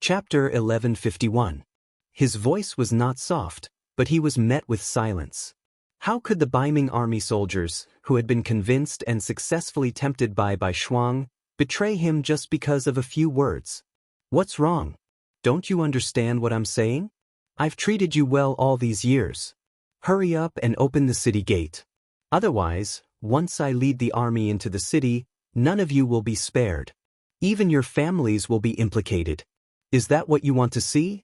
Chapter 1151. His voice was not soft, but he was met with silence. How could the Baiming army soldiers, who had been convinced and successfully tempted by Bai Shuang, betray him just because of a few words? What's wrong? Don't you understand what I'm saying? I've treated you well all these years. Hurry up and open the city gate. Otherwise, once I lead the army into the city, none of you will be spared. Even your families will be implicated. Is that what you want to see?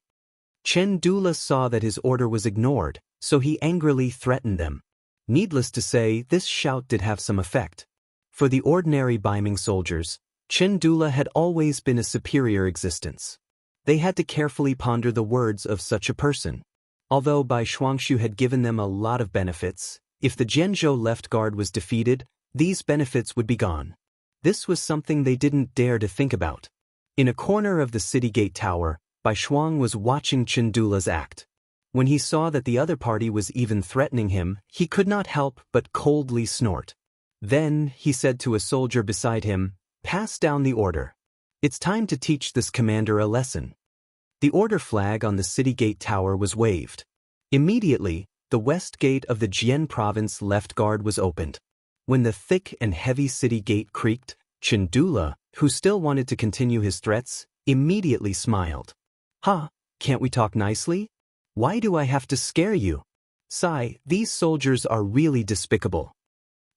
Chen Dula saw that his order was ignored, so he angrily threatened them. Needless to say, this shout did have some effect. For the ordinary Baiming soldiers, Chen Dula had always been a superior existence. They had to carefully ponder the words of such a person. Although Bai Shuangshu had given them a lot of benefits, if the Jianzhou left guard was defeated, these benefits would be gone. This was something they didn't dare to think about. In a corner of the city gate tower, Bai Shuang was watching Chen Dula's act. When he saw that the other party was even threatening him, he could not help but coldly snort. Then, he said to a soldier beside him, "Pass down the order. It's time to teach this commander a lesson." The order flag on the city gate tower was waved. Immediately, the west gate of the Jian province left guard was opened. When the thick and heavy city gate creaked, Chen Dula, who still wanted to continue his threats, immediately smiled. Can't we talk nicely? Why do I have to scare you? Sigh, these soldiers are really despicable.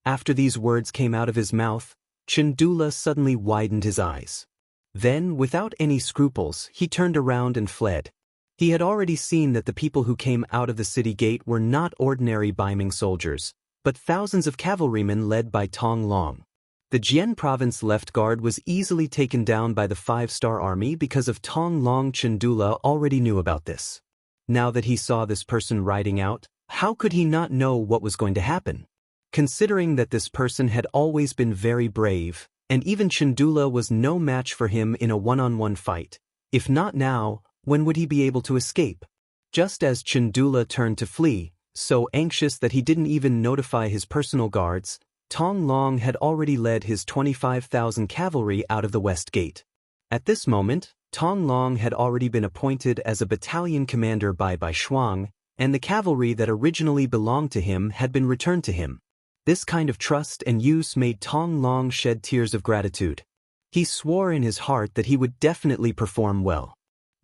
After these words came out of his mouth, Chen Dula suddenly widened his eyes. Then, without any scruples, he turned around and fled. He had already seen that the people who came out of the city gate were not ordinary Baiming soldiers, but thousands of cavalrymen led by Tong Long. The Jian province left guard was easily taken down by the 5-star army because of Tong Long. Chen Dula already knew about this. Now that he saw this person riding out, how could he not know what was going to happen? Considering that this person had always been very brave, and even Chen Dula was no match for him in a one-on-one fight. If not now, when would he be able to escape? Just as Chen Dula turned to flee, so anxious that he didn't even notify his personal guards, Tong Long had already led his 25,000 cavalry out of the west gate. At this moment, Tong Long had already been appointed as a battalion commander by Bai Shuang, and the cavalry that originally belonged to him had been returned to him. This kind of trust and use made Tong Long shed tears of gratitude. He swore in his heart that he would definitely perform well.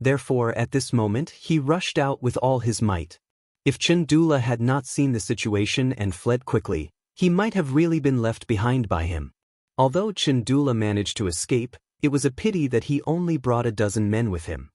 Therefore, at this moment, he rushed out with all his might. If Chen Dula had not seen the situation and fled quickly, he might have really been left behind by him. Although Chen Dula managed to escape, it was a pity that he only brought a dozen men with him.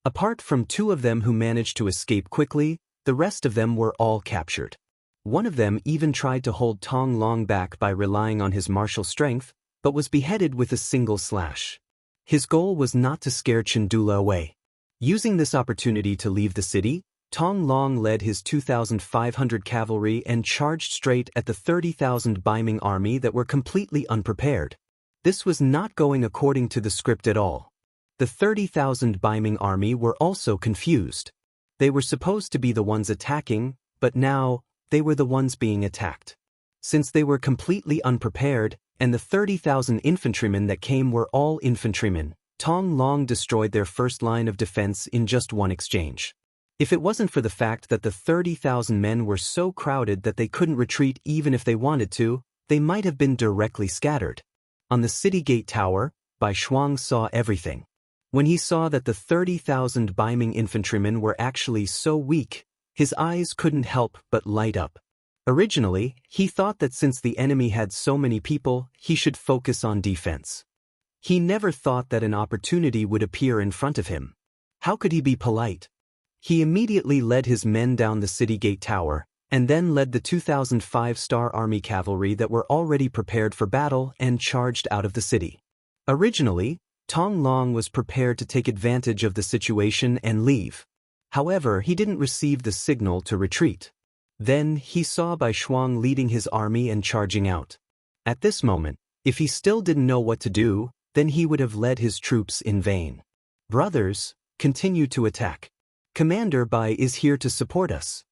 Apart from 2 of them who managed to escape quickly, the rest of them were all captured. One of them even tried to hold Tong Long back by relying on his martial strength, but was beheaded with a single slash. His goal was not to scare Chen Dula away. Using this opportunity to leave the city, Tong Long led his 2,500 cavalry and charged straight at the 30,000 Baiming army that were completely unprepared. This was not going according to the script at all. The 30,000 Baiming army were also confused. They were supposed to be the ones attacking, but now, they were the ones being attacked. Since they were completely unprepared, and the 30,000 infantrymen that came were all infantrymen, Tong Long destroyed their first line of defense in just one exchange. If it wasn't for the fact that the 30,000 men were so crowded that they couldn't retreat even if they wanted to, they might have been directly scattered. On the city gate tower, Bai Shuang saw everything. When he saw that the 30,000 Baiming infantrymen were actually so weak, his eyes couldn't help but light up. Originally, he thought that since the enemy had so many people, he should focus on defense. He never thought that an opportunity would appear in front of him. How could he be polite? He immediately led his men down the city gate tower, and then led the 2,005-star army cavalry that were already prepared for battle and charged out of the city. Originally, Tong Long was prepared to take advantage of the situation and leave. However, he didn't receive the signal to retreat. Then, he saw Bai Shuang leading his army and charging out. At this moment, if he still didn't know what to do, then he would have led his troops in vain. Brothers, continue to attack. Commander Bai is here to support us.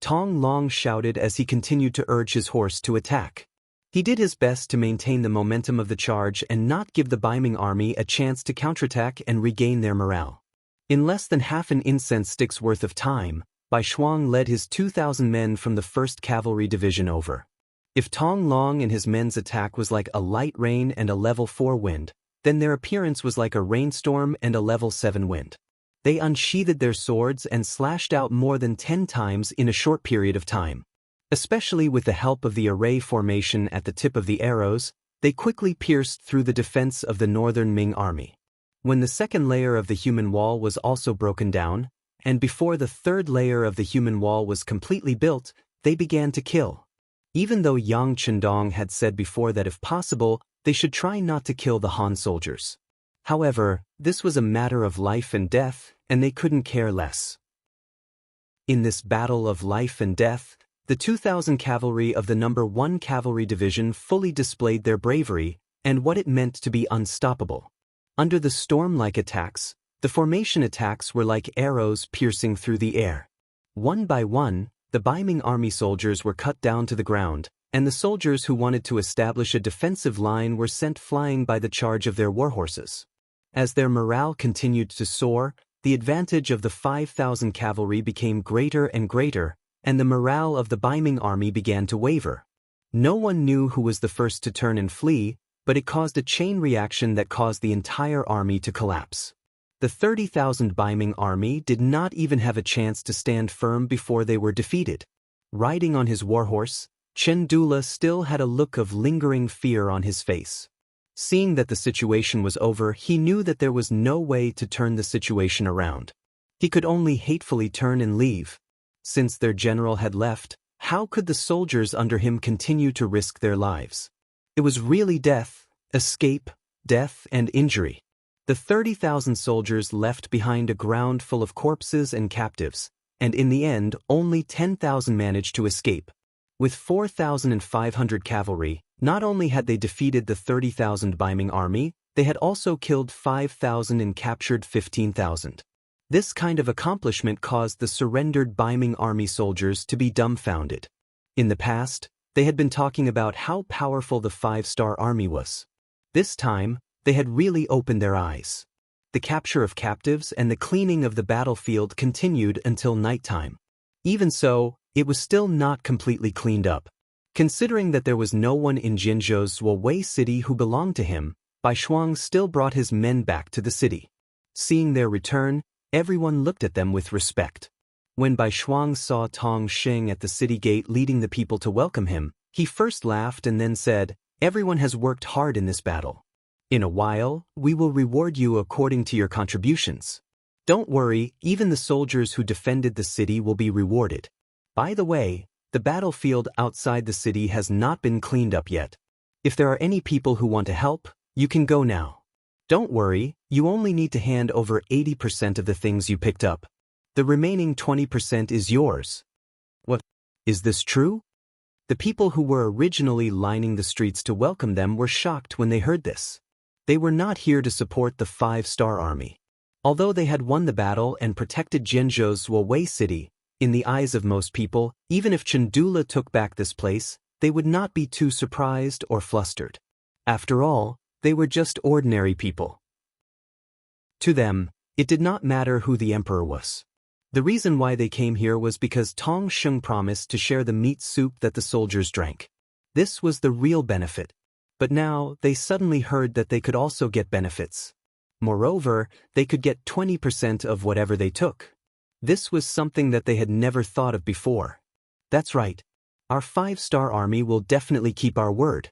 Tong Long shouted as he continued to urge his horse to attack. He did his best to maintain the momentum of the charge and not give the Baiming army a chance to counterattack and regain their morale. In less than half an incense stick's worth of time, Bai Shuang led his 2,000 men from the 1st Cavalry Division over. If Tong Long and his men's attack was like a light rain and a level 4 wind, then their appearance was like a rainstorm and a level 7 wind. They unsheathed their swords and slashed out more than 10 times in a short period of time. Especially with the help of the array formation at the tip of the arrows, they quickly pierced through the defense of the northern Ming army. When the second layer of the human wall was also broken down, and before the third layer of the human wall was completely built, they began to kill. Even though Yang Chendong had said before that if possible, they should try not to kill the Han soldiers. However, this was a matter of life and death, and they couldn't care less. In this battle of life and death, the 2,000 cavalry of the No. 1 Cavalry Division fully displayed their bravery and what it meant to be unstoppable. Under the storm-like attacks, the formation attacks were like arrows piercing through the air. One by one, the Baiming army soldiers were cut down to the ground, and the soldiers who wanted to establish a defensive line were sent flying by the charge of their warhorses. As their morale continued to soar, the advantage of the 5,000 cavalry became greater and greater, and the morale of the Baiming army began to waver. No one knew who was the first to turn and flee, but it caused a chain reaction that caused the entire army to collapse. The 30,000 Baiming army did not even have a chance to stand firm before they were defeated. Riding on his warhorse, Chen Dula still had a look of lingering fear on his face. Seeing that the situation was over, he knew that there was no way to turn the situation around. He could only hatefully turn and leave. Since their general had left, how could the soldiers under him continue to risk their lives? It was really death, escape, death and injury. The 30,000 soldiers left behind a ground full of corpses and captives, and in the end only 10,000 managed to escape. With 4,500 cavalry, not only had they defeated the 30,000 Baiming army, they had also killed 5,000 and captured 15,000. This kind of accomplishment caused the surrendered Baiming army soldiers to be dumbfounded. In the past, they had been talking about how powerful the 5-star army was. This time, they had really opened their eyes. The capture of captives and the cleaning of the battlefield continued until nighttime. Even so, it was still not completely cleaned up. Considering that there was no one in Jinzhou's Zuowei city who belonged to him, Bai Shuang still brought his men back to the city. Seeing their return, everyone looked at them with respect. When Bai Shuang saw Tong Xing at the city gate leading the people to welcome him, he first laughed and then said, "Everyone has worked hard in this battle. In a while, we will reward you according to your contributions. Don't worry, even the soldiers who defended the city will be rewarded. By the way, the battlefield outside the city has not been cleaned up yet. If there are any people who want to help, you can go now. Don't worry, you only need to hand over 80% of the things you picked up. The remaining 20% is yours." What? Is this true? The people who were originally lining the streets to welcome them were shocked when they heard this. They were not here to support the 5-star army. Although they had won the battle and protected Jinzhou's Zuowei city, in the eyes of most people, even if Chendula took back this place, they would not be too surprised or flustered. After all, they were just ordinary people. To them, it did not matter who the emperor was. The reason why they came here was because Tong Sheng promised to share the meat soup that the soldiers drank. This was the real benefit. But now, they suddenly heard that they could also get benefits. Moreover, they could get 20% of whatever they took. This was something that they had never thought of before. That's right. Our 5-star army will definitely keep our word.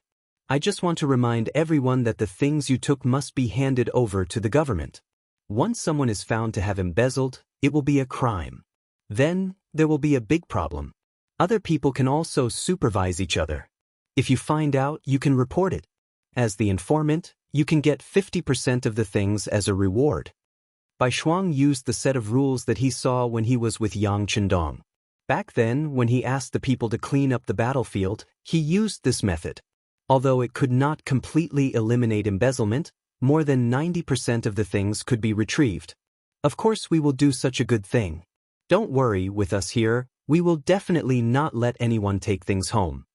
I just want to remind everyone that the things you took must be handed over to the government. Once someone is found to have embezzled, it will be a crime. Then, there will be a big problem. Other people can also supervise each other. If you find out, you can report it. As the informant, you can get 50% of the things as a reward. Bai Shuang used the set of rules that he saw when he was with Yang Chendong. Back then, when he asked the people to clean up the battlefield, he used this method. Although it could not completely eliminate embezzlement, more than 90% of the things could be retrieved. Of course we will do such a good thing. Don't worry, with us here, we will definitely not let anyone take things home.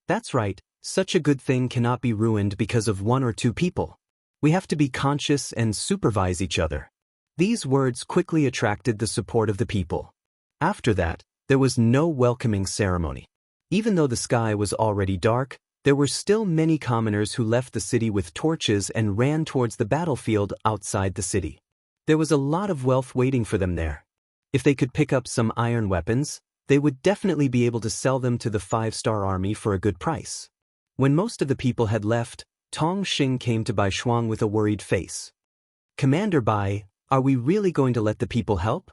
That's right, Such a good thing cannot be ruined because of one or two people. We have to be conscious and supervise each other. These words quickly attracted the support of the people. After that, there was no welcoming ceremony. Even though the sky was already dark, there were still many commoners who left the city with torches and ran towards the battlefield outside the city. There was a lot of wealth waiting for them there. If they could pick up some iron weapons, they would definitely be able to sell them to the 5-star army for a good price. When most of the people had left, Tong Xing came to Bai Shuang with a worried face. "Commander Bai, are we really going to let the people help?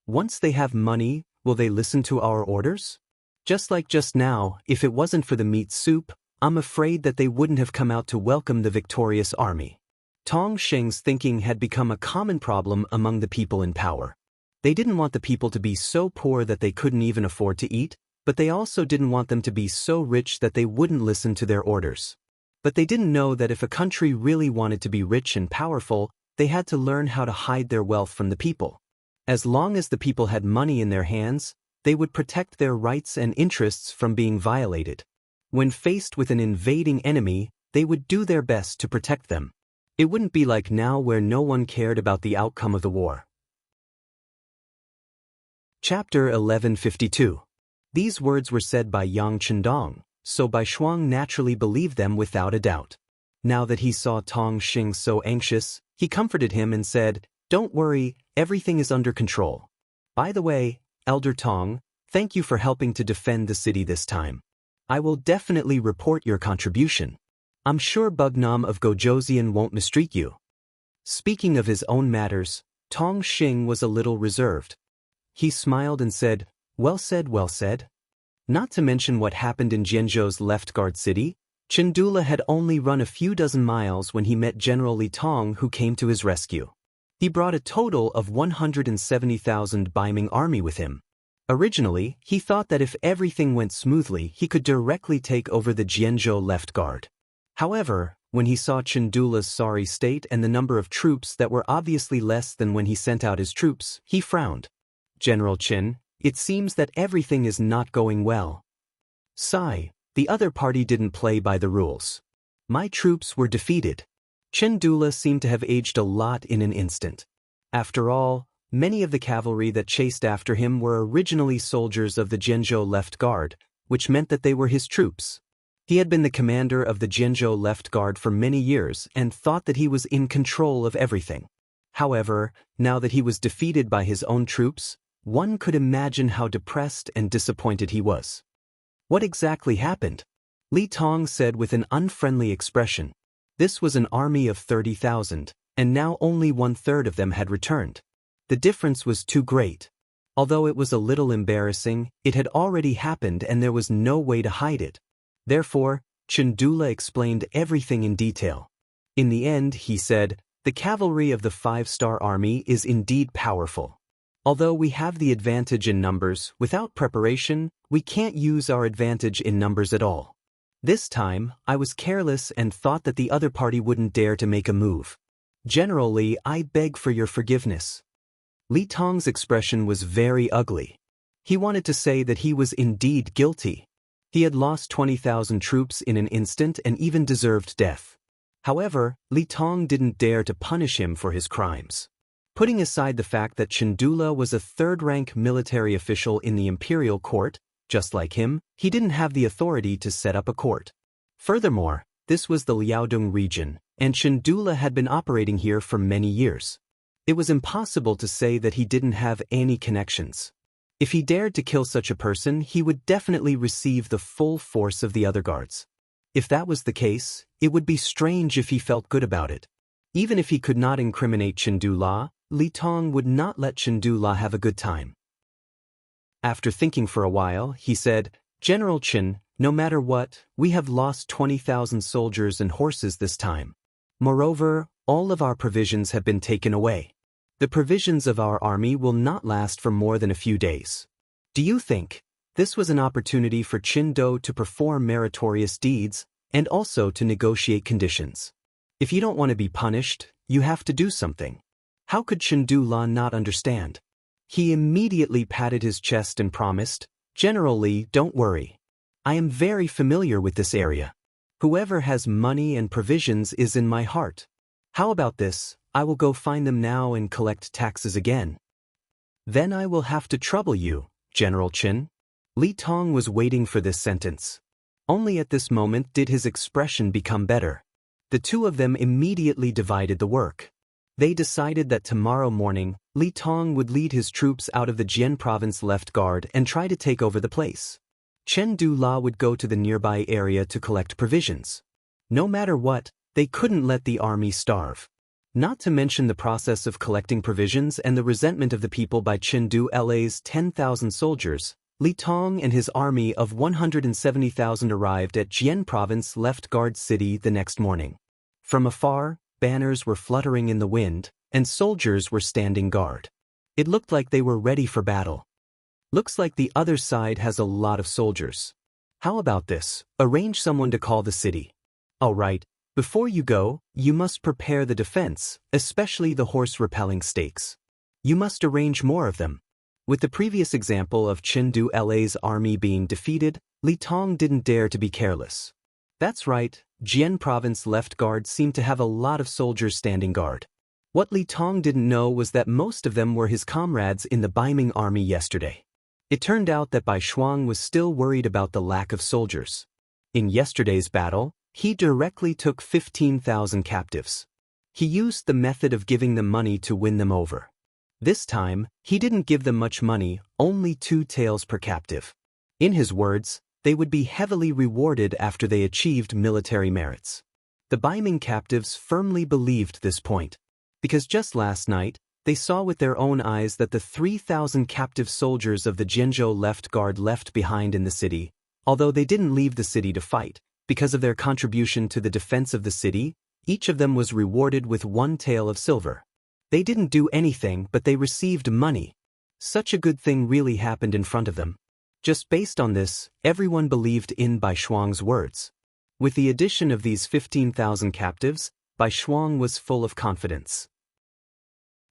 Once they have money, will they listen to our orders? Just like just now, if it wasn't for the meat soup, I'm afraid that they wouldn't have come out to welcome the victorious army." Tong Xing's thinking had become a common problem among the people in power. They didn't want the people to be so poor that they couldn't even afford to eat, but they also didn't want them to be so rich that they wouldn't listen to their orders. But they didn't know that if a country really wanted to be rich and powerful, they had to learn how to hide their wealth from the people. As long as the people had money in their hands, they would protect their rights and interests from being violated. When faced with an invading enemy, they would do their best to protect them. It wouldn't be like now where no one cared about the outcome of the war. Chapter 1152. These words were said by Yang Chendong, so Bai Shuang naturally believed them without a doubt. Now that he saw Tong Xing so anxious, he comforted him and said, "Don't worry, everything is under control. By the way, Elder Tong, thank you for helping to defend the city this time. I will definitely report your contribution. I'm sure Bugnam of Gojoseon won't mistreat you." Speaking of his own matters, Tong Xing was a little reserved. He smiled and said, well said, well said. Not to mention what happened in Jianzhou's left guard city, Chendula had only run a few dozen miles when he met General Li Tong, who came to his rescue. He brought a total of 170,000 Baiming army with him. Originally, he thought that if everything went smoothly, he could directly take over the Jianzhou left guard. However, when he saw Chendula's sorry state and the number of troops that were obviously less than when he sent out his troops, he frowned. "General Chen, it seems that everything is not going well." "Sigh, the other party didn't play by the rules. My troops were defeated." Chendula seemed to have aged a lot in an instant. After all, many of the cavalry that chased after him were originally soldiers of the Jianzhou left guard, which meant that they were his troops. He had been the commander of the Jianzhou left guard for many years and thought that he was in control of everything. However, now that he was defeated by his own troops, one could imagine how depressed and disappointed he was. "What exactly happened?" Li Tong said with an unfriendly expression. This was an army of 30,000, and now only 1/3 of them had returned. The difference was too great. Although it was a little embarrassing, it had already happened and there was no way to hide it. Therefore, Chendula explained everything in detail. In the end, he said, "The cavalry of the 5-star army is indeed powerful. Although we have the advantage in numbers, without preparation, we can't use our advantage in numbers at all. This time, I was careless and thought that the other party wouldn't dare to make a move. General Li, I beg for your forgiveness." Li Tong's expression was very ugly. He wanted to say that he was indeed guilty. He had lost 20,000 troops in an instant and even deserved death. However, Li Tong didn't dare to punish him for his crimes. Putting aside the fact that Chendula was a third-rank military official in the imperial court, just like him, he didn't have the authority to set up a court. Furthermore, this was the Liaodong region, and Chendula had been operating here for many years. It was impossible to say that he didn't have any connections. If he dared to kill such a person, he would definitely receive the full force of the other guards. If that was the case, it would be strange if he felt good about it. Even if he could not incriminate Chendula, Li Tong would not let Chendula have a good time. After thinking for a while, he said, "General Chen, no matter what, we have lost 20,000 soldiers and horses this time. Moreover, all of our provisions have been taken away. The provisions of our army will not last for more than a few days. Do you think this was an opportunity for Qin to perform meritorious deeds and also to negotiate conditions? If you don't want to be punished, you have to do something." How could Chendula not understand? He immediately patted his chest and promised, "General Li, don't worry. I am very familiar with this area. Whoever has money and provisions is in my heart. How about this? I will go find them now and collect taxes again. Then I will have to trouble you, General Qin. Li Tong was waiting for this sentence. Only at this moment did his expression become better. The two of them immediately divided the work. They decided that tomorrow morning, Li Tong would lead his troops out of the Jian province left guard and try to take over the place. Chen Du La would go to the nearby area to collect provisions. No matter what, they couldn't let the army starve. Not to mention the process of collecting provisions and the resentment of the people by Chen Du La's 10,000 soldiers, Li Tong and his army of 170,000 arrived at Jian province left guard city the next morning. From afar, banners were fluttering in the wind, and soldiers were standing guard. It looked like they were ready for battle. Looks like the other side has a lot of soldiers. How about this? Arrange someone to call the city. All right, before you go, you must prepare the defense, especially the horse-repelling stakes. You must arrange more of them. With the previous example of Chen Du La's army being defeated, Li Tong didn't dare to be careless. That's right, Jian province left guard seemed to have a lot of soldiers standing guard. What Li Tong didn't know was that most of them were his comrades in the Baiming army yesterday. It turned out that Bai Shuang was still worried about the lack of soldiers. In yesterday's battle, he directly took 15,000 captives. He used the method of giving them money to win them over. This time, he didn't give them much money, only 2 taels per captive. In his words, they would be heavily rewarded after they achieved military merits. The Baiming captives firmly believed this point, because just last night, they saw with their own eyes that the 3,000 captive soldiers of the Jianzhou left guard left behind in the city, although they didn't leave the city to fight, because of their contribution to the defense of the city, each of them was rewarded with 1 tael of silver. They didn't do anything, but they received money. Such a good thing really happened in front of them. Just based on this, everyone believed in Bai Shuang's words. With the addition of these 15,000 captives, Bai Shuang was full of confidence.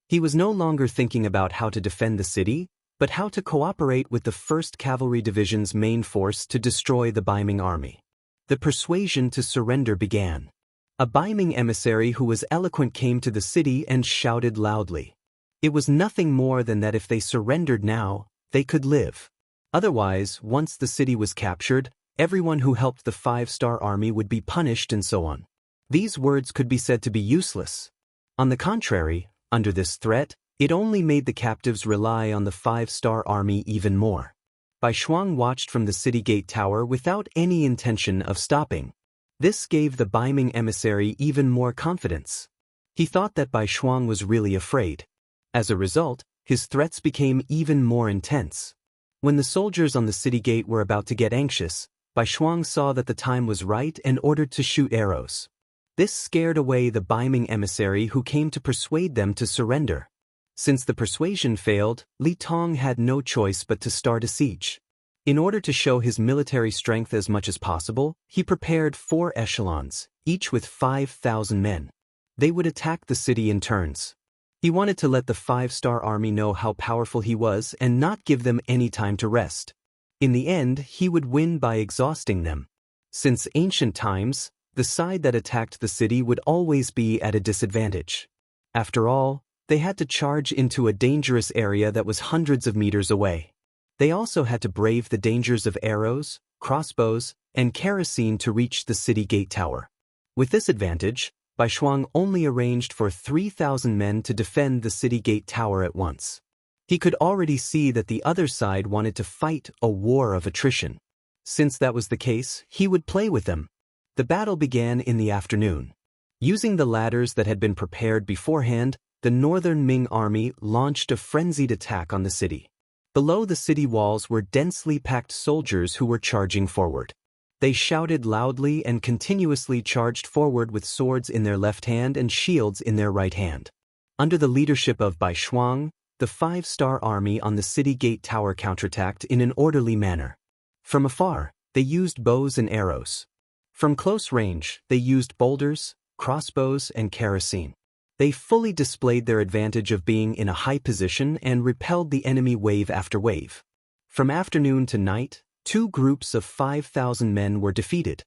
He was no longer thinking about how to defend the city, but how to cooperate with the 1st Cavalry Division's main force to destroy the Baiming army. The persuasion to surrender began. A Baiming emissary who was eloquent came to the city and shouted loudly. It was nothing more than that if they surrendered now, they could live. Otherwise, once the city was captured, everyone who helped the 5-star army would be punished and so on. These words could be said to be useless. On the contrary, under this threat, it only made the captives rely on the 5-star army even more. Bai Shuang watched from the city gate tower without any intention of stopping. This gave the Baiming emissary even more confidence. He thought that Bai Shuang was really afraid. As a result, his threats became even more intense. When the soldiers on the city gate were about to get anxious, Bai Shuang saw that the time was right and ordered to shoot arrows. This scared away the Baiming emissary who came to persuade them to surrender. Since the persuasion failed, Li Tong had no choice but to start a siege. In order to show his military strength as much as possible, he prepared 4 echelons, each with 5,000 men. They would attack the city in turns. He wanted to let the 5-star army know how powerful he was and not give them any time to rest. In the end, he would win by exhausting them. Since ancient times, the side that attacked the city would always be at a disadvantage. After all, they had to charge into a dangerous area that was hundreds of meters away. They also had to brave the dangers of arrows, crossbows, and kerosene to reach the city gate tower. With this advantage, Bai Shuang only arranged for 3,000 men to defend the city gate tower at once. He could already see that the other side wanted to fight a war of attrition. Since that was the case, he would play with them. The battle began in the afternoon. Using the ladders that had been prepared beforehand, the northern Ming army launched a frenzied attack on the city. Below the city walls were densely packed soldiers who were charging forward. They shouted loudly and continuously charged forward with swords in their left hand and shields in their right hand. Under the leadership of Bai Shuang, the 5-star army on the city gate tower counterattacked in an orderly manner. From afar, they used bows and arrows. From close range, they used boulders, crossbows, and kerosene. They fully displayed their advantage of being in a high position and repelled the enemy wave after wave. From afternoon to night, 2 groups of 5,000 men were defeated.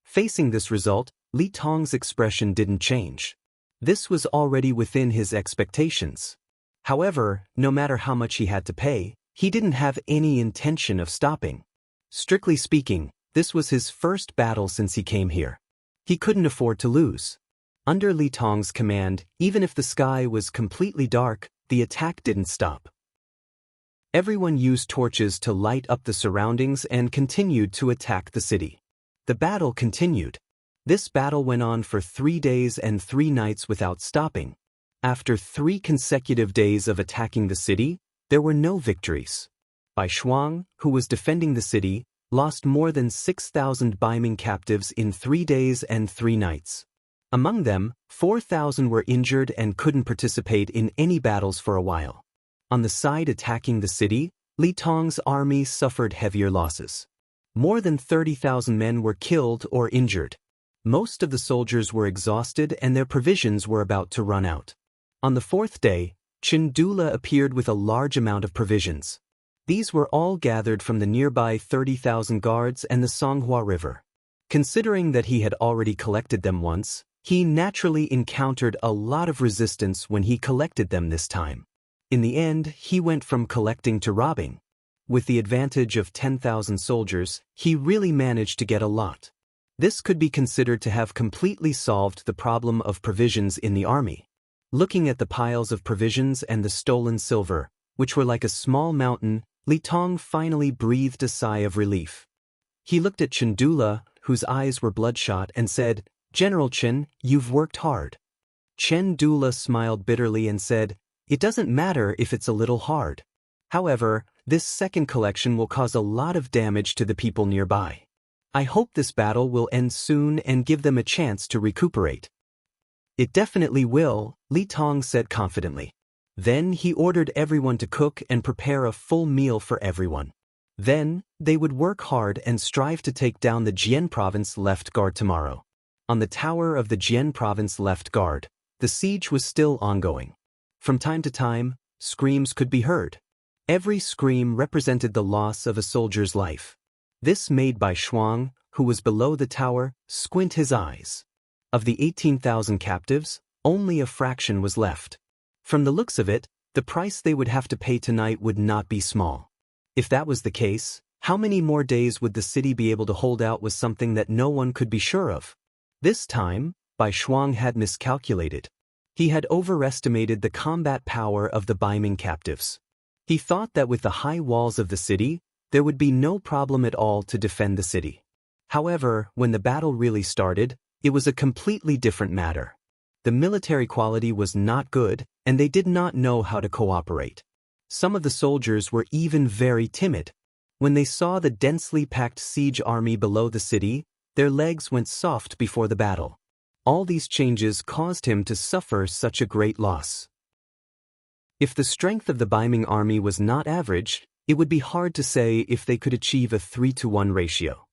Facing this result, Li Tong's expression didn't change. This was already within his expectations. However, no matter how much he had to pay, he didn't have any intention of stopping. Strictly speaking, this was his first battle since he came here. He couldn't afford to lose. Under Li Tong's command, even if the sky was completely dark, the attack didn't stop. Everyone used torches to light up the surroundings and continued to attack the city. The battle continued. This battle went on for 3 days and 3 nights without stopping. After 3 consecutive days of attacking the city, there were no victories. Bai Shuang, who was defending the city, lost more than 6,000 Baiming captives in 3 days and 3 nights. Among them, 4,000 were injured and couldn't participate in any battles for a while. On the side attacking the city, Li Tong's army suffered heavier losses. More than 30,000 men were killed or injured. Most of the soldiers were exhausted and their provisions were about to run out. On the 4th day, Chindula appeared with a large amount of provisions. These were all gathered from the nearby 30,000 guards and the Songhua River. Considering that he had already collected them once, he naturally encountered a lot of resistance when he collected them this time. In the end, he went from collecting to robbing. With the advantage of 10,000 soldiers, he really managed to get a lot. This could be considered to have completely solved the problem of provisions in the army. Looking at the piles of provisions and the stolen silver, which were like a small mountain, Li Tong finally breathed a sigh of relief. He looked at Chindula, whose eyes were bloodshot, and said, "General Chen, you've worked hard." Chindula smiled bitterly and said, "It doesn't matter if it's a little hard. However, this second collection will cause a lot of damage to the people nearby. I hope this battle will end soon and give them a chance to recuperate." "It definitely will," Li Tong said confidently. Then he ordered everyone to cook and prepare a full meal for everyone. Then, they would work hard and strive to take down the Jian Province left guard tomorrow. On the tower of the Jian Province left guard, the siege was still ongoing. From time to time, screams could be heard. Every scream represented the loss of a soldier's life. This made Bai Shuang, who was below the tower, squint his eyes. Of the 18,000 captives, only a fraction was left. From the looks of it, the price they would have to pay tonight would not be small. If that was the case, how many more days would the city be able to hold out was something that no one could be sure of. This time, Bai Shuang had miscalculated. He had overestimated the combat power of the Baiming captives. He thought that with the high walls of the city, there would be no problem at all to defend the city. However, when the battle really started, it was a completely different matter. The military quality was not good, and they did not know how to cooperate. Some of the soldiers were even very timid. When they saw the densely packed siege army below the city, their legs went soft before the battle. All these changes caused him to suffer such a great loss. If the strength of the Baiming army was not average, it would be hard to say if they could achieve a 3-to-1 ratio.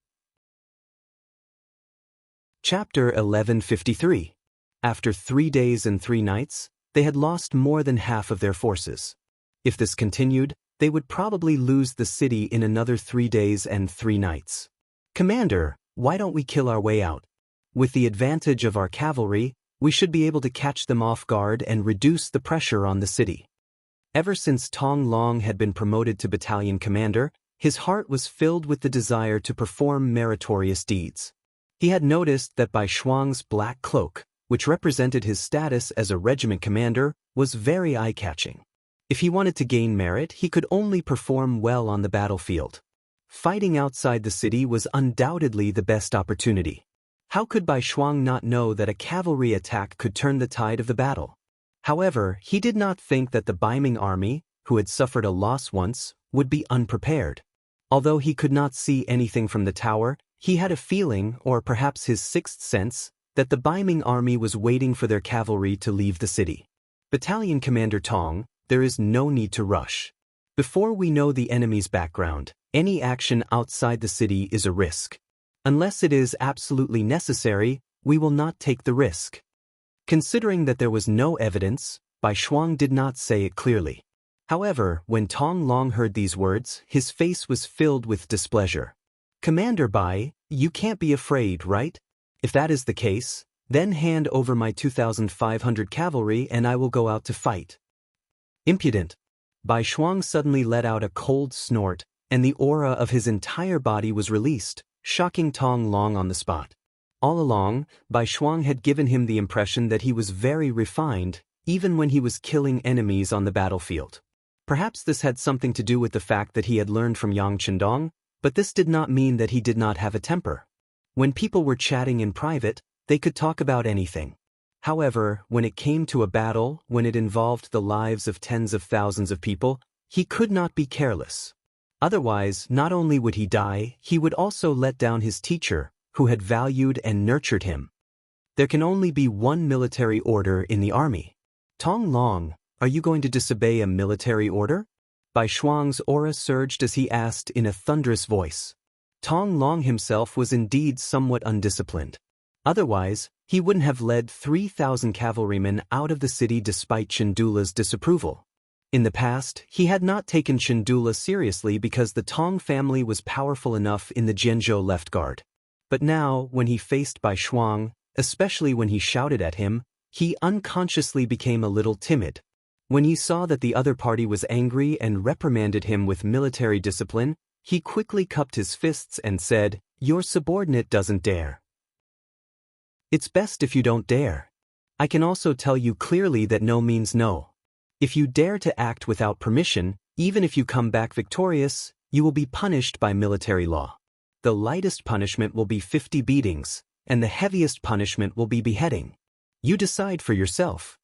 Chapter 1153. After 3 days and 3 nights, they had lost more than half of their forces. If this continued, they would probably lose the city in another 3 days and 3 nights. "Commander, why don't we kill our way out? With the advantage of our cavalry, we should be able to catch them off guard and reduce the pressure on the city." Ever since Tong Long had been promoted to battalion commander, his heart was filled with the desire to perform meritorious deeds. He had noticed that Bai Shuang's black cloak, which represented his status as a regiment commander, was very eye-catching. If he wanted to gain merit, he could only perform well on the battlefield. Fighting outside the city was undoubtedly the best opportunity. How could Bai Shuang not know that a cavalry attack could turn the tide of the battle? However, he did not think that the Baiming army, who had suffered a loss once, would be unprepared. Although he could not see anything from the tower, he had a feeling, or perhaps his sixth sense, that the Baiming army was waiting for their cavalry to leave the city. "Battalion Commander Tong, there is no need to rush. Before we know the enemy's background, any action outside the city is a risk. Unless it is absolutely necessary, we will not take the risk." Considering that there was no evidence, Bai Shuang did not say it clearly. However, when Tong Long heard these words, his face was filled with displeasure. "Commander Bai, you can't be afraid, right? If that is the case, then hand over my 2,500 cavalry and I will go out to fight. Impudent. Bai Shuang suddenly let out a cold snort, and the aura of his entire body was released, shocking Tong Long on the spot. All along, Bai Shuang had given him the impression that he was very refined, even when he was killing enemies on the battlefield. Perhaps this had something to do with the fact that he had learned from Yang Chendong, but this did not mean that he did not have a temper. When people were chatting in private, they could talk about anything. However, when it came to a battle, when it involved the lives of tens of thousands of people, he could not be careless. Otherwise, not only would he die, he would also let down his teacher, who had valued and nurtured him. There can only be one military order in the army. Tong Long, are you going to disobey a military order? Bai Shuang's aura surged as he asked in a thunderous voice. Tong Long himself was indeed somewhat undisciplined. Otherwise, he wouldn't have led 3,000 cavalrymen out of the city despite Chendula's disapproval. In the past, he had not taken Chendula seriously because the Tong family was powerful enough in the Jianzhou left guard. But now, when he faced Bai Shuang, especially when he shouted at him, he unconsciously became a little timid. When he saw that the other party was angry and reprimanded him with military discipline, he quickly cupped his fists and said, "Your subordinate doesn't dare. It's best if you don't dare. I can also tell you clearly that no means no. If you dare to act without permission, even if you come back victorious, you will be punished by military law. The lightest punishment will be 50 beatings, and the heaviest punishment will be beheading. You decide for yourself."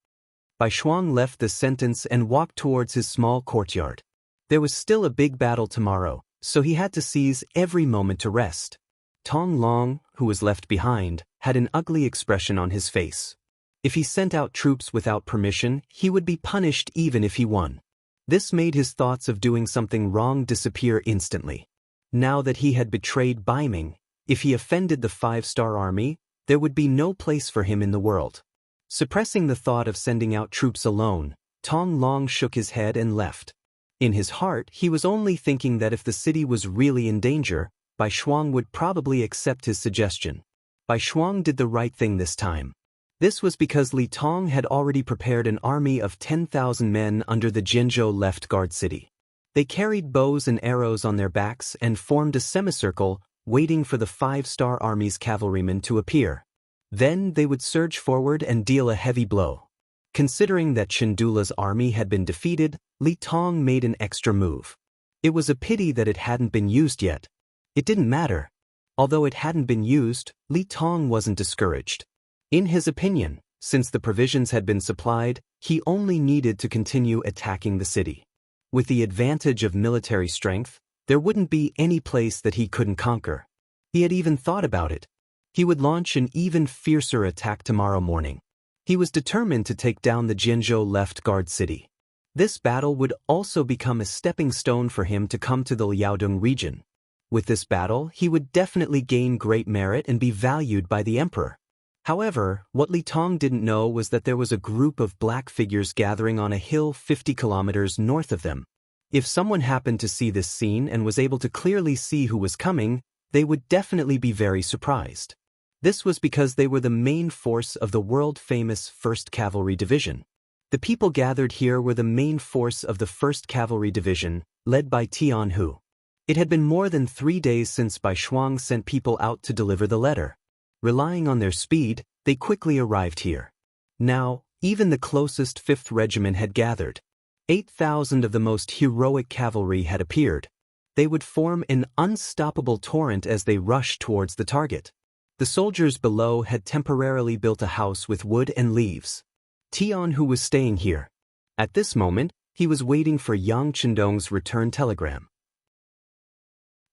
Bai Shuang left this sentence and walked towards his small courtyard. There was still a big battle tomorrow, so he had to seize every moment to rest. Tong Long, who was left behind, had an ugly expression on his face. If he sent out troops without permission, he would be punished even if he won. This made his thoughts of doing something wrong disappear instantly. Now that he had betrayed Baiming, if he offended the 5-star army, there would be no place for him in the world. Suppressing the thought of sending out troops alone, Tong Long shook his head and left. In his heart, he was only thinking that if the city was really in danger, Bai Shuang would probably accept his suggestion. Bai Shuang did the right thing this time. This was because Li Tong had already prepared an army of 10,000 men under the Jianzhou left guard city. They carried bows and arrows on their backs and formed a semicircle, waiting for the 5-star army's cavalrymen to appear. Then they would surge forward and deal a heavy blow. Considering that Chendula's army had been defeated, Li Tong made an extra move. It was a pity that it hadn't been used yet. It didn't matter. Although it hadn't been used, Li Tong wasn't discouraged. In his opinion, since the provisions had been supplied, he only needed to continue attacking the city. With the advantage of military strength, there wouldn't be any place that he couldn't conquer. He had even thought about it. He would launch an even fiercer attack tomorrow morning. He was determined to take down the Jianzhou left guard city. This battle would also become a stepping stone for him to come to the Liaodong region. With this battle, he would definitely gain great merit and be valued by the emperor. However, what Li Tong didn't know was that there was a group of black figures gathering on a hill 50 kilometers north of them. If someone happened to see this scene and was able to clearly see who was coming, they would definitely be very surprised. This was because they were the main force of the world-famous 1st Cavalry Division. The people gathered here were the main force of the 1st Cavalry Division, led by Tian Hu. It had been more than 3 days since Bai Shuang sent people out to deliver the letter. Relying on their speed, they quickly arrived here. Now, even the closest 5th Regiment had gathered. 8,000 of the most heroic cavalry had appeared. They would form an unstoppable torrent as they rushed towards the target. The soldiers below had temporarily built a house with wood and leaves. Tian Hu was staying here. At this moment, he was waiting for Yang Chendong's return telegram.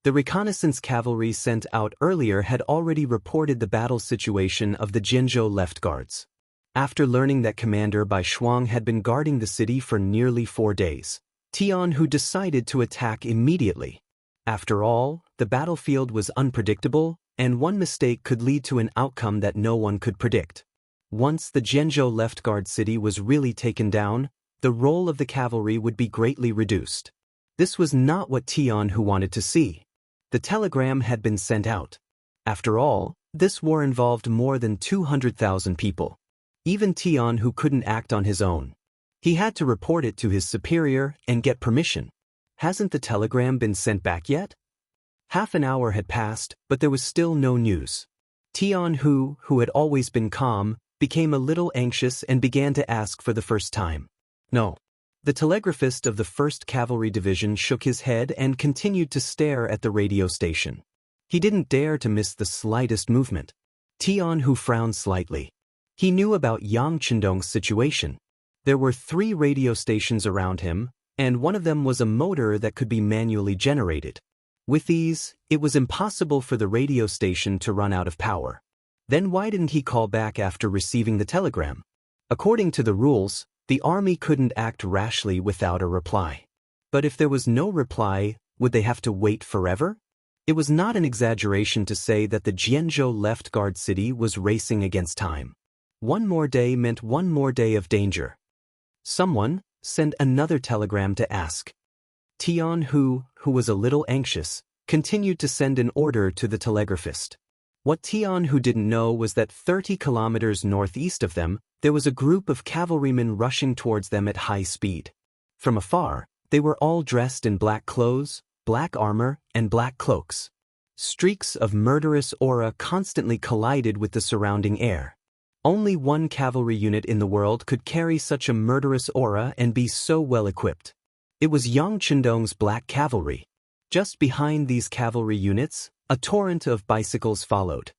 The reconnaissance cavalry sent out earlier had already reported the battle situation of the Jianzhou left guards. After learning that Commander Bai Shuang had been guarding the city for nearly 4 days, Tian Hu decided to attack immediately. After all, the battlefield was unpredictable, and one mistake could lead to an outcome that no one could predict. Once the Jianzhou left guard city was really taken down, the role of the cavalry would be greatly reduced. This was not what Tian Hu wanted to see. The telegram had been sent out. After all, this war involved more than 200,000 people. Even Tian, who couldn't act on his own. He had to report it to his superior and get permission. Hasn't the telegram been sent back yet? Half an hour had passed, but there was still no news. Tian, who had always been calm, became a little anxious and began to ask for the first time. No. The telegraphist of the 1st Cavalry Division shook his head and continued to stare at the radio station. He didn't dare to miss the slightest movement. Tian, who frowned slightly. He knew about Yang Chendong's situation. There were 3 radio stations around him, and one of them was a motor that could be manually generated. With these, it was impossible for the radio station to run out of power. Then why didn't he call back after receiving the telegram? According to the rules, the army couldn't act rashly without a reply. But if there was no reply, would they have to wait forever? It was not an exaggeration to say that the Jianzhou left guard city was racing against time. One more day meant one more day of danger. Someone, send another telegram to ask. Tian, who was a little anxious, continued to send an order to the telegraphist. What Tian, who didn't know, was that 30 kilometers northeast of them, there was a group of cavalrymen rushing towards them at high speed. From afar, they were all dressed in black clothes, black armor, and black cloaks. Streaks of murderous aura constantly collided with the surrounding air. Only one cavalry unit in the world could carry such a murderous aura and be so well equipped. It was Yang Chendong's black cavalry. Just behind these cavalry units, a torrent of bicycles followed.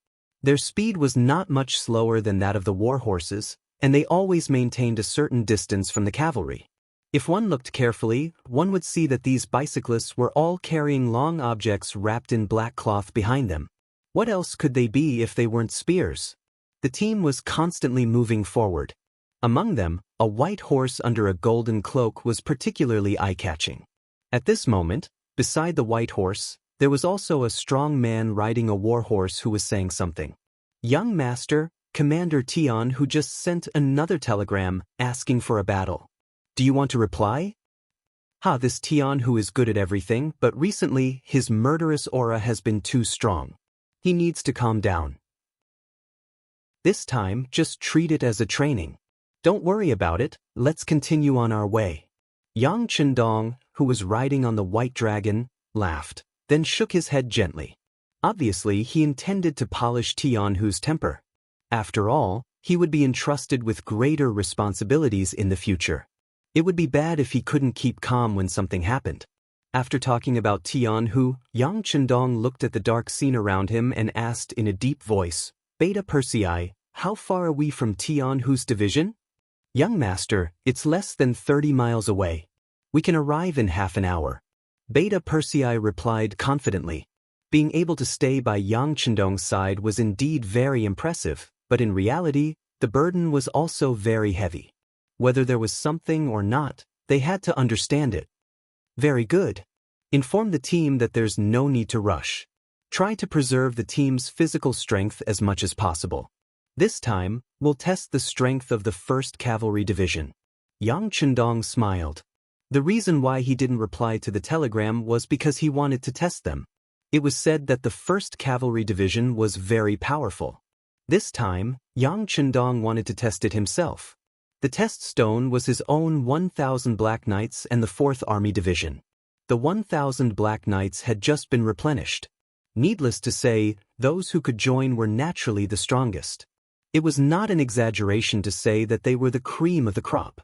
Their speed was not much slower than that of the war horses, and they always maintained a certain distance from the cavalry. If one looked carefully, one would see that these bicyclists were all carrying long objects wrapped in black cloth behind them. What else could they be if they weren't spears? The team was constantly moving forward. Among them, a white horse under a golden cloak was particularly eye-catching. At this moment, beside the white horse, there was also a strong man riding a war horse who was saying something. Young Master, Commander Tian, who just sent another telegram asking for a battle. Do you want to reply? This Tian, who is good at everything, but recently his murderous aura has been too strong. He needs to calm down. This time, just treat it as a training. Don't worry about it, let's continue on our way. Yang Chendong, who was riding on the white dragon, laughed, then shook his head gently. Obviously, he intended to polish Tian, whose temper. After all, he would be entrusted with greater responsibilities in the future. It would be bad if he couldn't keep calm when something happened. After talking about Tian, Yang Chendong looked at the dark scene around him and asked in a deep voice, Beta Persei, how far are we from Tian, whose division? Young Master, it's less than 30 miles away. We can arrive in half an hour. Beta Persei replied confidently. Being able to stay by Yang Chendong's side was indeed very impressive, but in reality, the burden was also very heavy. Whether there was something or not, they had to understand it. Very good. Inform the team that there's no need to rush. Try to preserve the team's physical strength as much as possible. This time, we'll test the strength of the 1st Cavalry Division. Yang Chendong smiled. The reason why he didn't reply to the telegram was because he wanted to test them. It was said that the 1st Cavalry Division was very powerful. This time, Yang Chendong wanted to test it himself. The test stone was his own 1,000 Black Knights and the 4th Army Division. The 1,000 Black Knights had just been replenished. Needless to say, those who could join were naturally the strongest. It was not an exaggeration to say that they were the cream of the crop.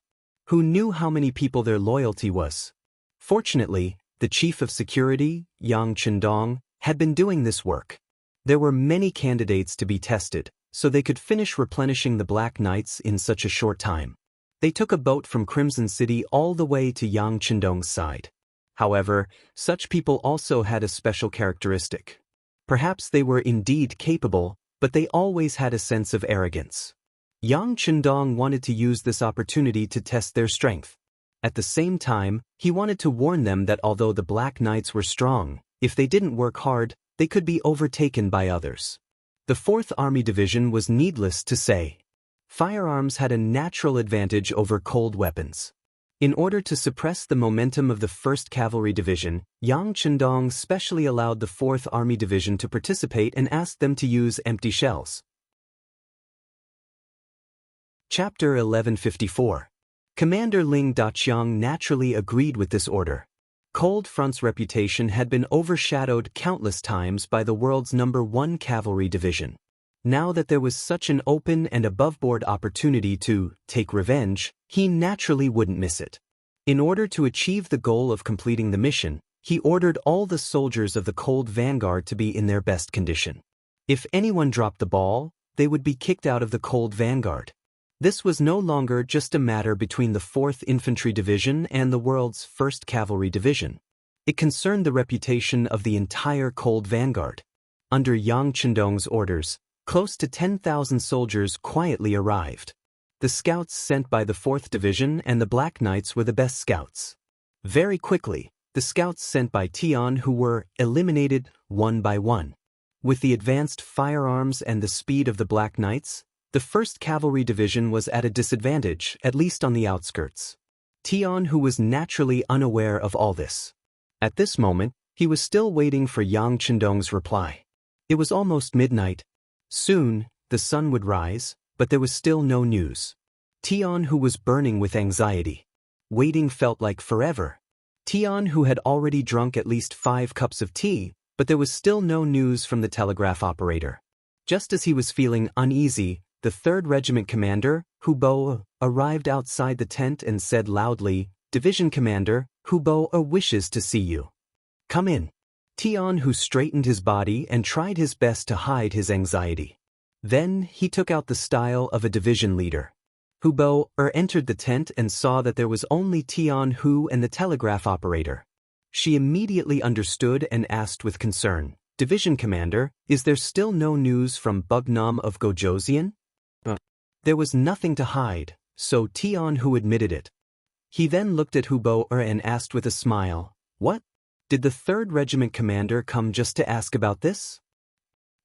Who knew how many people their loyalty was? Fortunately, the chief of security, Yang Chendong, had been doing this work. There were many candidates to be tested, so they could finish replenishing the Black Knights in such a short time. They took a boat from Crimson City all the way to Yang Chendong's side. However, such people also had a special characteristic. Perhaps they were indeed capable, but they always had a sense of arrogance. Yang Chendong wanted to use this opportunity to test their strength. At the same time, he wanted to warn them that although the Black Knights were strong, if they didn't work hard, they could be overtaken by others. The 4th Army Division was needless to say. Firearms had a natural advantage over cold weapons. In order to suppress the momentum of the 1st Cavalry Division, Yang Chendong specially allowed the 4th Army Division to participate and asked them to use empty shells. Chapter 1154. Commander Ling Daqiang naturally agreed with this order. Cold Front's reputation had been overshadowed countless times by the world's #1 Cavalry Division. Now that there was such an open and above-board opportunity to take revenge, he naturally wouldn't miss it. In order to achieve the goal of completing the mission, he ordered all the soldiers of the Cold Vanguard to be in their best condition. If anyone dropped the ball, they would be kicked out of the Cold Vanguard. This was no longer just a matter between the 4th Infantry Division and the world's 1st Cavalry Division. It concerned the reputation of the entire Cold Vanguard. Under Yang Chendong's orders, close to 10,000 soldiers quietly arrived. The scouts sent by the 4th Division and the Black Knights were the best scouts. Very quickly, the scouts sent by Tian Hu were eliminated one by one. With the advanced firearms and the speed of the Black Knights, the 1st Cavalry Division was at a disadvantage, at least on the outskirts. Tian Hu was naturally unaware of all this. At this moment, he was still waiting for Yang Chendong's reply. It was almost midnight. Soon, the sun would rise, but there was still no news. Tian Hu was burning with anxiety. Waiting felt like forever. Tian Hu had already drunk at least 5 cups of tea, but there was still no news from the telegraph operator. Just as he was feeling uneasy, the 3rd Regiment Commander, Hu Bo, arrived outside the tent and said loudly, "Division Commander, Hu Bo wishes to see you. Come in." Tian Hu straightened his body and tried his best to hide his anxiety. Then he took out the style of a division leader. Hu Bo entered the tent and saw that there was only Tian Hu and the telegraph operator. She immediately understood and asked with concern, "Division Commander, is there still no news from Bugnam of Gojoseon?" There was nothing to hide, so Tian Hu admitted it. He then looked at Hu Bo and asked with a smile, "What? Did the 3rd Regiment Commander come just to ask about this?"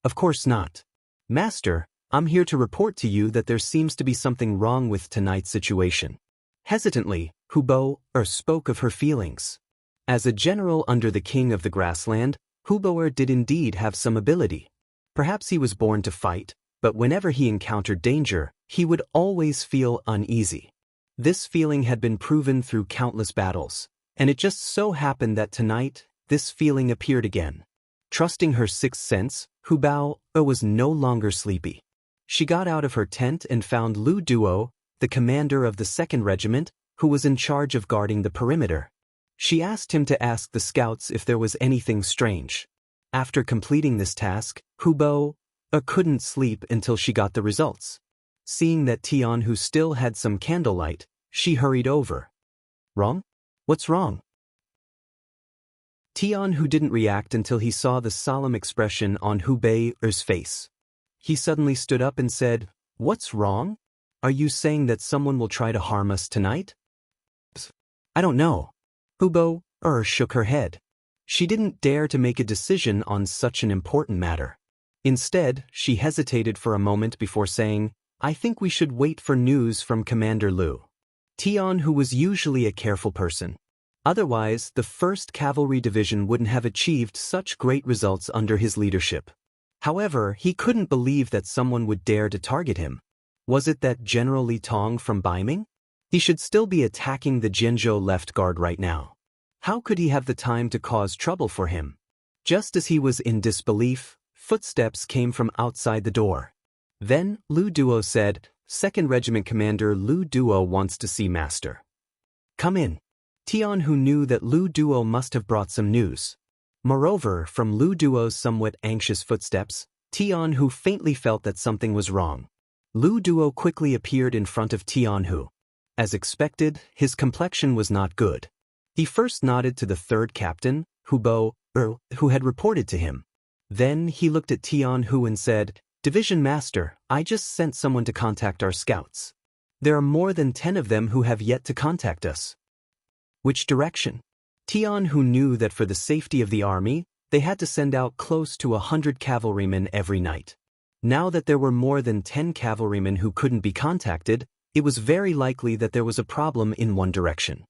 "Of course not. Master, I'm here to report to you that there seems to be something wrong with tonight's situation." Hesitantly, Hu Bo spoke of her feelings. As a general under the King of the Grassland, Hu Bo did indeed have some ability. Perhaps he was born to fight, but whenever he encountered danger, he would always feel uneasy. This feeling had been proven through countless battles, and it just so happened that tonight, this feeling appeared again. Trusting her 6th sense, Hu Bao was no longer sleepy. She got out of her tent and found Lu Duo, the commander of the 2nd Regiment, who was in charge of guarding the perimeter. She asked him to ask the scouts if there was anything strange. After completing this task, Hu Bo couldn't sleep until she got the results. Seeing that Tian Hu still had some candlelight, she hurried over. "Wrong? What's wrong?" Tian Hu didn't react until he saw the solemn expression on Hu Bei's face. He suddenly stood up and said, "What's wrong? Are you saying that someone will try to harm us tonight?" "I don't know." Hu Bo shook her head. She didn't dare to make a decision on such an important matter. Instead, she hesitated for a moment before saying, "I think we should wait for news from Commander Lu." Tian Hu was usually a careful person. Otherwise, the 1st Cavalry Division wouldn't have achieved such great results under his leadership. However, he couldn't believe that someone would dare to target him. Was it that General Li Tong from Baiming? He should still be attacking the Jianzhou left guard right now. How could he have the time to cause trouble for him? Just as he was in disbelief, footsteps came from outside the door. Then, Lu Duo said, "2nd Regiment Commander Lu Duo wants to see Master." "Come in." Tian Hu knew that Lu Duo must have brought some news. Moreover, from Lu Duo's somewhat anxious footsteps, Tian Hu faintly felt that something was wrong. Lu Duo quickly appeared in front of Tian Hu. As expected, his complexion was not good. He first nodded to the 3rd Captain, Hu Bo, who had reported to him. Then he looked at Tian Hu and said, "Division Master, I just sent someone to contact our scouts. There are more than 10 of them who have yet to contact us." "Which direction?" Tian Hu knew that for the safety of the army, they had to send out close to 100 cavalrymen every night. Now that there were more than 10 cavalrymen who couldn't be contacted, It was very likely that there was a problem in one direction.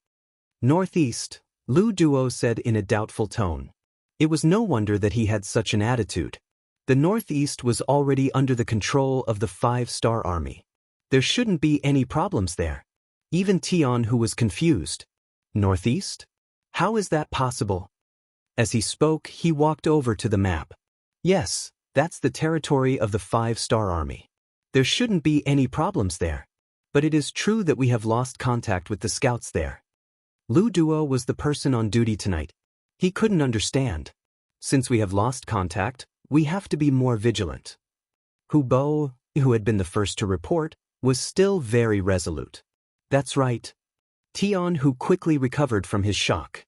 Northeast, Lu Duo said in a doubtful tone. It was no wonder that he had such an attitude. The Northeast was already under the control of the 5-star army. There shouldn't be any problems there. Even Tian, who was confused. Northeast? How is that possible? As he spoke, he walked over to the map. Yes, that's the territory of the 5-star army. There shouldn't be any problems there. But it is true that we have lost contact with the scouts there. Lu Duo was the person on duty tonight. He couldn't understand. Since we have lost contact, we have to be more vigilant. Hu Bo, who had been the first to report, was still very resolute. That's right. Tian, who quickly recovered from his shock.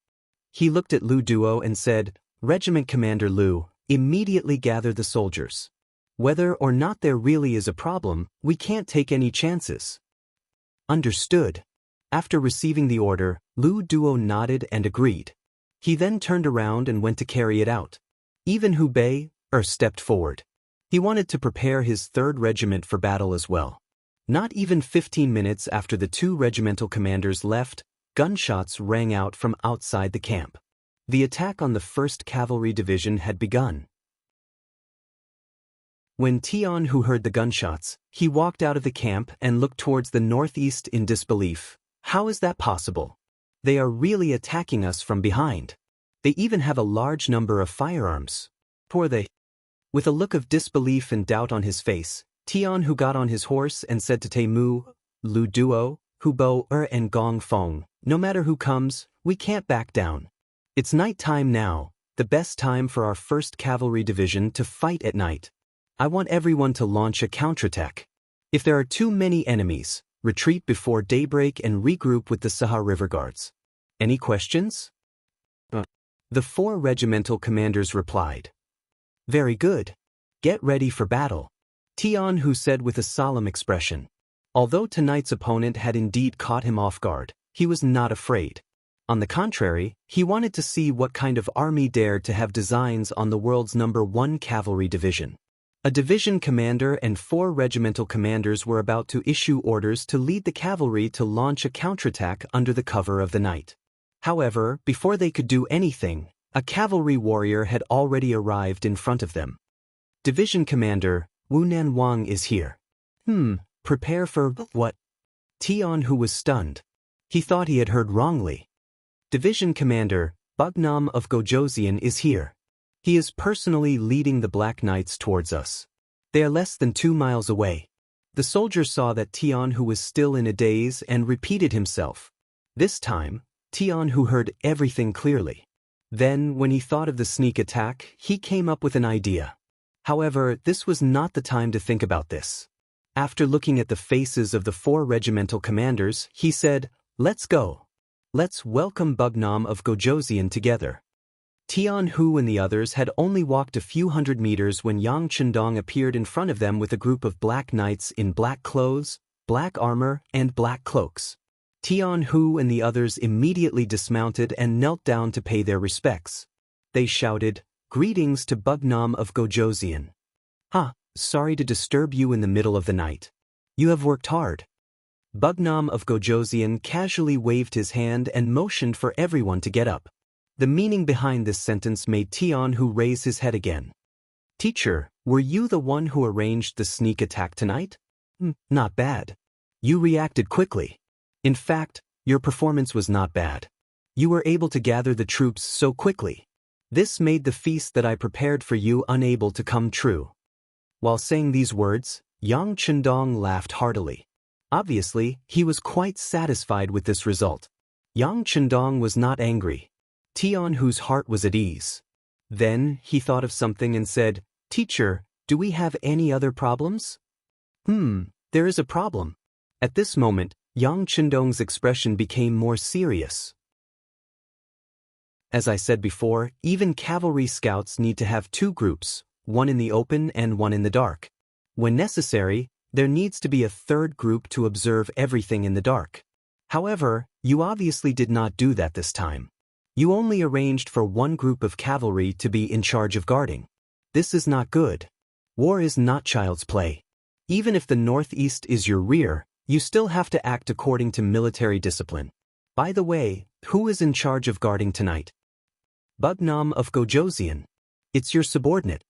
He looked at Lu Duo and said, Regiment Commander Lu, immediately gather the soldiers. Whether or not there really is a problem, we can't take any chances. Understood. After receiving the order, Lu Duo nodded and agreed. He then turned around and went to carry it out. Even Hu Bei stepped forward. He wanted to prepare his 3rd regiment for battle as well. Not even 15 minutes after the 2 regimental commanders left, gunshots rang out from outside the camp. The attack on the 1st Cavalry Division had begun. When Tian, who heard the gunshots, he walked out of the camp and looked towards the northeast in disbelief. How is that possible? They are really attacking us from behind. They even have a large number of firearms. Poor they. With a look of disbelief and doubt on his face, Tian, who got on his horse and said to Temu, Lu Duo, Hu Bo and Gong Feng, no matter who comes, we can't back down. It's night time now, the best time for our 1st Cavalry Division to fight at night. I want everyone to launch a counterattack. If there are too many enemies, retreat before daybreak and regroup with the Sahar River Guards. Any questions? The 4 regimental commanders replied. Very good. Get ready for battle. Tian, who said with a solemn expression. Although tonight's opponent had indeed caught him off guard, he was not afraid. On the contrary, he wanted to see what kind of army dared to have designs on the world's #1 Cavalry Division. A division commander and 4 regimental commanders were about to issue orders to lead the cavalry to launch a counterattack under the cover of the night. However, before they could do anything, a cavalry warrior had already arrived in front of them. Division Commander, Wunan Wang is here. Prepare for what? Tian, who was stunned. He thought he had heard wrongly. Division Commander, Bugnam of Gojoseon is here. He is personally leading the Black Knights towards us. They are less than 2 miles away. The soldier saw that Tian, who was still in a daze, and repeated himself. This time, Tian, who heard everything clearly. Then, when he thought of the sneak attack, he came up with an idea. However, this was not the time to think about this. After looking at the faces of the 4 regimental commanders, he said, Let's go. Let's welcome Bugnam of Gojoseon together. Tian Hu and the others had only walked a few hundred meters when Yang Chendong appeared in front of them with a group of black knights in black clothes, black armor, and black cloaks. Tian Hu and the others immediately dismounted and knelt down to pay their respects. They shouted, Greetings to Bugnam of Gojoseon. Sorry to disturb you in the middle of the night. You have worked hard. Bugnam of Gojoseon casually waved his hand and motioned for everyone to get up. The meaning behind this sentence made Tian Hu raise his head again. Teacher, were you the one who arranged the sneak attack tonight? Not bad. You reacted quickly. In fact, your performance was not bad. You were able to gather the troops so quickly. This made the feast that I prepared for you unable to come true. While saying these words, Yang Chendong laughed heartily. Obviously, he was quite satisfied with this result. Yang Chendong was not angry. Tian Hu's heart was at ease. Then, he thought of something and said, Teacher, do we have any other problems? There is a problem. At this moment, Yang Chendong's expression became more serious. As I said before, even cavalry scouts need to have 2 groups, one in the open and one in the dark. When necessary, there needs to be a 3rd group to observe everything in the dark. However, you obviously did not do that this time. You only arranged for 1 group of cavalry to be in charge of guarding. This is not good. War is not child's play. Even if the northeast is your rear, You still have to act according to military discipline. By the way, who is in charge of guarding tonight? Bugnam of Gojoseon. It's your subordinate.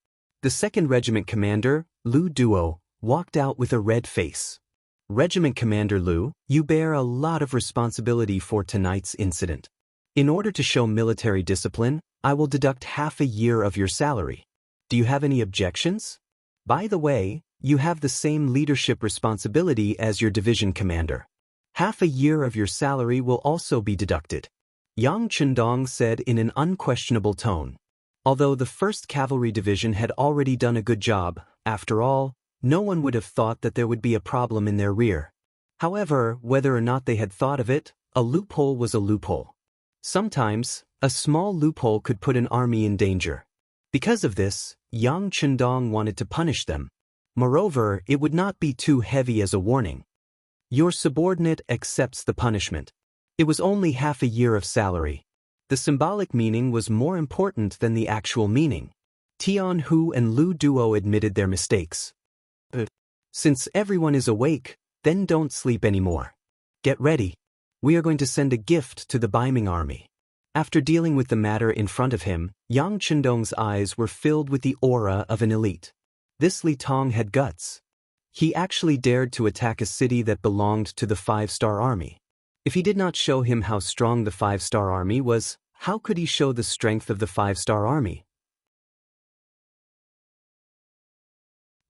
The 2nd Regiment Commander, Lu Duo, walked out with a red face. Regiment Commander Lu, you bear a lot of responsibility for tonight's incident. In order to show military discipline, I will deduct half a year of your salary. Do you have any objections? By the way, you have the same leadership responsibility as your division commander. Half a year of your salary will also be deducted. Yang Chundong said in an unquestionable tone. Although the 1st Cavalry Division had already done a good job, after all, no one would have thought that there would be a problem in their rear. However, whether or not they had thought of it, a loophole was a loophole. Sometimes, a small loophole could put an army in danger. Because of this, Yang Chundong wanted to punish them. Moreover, it would not be too heavy as a warning. Your subordinate accepts the punishment. It was only half a year of salary. The symbolic meaning was more important than the actual meaning. Tian Hu and Lu Duo admitted their mistakes. Since everyone is awake, then don't sleep anymore. Get ready. We are going to send a gift to the Baiming army. After dealing with the matter in front of him, Yang Chundong's eyes were filled with the aura of an elite. This Li Tong had guts. He actually dared to attack a city that belonged to the 5-star army. If he did not show him how strong the 5-star army was, how could he show the strength of the 5-star army?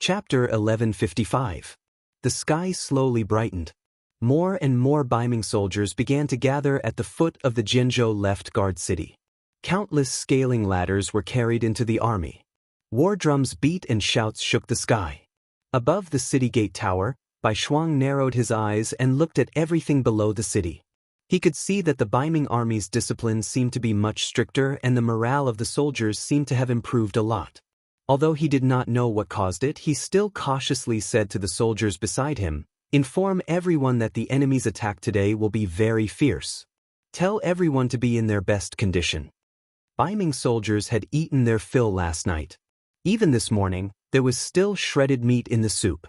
Chapter 1155. The sky slowly brightened. More and more Baiming soldiers began to gather at the foot of the Jianzhou left guard city. Countless scaling ladders were carried into the army. War drums beat and shouts shook the sky. Above the city gate tower, Bai Shuang narrowed his eyes and looked at everything below the city. He could see that the Baiming army's discipline seemed to be much stricter and the morale of the soldiers seemed to have improved a lot. Although he did not know what caused it, he still cautiously said to the soldiers beside him, "Inform everyone that the enemy's attack today will be very fierce. Tell everyone to be in their best condition." Baiming soldiers had eaten their fill last night. Even this morning, there was still shredded meat in the soup.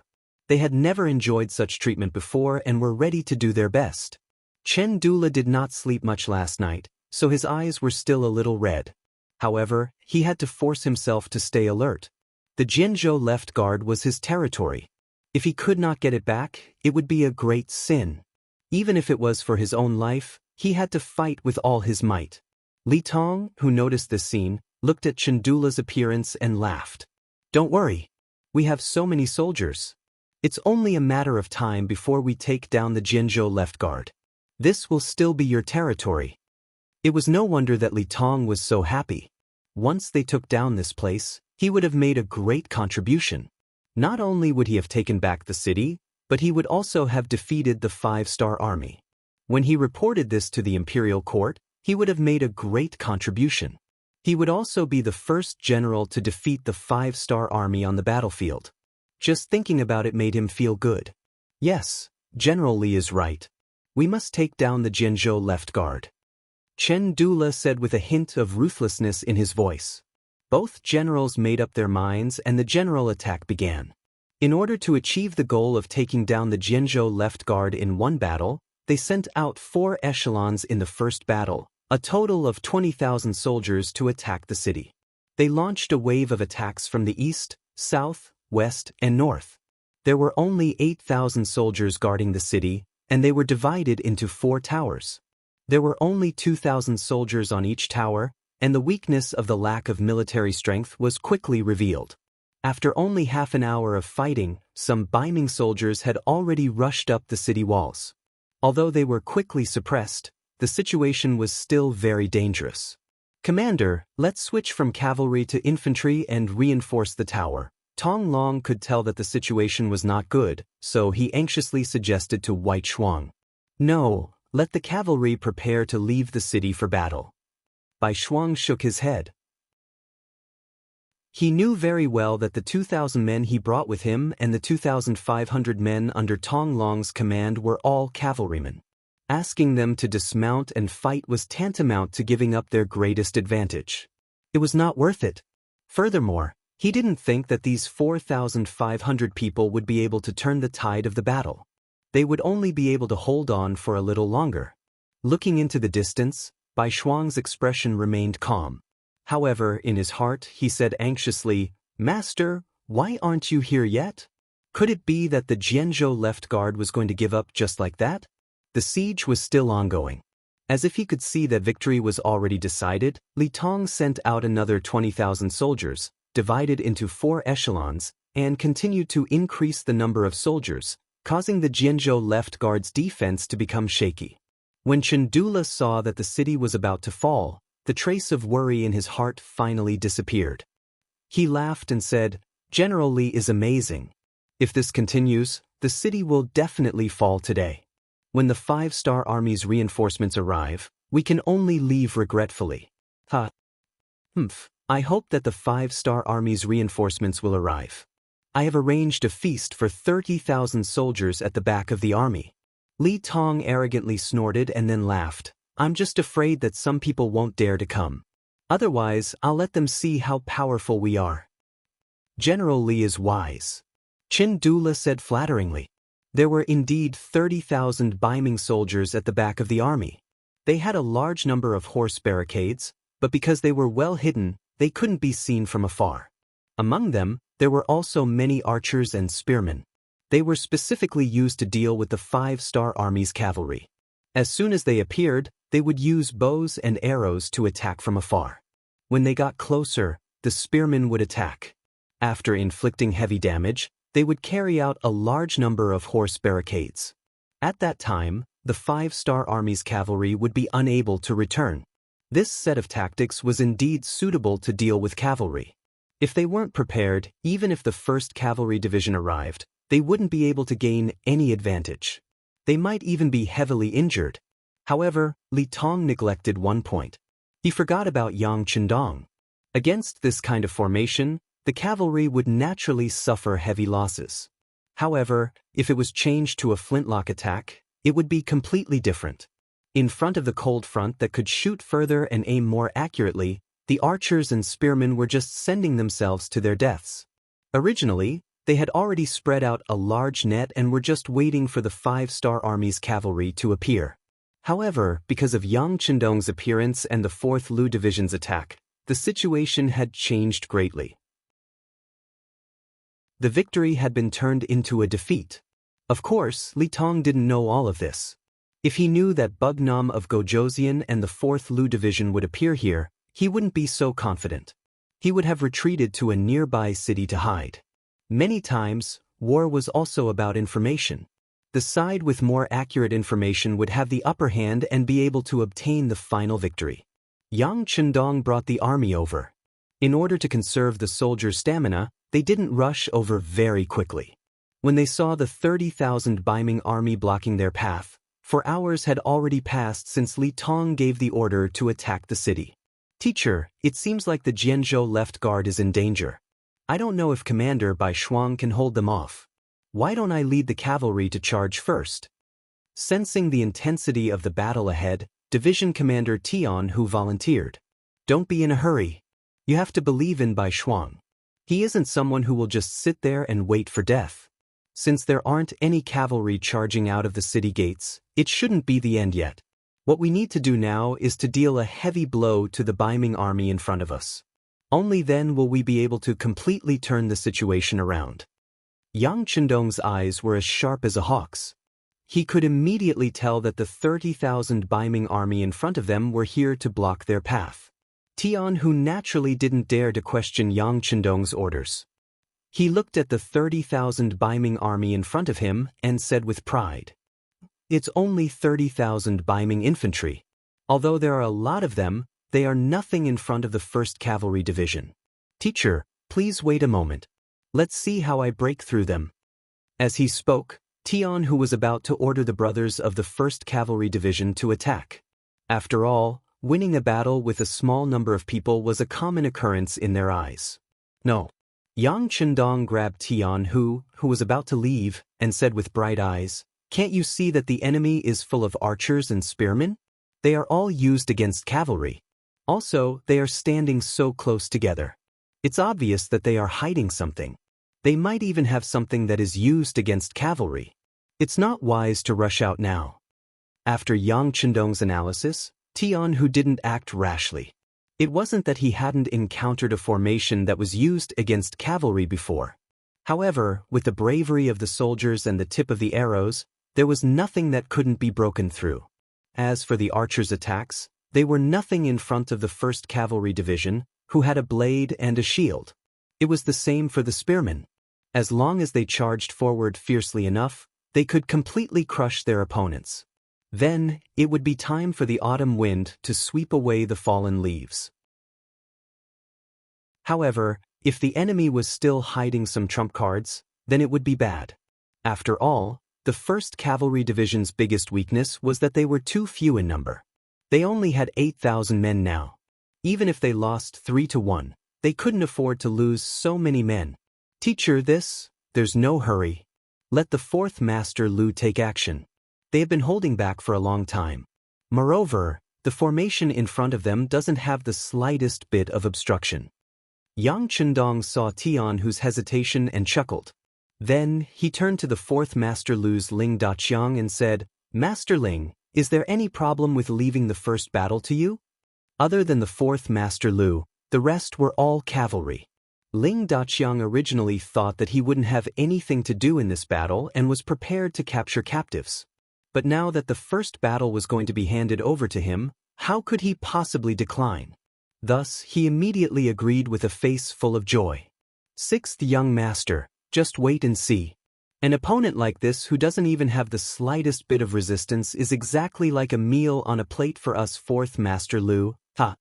They had never enjoyed such treatment before and were ready to do their best. Chen Dula did not sleep much last night, so his eyes were still a little red. However, he had to force himself to stay alert. The Jianzhou left guard was his territory. If he could not get it back, it would be a great sin. Even if it was for his own life, he had to fight with all his might. Li Tong, who noticed this scene, looked at Chen Dula's appearance and laughed. "Don't worry. We have so many soldiers. It's only a matter of time before we take down the Jianzhou left guard. This will still be your territory." It was no wonder that Li Tong was so happy. Once they took down this place, he would have made a great contribution. Not only would he have taken back the city, but he would also have defeated the 5-star army. When he reported this to the imperial court, he would have made a great contribution. He would also be the first general to defeat the 5-star army on the battlefield. Just thinking about it made him feel good. Yes, General Li is right. We must take down the Jianzhou left guard. Chen Dula said with a hint of ruthlessness in his voice. Both generals made up their minds and the general attack began. In order to achieve the goal of taking down the Jianzhou left guard in one battle, they sent out 4 echelons in the first battle, a total of 20,000 soldiers to attack the city. They launched a wave of attacks from the east, south, west, and north. There were only 8,000 soldiers guarding the city, and they were divided into 4 towers. There were only 2,000 soldiers on each tower, and the weakness of the lack of military strength was quickly revealed. After only half an hour of fighting, some Baiming soldiers had already rushed up the city walls. Although they were quickly suppressed, the situation was still very dangerous. "Commander, let's switch from cavalry to infantry and reinforce the tower." Tong Long could tell that the situation was not good, so he anxiously suggested to White Shuang. "No. Let the cavalry prepare to leave the city for battle." Bai Shuang shook his head. He knew very well that the 2,000 men he brought with him and the 2,500 men under Tong Long's command were all cavalrymen. Asking them to dismount and fight was tantamount to giving up their greatest advantage. It was not worth it. Furthermore, he didn't think that these 4,500 people would be able to turn the tide of the battle. They would only be able to hold on for a little longer. Looking into the distance, Bai Shuang's expression remained calm. However, in his heart, he said anxiously, "Master, why aren't you here yet?" Could it be that the Jianzhou left guard was going to give up just like that? The siege was still ongoing. As if he could see that victory was already decided, Li Tong sent out another 20,000 soldiers, divided into 4 echelons, and continued to increase the number of soldiers, causing the Jianzhou left guard's defense to become shaky. When Chandula saw that the city was about to fall, the trace of worry in his heart finally disappeared. He laughed and said, "General Li is amazing. If this continues, the city will definitely fall today. When the 5-star army's reinforcements arrive, we can only leave regretfully." I hope that the 5-star army's reinforcements will arrive. I have arranged a feast for 30,000 soldiers at the back of the army. Li Tong arrogantly snorted and then laughed. "I'm just afraid that some people won't dare to come. Otherwise, I'll let them see how powerful we are." "General Li is wise," Chandula said flatteringly. There were indeed 30,000 Baiming soldiers at the back of the army. They had a large number of horse barricades, but because they were well hidden, they couldn't be seen from afar. Among them, there were also many archers and spearmen. They were specifically used to deal with the 5-star army's cavalry. As soon as they appeared, they would use bows and arrows to attack from afar. When they got closer, the spearmen would attack. After inflicting heavy damage, they would carry out a large number of horse barricades. At that time, the 5-star army's cavalry would be unable to return. This set of tactics was indeed suitable to deal with cavalry. If they weren't prepared, even if the 1st Cavalry Division arrived, they wouldn't be able to gain any advantage. They might even be heavily injured. However, Li Tong neglected one point. He forgot about Yang Chendong. Against this kind of formation, the cavalry would naturally suffer heavy losses. However, if it was changed to a flintlock attack, it would be completely different. In front of the cold front that could shoot further and aim more accurately, the archers and spearmen were just sending themselves to their deaths. Originally, they had already spread out a large net and were just waiting for the 5-star army's cavalry to appear. However, because of Yang Chendong's appearance and the 4th Lu Division's attack, the situation had changed greatly. The victory had been turned into a defeat. Of course, Li Tong didn't know all of this. If he knew that Bugnam of Gojoseon and the 4th Lu Division would appear here, he wouldn't be so confident. He would have retreated to a nearby city to hide. Many times, war was also about information. The side with more accurate information would have the upper hand and be able to obtain the final victory. Yang Chendong brought the army over. In order to conserve the soldiers' stamina, they didn't rush over very quickly. When they saw the 30,000 Baiming army blocking their path, for hours had already passed since Li Tong gave the order to attack the city. "Teacher, it seems like the Jianzhou left guard is in danger. I don't know if Commander Bai Shuang can hold them off. Why don't I lead the cavalry to charge first?" Sensing the intensity of the battle ahead, Division Commander Tian Hu volunteered. "Don't be in a hurry. You have to believe in Bai Shuang. He isn't someone who will just sit there and wait for death. Since there aren't any cavalry charging out of the city gates, it shouldn't be the end yet. What we need to do now is to deal a heavy blow to the Baiming army in front of us. Only then will we be able to completely turn the situation around." Yang Chendong's eyes were as sharp as a hawk's. He could immediately tell that the 30,000 Baiming army in front of them were here to block their path. Tian Hu naturally didn't dare to question Yang Chendong's orders. He looked at the 30,000 Baiming army in front of him and said with pride, "It's only 30,000 Baiming infantry. Although there are a lot of them, they are nothing in front of the 1st Cavalry Division. Teacher, please wait a moment. Let's see how I break through them." As he spoke, Tian Hu was about to order the brothers of the 1st Cavalry Division to attack. After all, winning a battle with a small number of people was a common occurrence in their eyes. "No." Yang Chendong grabbed Tian Hu, who was about to leave, and said with bright eyes, "Can't you see that the enemy is full of archers and spearmen? They are all used against cavalry. Also, they are standing so close together. It's obvious that they are hiding something. They might even have something that is used against cavalry. It's not wise to rush out now. After Yang Chendong's analysis, Tian Hu didn't act rashly. It wasn't that he hadn't encountered a formation that was used against cavalry before. However, with the bravery of the soldiers and the tip of the arrows, there was nothing that couldn't be broken through. As for the archers' attacks, they were nothing in front of the 1st Cavalry Division, who had a blade and a shield. It was the same for the spearmen. As long as they charged forward fiercely enough, they could completely crush their opponents. Then, it would be time for the autumn wind to sweep away the fallen leaves. However, if the enemy was still hiding some trump cards, then it would be bad. After all, the 1st Cavalry Division's biggest weakness was that they were too few in number. They only had 8,000 men now. Even if they lost 3-1, they couldn't afford to lose so many men. Teacher, there's no hurry. Let the 4th Master Lu take action. They have been holding back for a long time. Moreover, the formation in front of them doesn't have the slightest bit of obstruction. Yang Chendong saw Tian Hu's hesitation and chuckled. Then, he turned to the 4th Master Lu's Ling Daqiang and said, Master Ling, is there any problem with leaving the first battle to you? Other than the 4th Master Lu, the rest were all cavalry. Ling Daqiang originally thought that he wouldn't have anything to do in this battle and was prepared to capture captives. But now that the first battle was going to be handed over to him, how could he possibly decline? Thus, he immediately agreed with a face full of joy. 6th Young Master, just wait and see. An opponent like this who doesn't even have the slightest bit of resistance is exactly like a meal on a plate for us 4th Master Lu. Ha!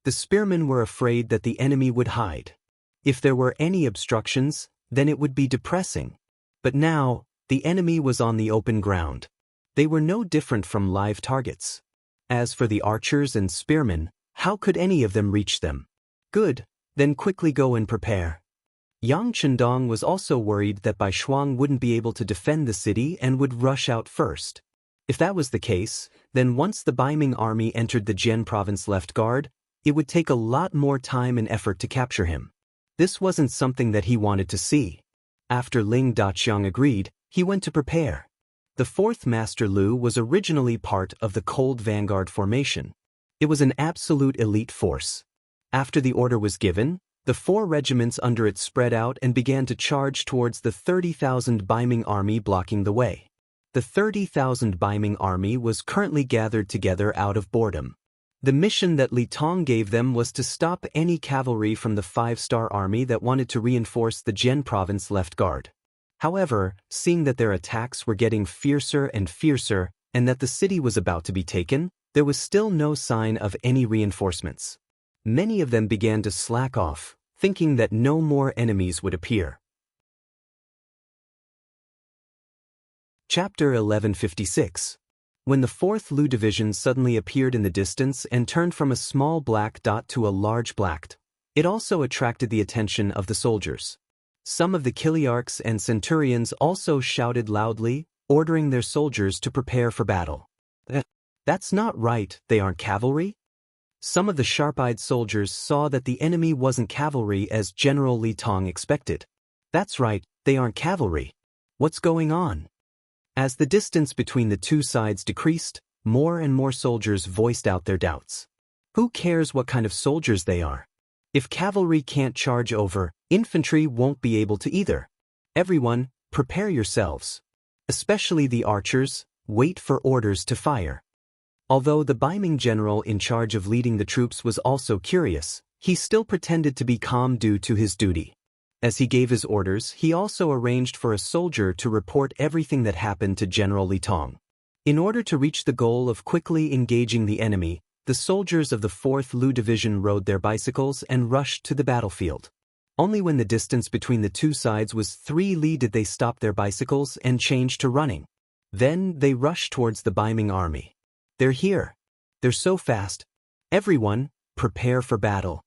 The spearmen were afraid that the enemy would hide. If there were any obstructions, then it would be depressing. But now, the enemy was on the open ground. They were no different from live targets. As for the archers and spearmen, how could any of them reach them? Good, then quickly go and prepare. Yang Chendong was also worried that Bai Shuang wouldn't be able to defend the city and would rush out first. If that was the case, then once the Baiming army entered the Jian province left guard, it would take a lot more time and effort to capture him. This wasn't something that he wanted to see. After Ling Daqiang agreed, he went to prepare. The 4th Master Lu was originally part of the Cold Vanguard formation. It was an absolute elite force. After the order was given, the 4 regiments under it spread out and began to charge towards the 30,000 Baiming army blocking the way. The 30,000 Baiming army was currently gathered together out of boredom. The mission that Li Tong gave them was to stop any cavalry from the 5-star army that wanted to reinforce the Jian province left guard. However, seeing that their attacks were getting fiercer and fiercer and that the city was about to be taken, there was still no sign of any reinforcements. Many of them began to slack off, thinking that no more enemies would appear. Chapter 1156. When the 4th Lu Division suddenly appeared in the distance and turned from a small black dot to a large black dot, it also attracted the attention of the soldiers. Some of the Kiliarchs and Centurions also shouted loudly, ordering their soldiers to prepare for battle. That's not right, they aren't cavalry? Some of the sharp-eyed soldiers saw that the enemy wasn't cavalry as General Li Tong expected. That's right, they aren't cavalry. What's going on? As the distance between the two sides decreased, more and more soldiers voiced out their doubts. Who cares what kind of soldiers they are? If cavalry can't charge over, infantry won't be able to either. Everyone, prepare yourselves. Especially the archers, wait for orders to fire. Although the Baiming general in charge of leading the troops was also curious, he still pretended to be calm due to his duty. As he gave his orders, he also arranged for a soldier to report everything that happened to General Li Tong. In order to reach the goal of quickly engaging the enemy, the soldiers of the 4th Lu Division rode their bicycles and rushed to the battlefield. Only when the distance between the two sides was 3 li did they stop their bicycles and change to running. Then they rushed towards the Baiming army. They're here. They're so fast. Everyone, prepare for battle.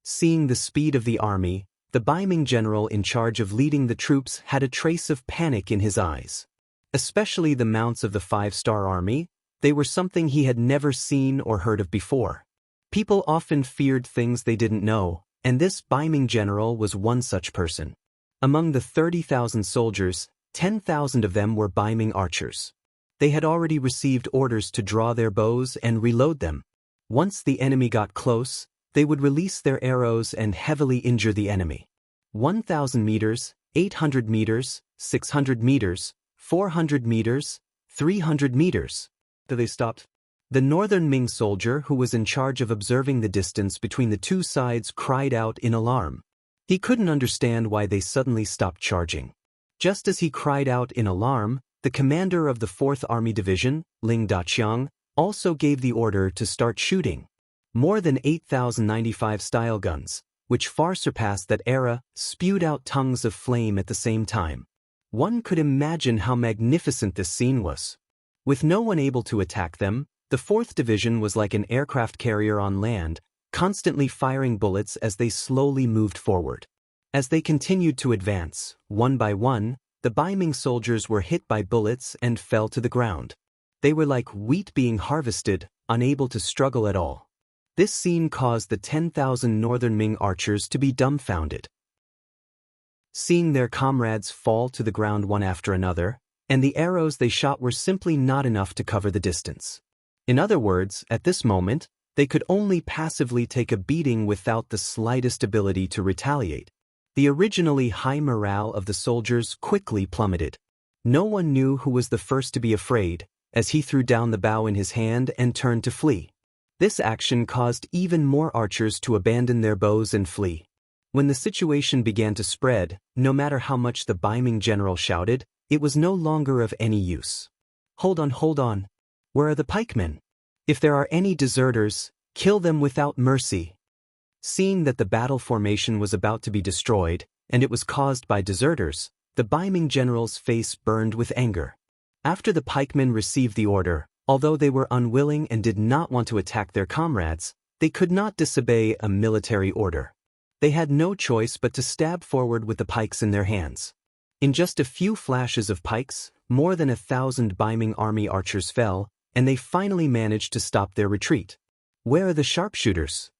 Seeing the speed of the army, the Baiming general in charge of leading the troops had a trace of panic in his eyes. Especially the mounts of the 5-star army, they were something he had never seen or heard of before. People often feared things they didn't know, and this Baiming general was one such person. Among the 30,000 soldiers, 10,000 of them were Baiming archers. They had already received orders to draw their bows and reload them. Once the enemy got close, they would release their arrows and heavily injure the enemy. 1,000 meters, 800 meters, 600 meters, 400 meters, 300 meters. They stopped. The northern Ming soldier who was in charge of observing the distance between the two sides cried out in alarm. He couldn't understand why they suddenly stopped charging. Just as he cried out in alarm, the commander of the 4th Army Division, Ling Daqiang, also gave the order to start shooting. More than 8,095 style guns, which far surpassed that era, spewed out tongues of flame at the same time. One could imagine how magnificent this scene was. With no one able to attack them, the 4th Division was like an aircraft carrier on land, constantly firing bullets as they slowly moved forward. As they continued to advance, one by one, the Baiming soldiers were hit by bullets and fell to the ground. They were like wheat being harvested, unable to struggle at all. This scene caused the 10,000 northern Ming archers to be dumbfounded. Seeing their comrades fall to the ground one after another, and the arrows they shot were simply not enough to cover the distance. In other words, at this moment, they could only passively take a beating without the slightest ability to retaliate. The originally high morale of the soldiers quickly plummeted. No one knew who was the first to be afraid, as he threw down the bow in his hand and turned to flee. This action caused even more archers to abandon their bows and flee. When the situation began to spread, no matter how much the Baiming general shouted, it was no longer of any use. Hold on. Where are the pikemen? If there are any deserters, kill them without mercy. Seeing that the battle formation was about to be destroyed, and it was caused by deserters, the Baiming general's face burned with anger. After the pikemen received the order, although they were unwilling and did not want to attack their comrades, they could not disobey a military order. They had no choice but to stab forward with the pikes in their hands. In just a few flashes of pikes, more than 1,000 Baiming army archers fell, and they finally managed to stop their retreat. Where are the sharpshooters?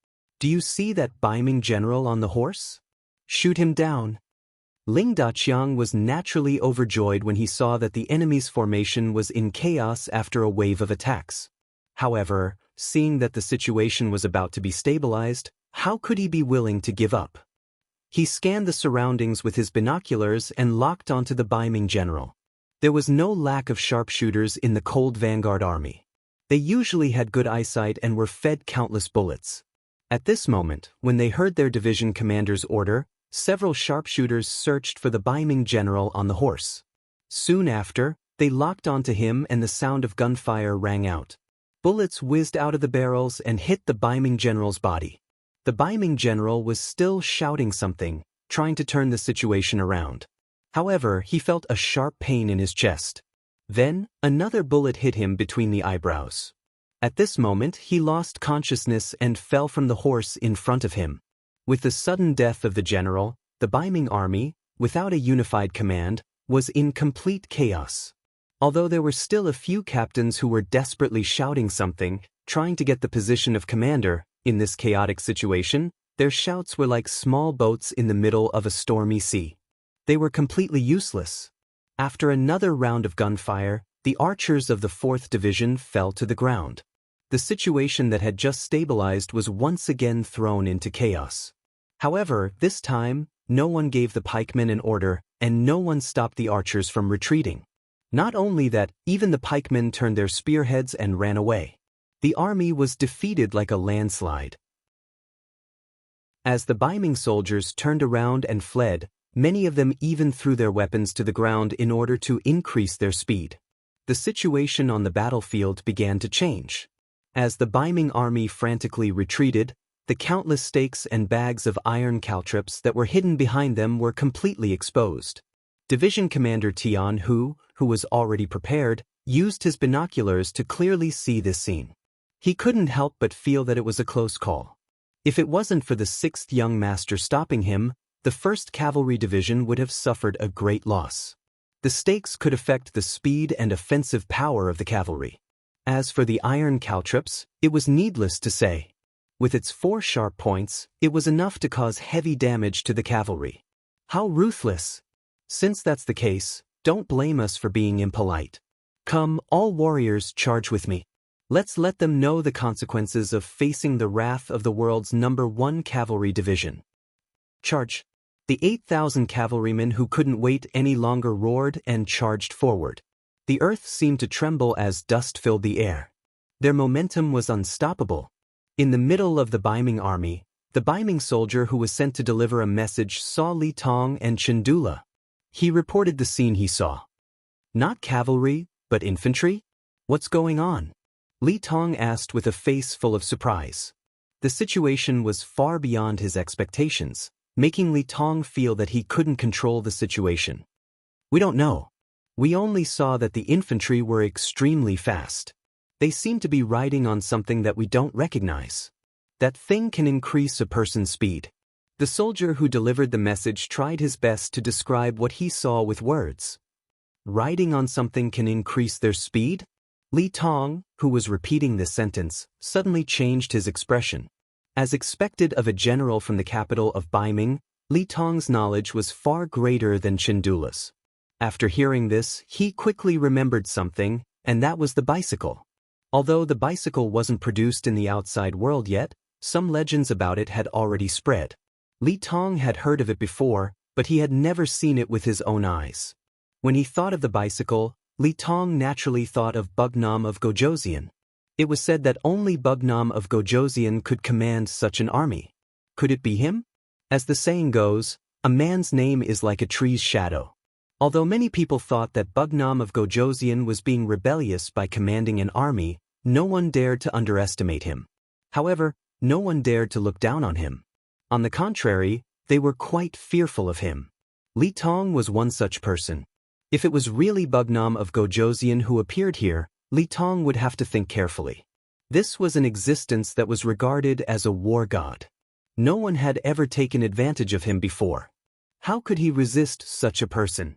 Do you see that Baiming general on the horse? Shoot him down. Ling Daqiang was naturally overjoyed when he saw that the enemy's formation was in chaos after a wave of attacks. However, seeing that the situation was about to be stabilized, how could he be willing to give up? He scanned the surroundings with his binoculars and locked onto the Baiming general. There was no lack of sharpshooters in the cold vanguard army. They usually had good eyesight and were fed countless bullets. At this moment, when they heard their division commander's order, several sharpshooters searched for the Baiming general on the horse. Soon after, they locked onto him and the sound of gunfire rang out. Bullets whizzed out of the barrels and hit the Baiming general's body. The Baiming general was still shouting something, trying to turn the situation around. However, he felt a sharp pain in his chest. Then, another bullet hit him between the eyebrows. At this moment, he lost consciousness and fell from the horse in front of him. With the sudden death of the general, the Baiming army, without a unified command, was in complete chaos. Although there were still a few captains who were desperately shouting something, trying to get the position of commander, in this chaotic situation, their shouts were like small boats in the middle of a stormy sea. They were completely useless. After another round of gunfire, the archers of the 4th Division fell to the ground. The situation that had just stabilized was once again thrown into chaos. However, this time, no one gave the pikemen an order, and no one stopped the archers from retreating. Not only that, even the pikemen turned their spearheads and ran away. The army was defeated like a landslide. As the Baiming soldiers turned around and fled, many of them even threw their weapons to the ground in order to increase their speed. The situation on the battlefield began to change. As the Baiming army frantically retreated, the countless stakes and bags of iron caltrops that were hidden behind them were completely exposed. Division Commander Tian Hu was already prepared, used his binoculars to clearly see this scene. He couldn't help but feel that it was a close call. If it wasn't for the 6th young master stopping him, the 1st Cavalry Division would have suffered a great loss. The stakes could affect the speed and offensive power of the cavalry. As for the iron caltrops, it was needless to say. With its 4 sharp points, it was enough to cause heavy damage to the cavalry. How ruthless! Since that's the case, Don't blame us for being impolite. Come, all warriors, charge with me. Let's let them know the consequences of facing the wrath of the world's #1 cavalry division. Charge. The 8,000 cavalrymen who couldn't wait any longer roared and charged forward. The earth seemed to tremble as dust filled the air. Their momentum was unstoppable. In the middle of the Baiming army, the Baiming soldier who was sent to deliver a message saw Li Tong and Chandula. He reported the scene he saw. Not cavalry, but infantry? What's going on? Li Tong asked with a face full of surprise. The situation was far beyond his expectations, making Li Tong feel that he couldn't control the situation. We don't know. We only saw that the infantry were extremely fast. They seem to be riding on something that we don't recognize. That thing can increase a person's speed. The soldier who delivered the message tried his best to describe what he saw with words. Riding on something can increase their speed? Li Tong, who was repeating this sentence, suddenly changed his expression. As expected of a general from the capital of Baiming, Li Tong's knowledge was far greater than Chandula's. After hearing this, he quickly remembered something, and that was the bicycle. Although the bicycle wasn't produced in the outside world yet, some legends about it had already spread. Li Tong had heard of it before, but he had never seen it with his own eyes. When he thought of the bicycle, Li Tong naturally thought of Bugnam of Gojoseon. It was said that only Bugnam of Gojoseon could command such an army. Could it be him? As the saying goes, a man's name is like a tree's shadow. Although many people thought that Bugnam of Gojoseon was being rebellious by commanding an army, no one dared to underestimate him. However, no one dared to look down on him. On the contrary, they were quite fearful of him. Li Tong was one such person. If it was really Bugnam of Gojoseon who appeared here, Li Tong would have to think carefully. This was an existence that was regarded as a war god. No one had ever taken advantage of him before. How could he resist such a person?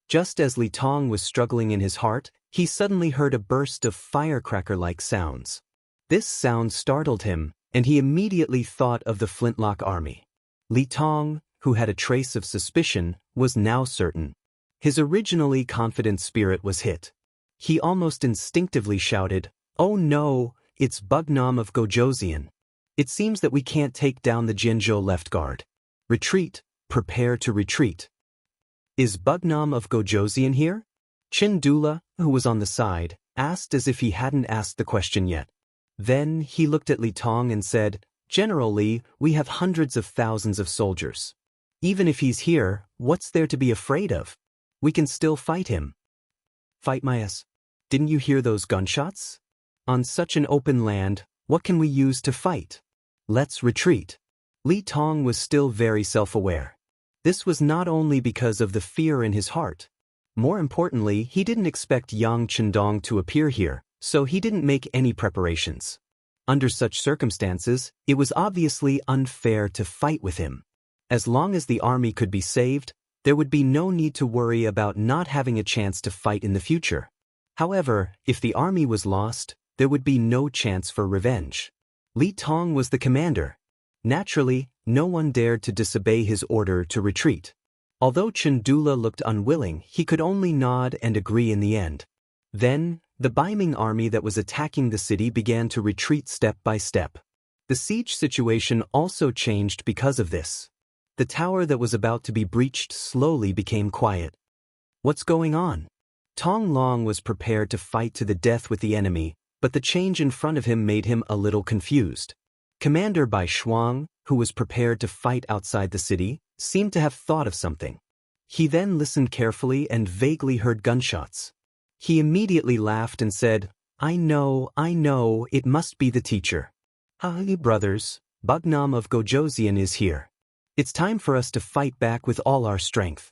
Just as Li Tong was struggling in his heart, he suddenly heard a burst of firecracker-like sounds. This sound startled him, and he immediately thought of the Flintlock army. Li Tong, who had a trace of suspicion, was now certain. His originally confident spirit was hit. He almost instinctively shouted, "Oh no, it's Bugnam of Gojoseon. It seems that we can't take down the Jianzhou left guard. Retreat, prepare to retreat." Is Bugnam of Gojoseon here? Chandula, who was on the side, asked as if he hadn't asked the question yet. Then he looked at Li Tong and said, "General Li, we have hundreds of thousands of soldiers. Even if he's here, what's there to be afraid of? We can still fight him." Fight my ass. Didn't you hear those gunshots? On such an open land, what can we use to fight? Let's retreat. Li Tong was still very self-aware. This was not only because of the fear in his heart. More importantly, he didn't expect Yang Chendong to appear here, so he didn't make any preparations. Under such circumstances, it was obviously unfair to fight with him. As long as the army could be saved, there would be no need to worry about not having a chance to fight in the future. However, if the army was lost, there would be no chance for revenge. Li Tong was the commander. Naturally, no one dared to disobey his order to retreat. Although Chandula looked unwilling, he could only nod and agree in the end. Then, the Baiming army that was attacking the city began to retreat step by step. The siege situation also changed because of this. The tower that was about to be breached slowly became quiet. What's going on? Tong Long was prepared to fight to the death with the enemy, but the change in front of him made him a little confused. Commander Bai Shuang, who was prepared to fight outside the city, seemed to have thought of something. He then listened carefully and vaguely heard gunshots. He immediately laughed and said, I know, it must be the teacher. Hi, brothers, Bugnam of Gojoseon is here. It's time for us to fight back with all our strength."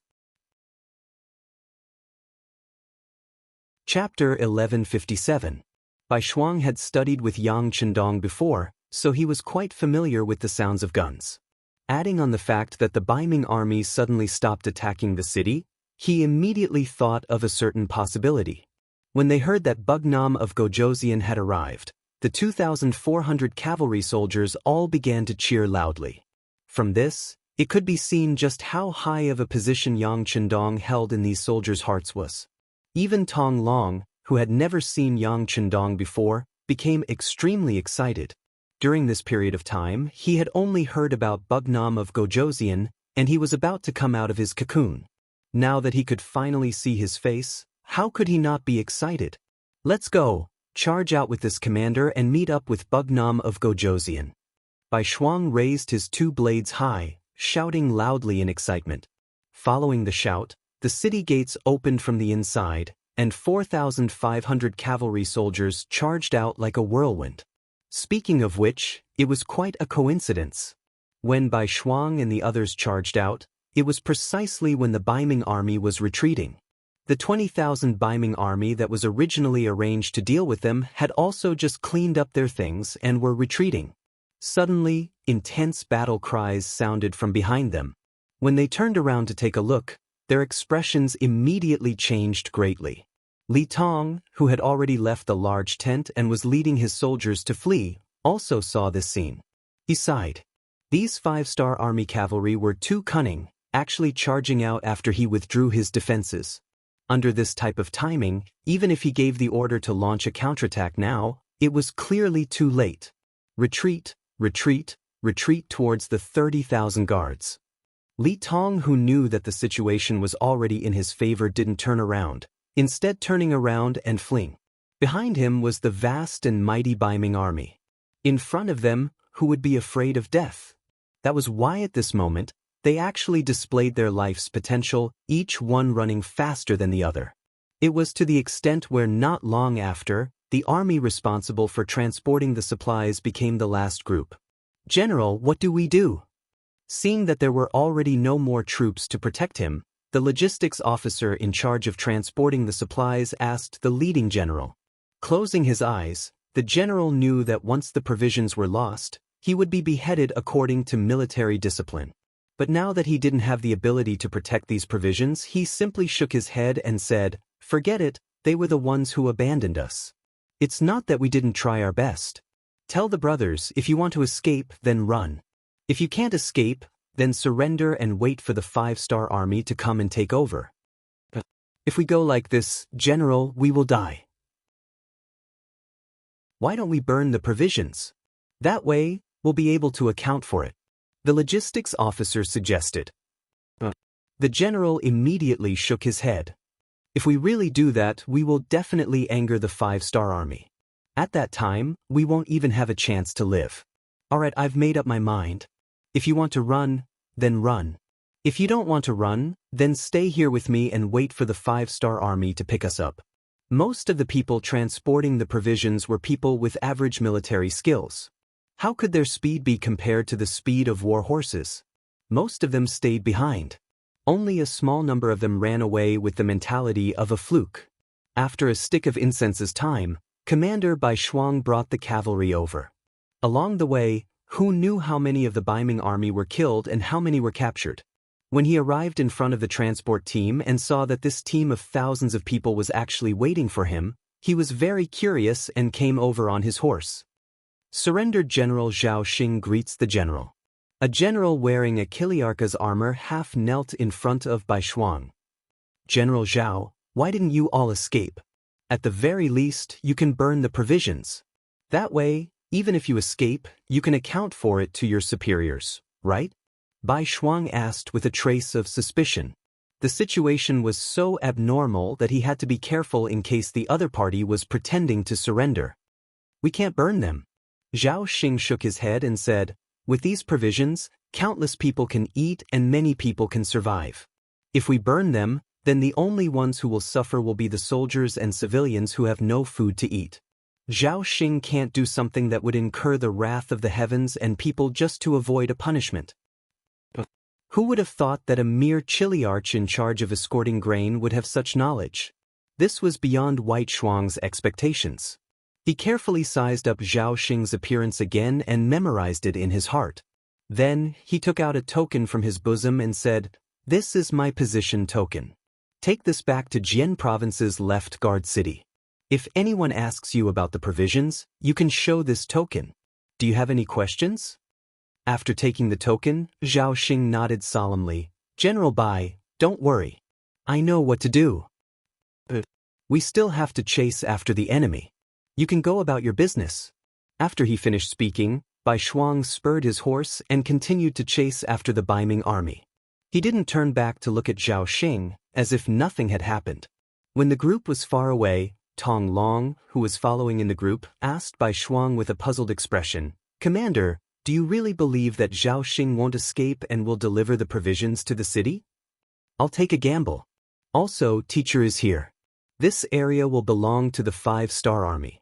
Chapter 1157. Bai Shuang had studied with Yang Chendong before, so he was quite familiar with the sounds of guns. Adding on the fact that the Baiming army suddenly stopped attacking the city, he immediately thought of a certain possibility. When they heard that Bugnam of Gojoseon had arrived, the 2,400 cavalry soldiers all began to cheer loudly. From this, It could be seen just how high of a position Yang Chendong held in these soldiers' hearts was. Even Tong Long, who had never seen Yang Chendong before, became extremely excited. During this period of time, he had only heard about Bugnam of Gojoseon, and he was about to come out of his cocoon. Now that he could finally see his face, how could he not be excited? Let's go, charge out with this commander and meet up with Bugnam of Gojoseon. Bai Shuang raised his two blades high, shouting loudly in excitement. Following the shout, the city gates opened from the inside, and 4,500 cavalry soldiers charged out like a whirlwind. Speaking of which, it was quite a coincidence. When Bai Shuang and the others charged out, it was precisely when the Baiming army was retreating. The 20,000 Baiming army that was originally arranged to deal with them had also just cleaned up their things and were retreating. Suddenly, intense battle cries sounded from behind them. When they turned around to take a look, their expressions immediately changed greatly. Li Tong, who had already left the large tent and was leading his soldiers to flee, also saw this scene. He sighed. These 5-star army cavalry were too cunning, actually charging out after he withdrew his defenses. Under this type of timing, even if he gave the order to launch a counterattack now, it was clearly too late. Retreat, retreat, retreat towards the 30,000 guards. Li Tong, who knew that the situation was already in his favor, didn't turn around, instead turning around and fleeing. Behind him was the vast and mighty Baiming army. In front of them, who would be afraid of death? That was why at this moment, they actually displayed their life's potential, each one running faster than the other. It was to the extent where not long after, the army responsible for transporting the supplies became the last group. "General, what do we do?" Seeing that there were already no more troops to protect him, the logistics officer in charge of transporting the supplies asked the leading general. Closing his eyes, the general knew that once the provisions were lost, he would be beheaded according to military discipline. But now that he didn't have the ability to protect these provisions, he simply shook his head and said, "Forget it, they were the ones who abandoned us. It's not that we didn't try our best. Tell the brothers, if you want to escape, then run. If you can't escape, then surrender and wait for the 5-star army to come and take over. But if we go like this, General, we will die. Why don't we burn the provisions? That way, we'll be able to account for it," the logistics officer suggested. The general immediately shook his head. "If we really do that, we will definitely anger the 5-star army. At that time, we won't even have a chance to live. Alright, I've made up my mind. If you want to run, then run. If you don't want to run, then stay here with me and wait for the 5-star army to pick us up." Most of the people transporting the provisions were people with average military skills. How could their speed be compared to the speed of war horses? Most of them stayed behind. Only a small number of them ran away with the mentality of a fluke. After a stick of incense's time, Commander Bai Shuang brought the cavalry over. Along the way, who knew how many of the Baiming army were killed and how many were captured? When he arrived in front of the transport team and saw that this team of thousands of people was actually waiting for him, he was very curious and came over on his horse. Surrendered General Zhao Xing greets the general. A general wearing a Kiliarka's armor half knelt in front of Bai Shuang. "General Zhao, why didn't you all escape? At the very least, you can burn the provisions. That way, even if you escape, you can account for it to your superiors, right?" Bai Shuang asked with a trace of suspicion. The situation was so abnormal that he had to be careful in case the other party was pretending to surrender. "We can't burn them." Zhao Xing shook his head and said, "With these provisions, countless people can eat and many people can survive. If we burn them, then the only ones who will suffer will be the soldiers and civilians who have no food to eat. Zhao Xing can't do something that would incur the wrath of the heavens and people just to avoid a punishment." Who would have thought that a mere chiliarch in charge of escorting grain would have such knowledge? This was beyond White Shuang's expectations. He carefully sized up Zhao Xing's appearance again and memorized it in his heart. Then, he took out a token from his bosom and said, "This is my position token. Take this back to Jian Province's left guard city. If anyone asks you about the provisions, you can show this token. Do you have any questions?" After taking the token, Zhao Xing nodded solemnly. General Bai, don't worry. I know what to do. We still have to chase after the enemy. You can go about your business. After he finished speaking, Bai Shuang spurred his horse and continued to chase after the Baiming army. He didn't turn back to look at Zhao Xing, as if nothing had happened. When the group was far away, Tong Long, who was following in the group, asked Bai Shuang with a puzzled expression, "Commander, do you really believe that Zhao Xing won't escape and will deliver the provisions to the city?" "I'll take a gamble. Also, teacher is here. This area will belong to the 5-star army.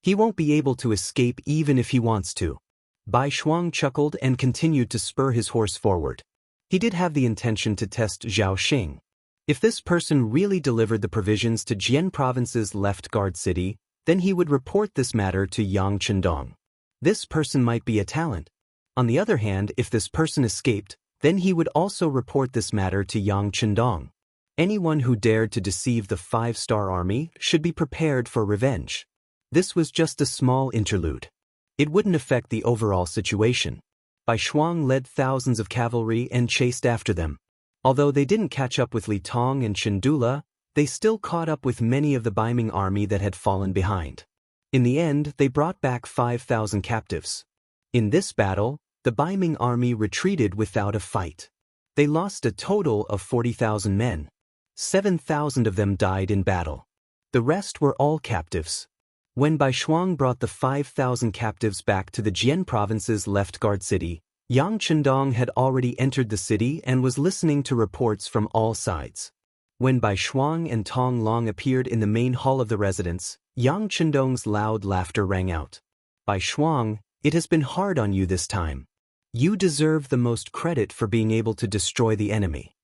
He won't be able to escape even if he wants to." Bai Shuang chuckled and continued to spur his horse forward. He did have the intention to test Zhao Xing. If this person really delivered the provisions to Jian Province's left guard city, then he would report this matter to Yang Chendong. This person might be a talent. On the other hand, if this person escaped, then he would also report this matter to Yang Chendong. Anyone who dared to deceive the 5-star army should be prepared for revenge. This was just a small interlude. It wouldn't affect the overall situation. Bai Shuang led thousands of cavalry and chased after them. Although they didn't catch up with Li Tong and Chendula, they still caught up with many of the Baiming army that had fallen behind. In the end, they brought back 5,000 captives. In this battle, the Baiming army retreated without a fight. They lost a total of 40,000 men. 7,000 of them died in battle. The rest were all captives. When Bai Shuang brought the 5,000 captives back to the Jian Province's left guard city, Yang Chendong had already entered the city and was listening to reports from all sides. When Bai Shuang and Tong Long appeared in the main hall of the residence, Yang Chendong's loud laughter rang out. "Bai Shuang, it has been hard on you this time. You deserve the most credit for being able to destroy the enemy.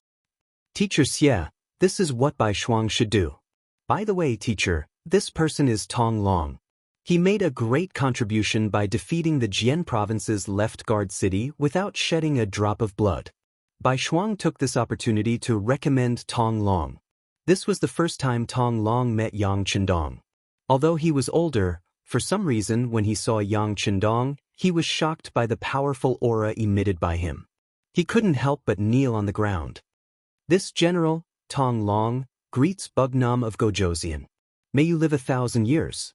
Teacher Xie, this is what Bai Shuang should do. By the way, teacher, this person is Tong Long. He made a great contribution by defeating the Jian Province's left guard city without shedding a drop of blood." Bai Shuang took this opportunity to recommend Tong Long. This was the first time Tong Long met Yang Chendong. Although he was older, for some reason when he saw Yang Chendong, he was shocked by the powerful aura emitted by him. He couldn't help but kneel on the ground. "This general, Tong Long, greets Bugnam of Gojoseon. May you live 1,000 years.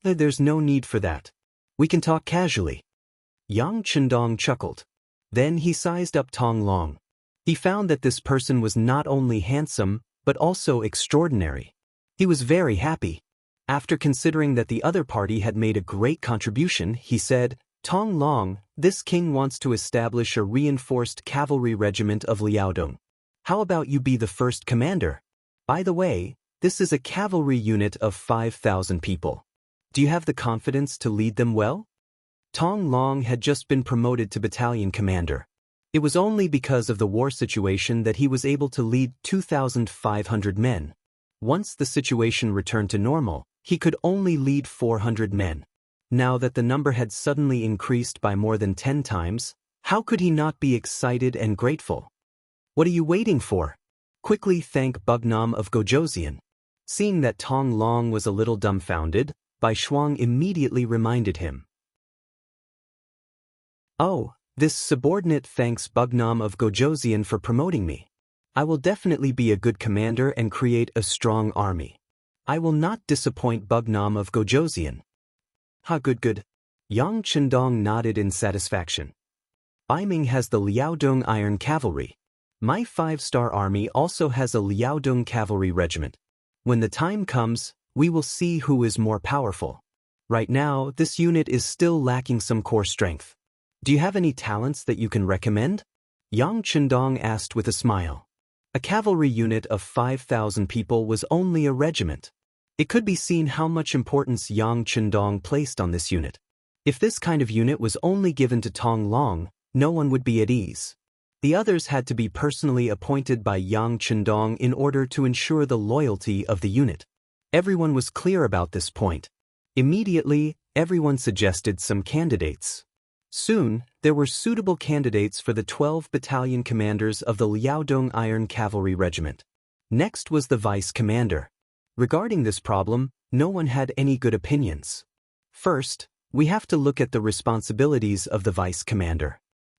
There's no need for that. We can talk casually." Yang Chendong chuckled. Then he sized up Tong Long. He found that this person was not only handsome, but also extraordinary. He was very happy. After considering that the other party had made a great contribution, he said, "Tong Long, this king wants to establish a reinforced cavalry regiment of Liaodong. How about you be the first commander? By the way, this is a cavalry unit of 5,000 people. Do you have the confidence to lead them well?" Tong Long had just been promoted to battalion commander. It was only because of the war situation that he was able to lead 2,500 men. Once the situation returned to normal, he could only lead 400 men. Now that the number had suddenly increased by more than 10 times, how could he not be excited and grateful? "What are you waiting for? Quickly thank Bugnam of Gojoseon." Seeing that Tong Long was a little dumbfounded, Bai Shuang immediately reminded him. "Oh, this subordinate thanks Bugnam of Gojoseon for promoting me. I will definitely be a good commander and create a strong army. I will not disappoint Bugnam of Gojoseon." Good. Yang Chendong nodded in satisfaction. "Baiming has the Liaodong Iron Cavalry. My 5-star army also has a Liaodong Cavalry regiment. When the time comes, we will see who is more powerful. Right now, this unit is still lacking some core strength. Do you have any talents that you can recommend?" Yang Chendong asked with a smile. A cavalry unit of 5,000 people was only a regiment. It could be seen how much importance Yang Chendong placed on this unit. If this kind of unit was only given to Tong Long, no one would be at ease. The others had to be personally appointed by Yang Chendong in order to ensure the loyalty of the unit. Everyone was clear about this point. Immediately, everyone suggested some candidates. Soon, there were suitable candidates for the 12 battalion commanders of the Liaodong Iron Cavalry Regiment. Next was the vice commander. Regarding this problem, no one had any good opinions. First, we have to look at the responsibilities of the vice commander.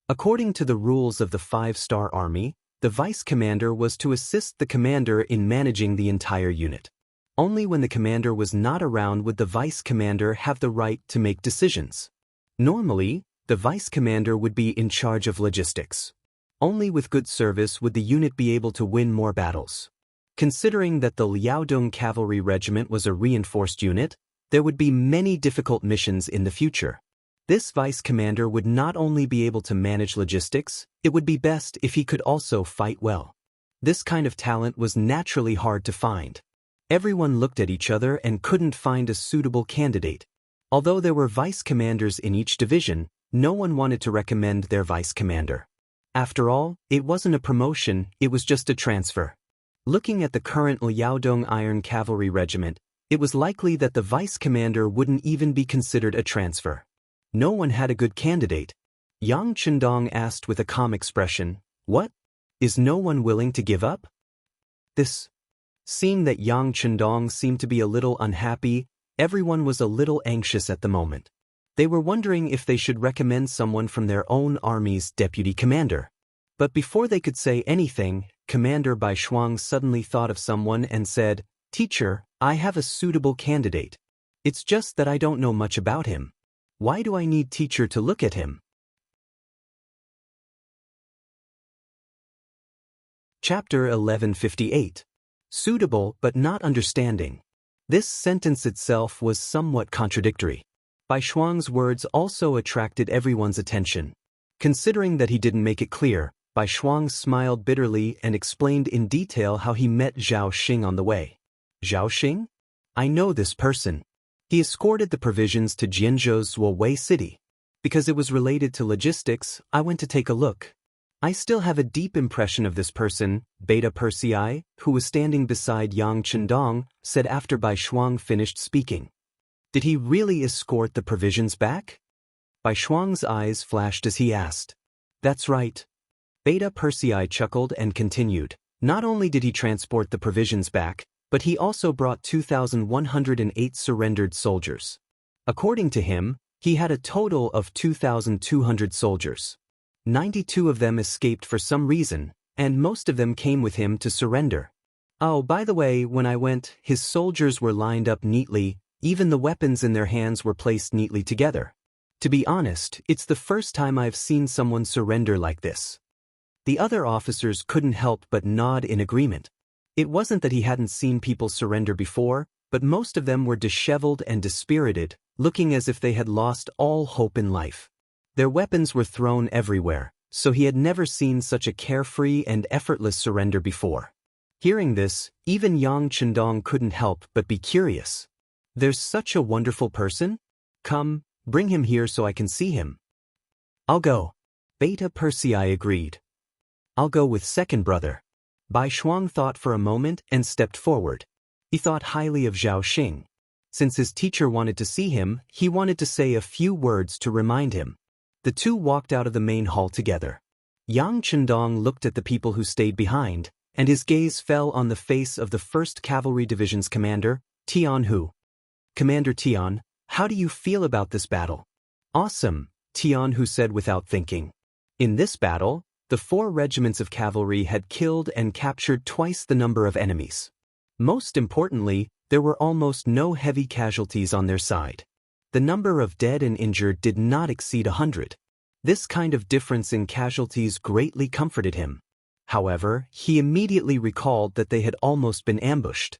According to the rules of the 5-star army, the vice commander was to assist the commander in managing the entire unit. Only when the commander was not around would the vice commander have the right to make decisions. Normally, the vice commander would be in charge of logistics. Only with good service would the unit be able to win more battles. Considering that the Liaodong Cavalry Regiment was a reinforced unit, there would be many difficult missions in the future. This vice commander would not only be able to manage logistics, it would be best if he could also fight well. This kind of talent was naturally hard to find. Everyone looked at each other and couldn't find a suitable candidate. Although there were vice commanders in each division, no one wanted to recommend their vice commander. After all, it wasn't a promotion, it was just a transfer. Looking at the current Liaodong Iron Cavalry Regiment, it was likely that the vice commander wouldn't even be considered a transfer. No one had a good candidate. Yang Chendong asked with a calm expression, "What? Is no one willing to give up?" Seeing that Yang Chendong seemed to be a little unhappy, everyone was a little anxious at the moment. They were wondering if they should recommend someone from their own army's deputy commander. But before they could say anything, Commander Bai Shuang suddenly thought of someone and said, "Teacher, I have a suitable candidate. It's just that I don't know much about him. Why do I need teacher to look at him?" Chapter 1158. Suitable but not understanding. This sentence itself was somewhat contradictory. Bai Shuang's words also attracted everyone's attention. Considering that he didn't make it clear, Bai Shuang smiled bitterly and explained in detail how he met Zhao Xing on the way. "Zhao Xing? I know this person. He escorted the provisions to Jianzhou's Zuowei city. Because it was related to logistics, I went to take a look. I still have a deep impression of this person," Beta Persei, who was standing beside Yang Chendong, said after Bai Shuang finished speaking. "Did he really escort the provisions back?" Bai Shuang's eyes flashed as he asked. "That's right." Beta Persei chuckled and continued. "Not only did he transport the provisions back, but he also brought 2,108 surrendered soldiers. According to him, he had a total of 2,200 soldiers. 92 of them escaped for some reason, and most of them came with him to surrender. Oh, by the way, when I went, his soldiers were lined up neatly, even the weapons in their hands were placed neatly together. To be honest, it's the first time I've seen someone surrender like this." The other officers couldn't help but nod in agreement. It wasn't that he hadn't seen people surrender before, but most of them were disheveled and dispirited, looking as if they had lost all hope in life. Their weapons were thrown everywhere, so he had never seen such a carefree and effortless surrender before. Hearing this, even Yang Chendong couldn't help but be curious. "There's such a wonderful person? Come, bring him here so I can see him." "I'll go." Beta Persei agreed. "I'll go with second brother." Bai Shuang thought for a moment and stepped forward. He thought highly of Zhao Xing. Since his teacher wanted to see him, he wanted to say a few words to remind him. The two walked out of the main hall together. Yang Chendong looked at the people who stayed behind, and his gaze fell on the face of the 1st Cavalry Division's commander, Tian Hu. "Commander Tian, how do you feel about this battle?" "Awesome," Tian Hu said without thinking. In this battle, the 4 regiments of cavalry had killed and captured twice the number of enemies. Most importantly, there were almost no heavy casualties on their side. The number of dead and injured did not exceed 100. This kind of difference in casualties greatly comforted him. However, he immediately recalled that they had almost been ambushed.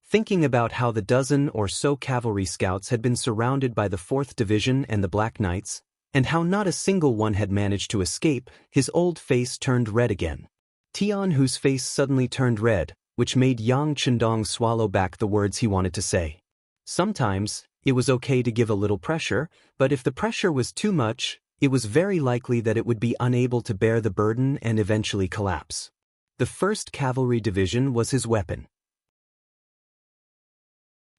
Thinking about how the dozen or so cavalry scouts had been surrounded by the 4th Division and the Black Knights, and how not a single one had managed to escape, his old face turned red again. Tian Hu's face suddenly turned red, which made Yang Chendong swallow back the words he wanted to say. Sometimes, it was okay to give a little pressure, but if the pressure was too much, it was very likely that it would be unable to bear the burden and eventually collapse. The 1st Cavalry Division was his weapon.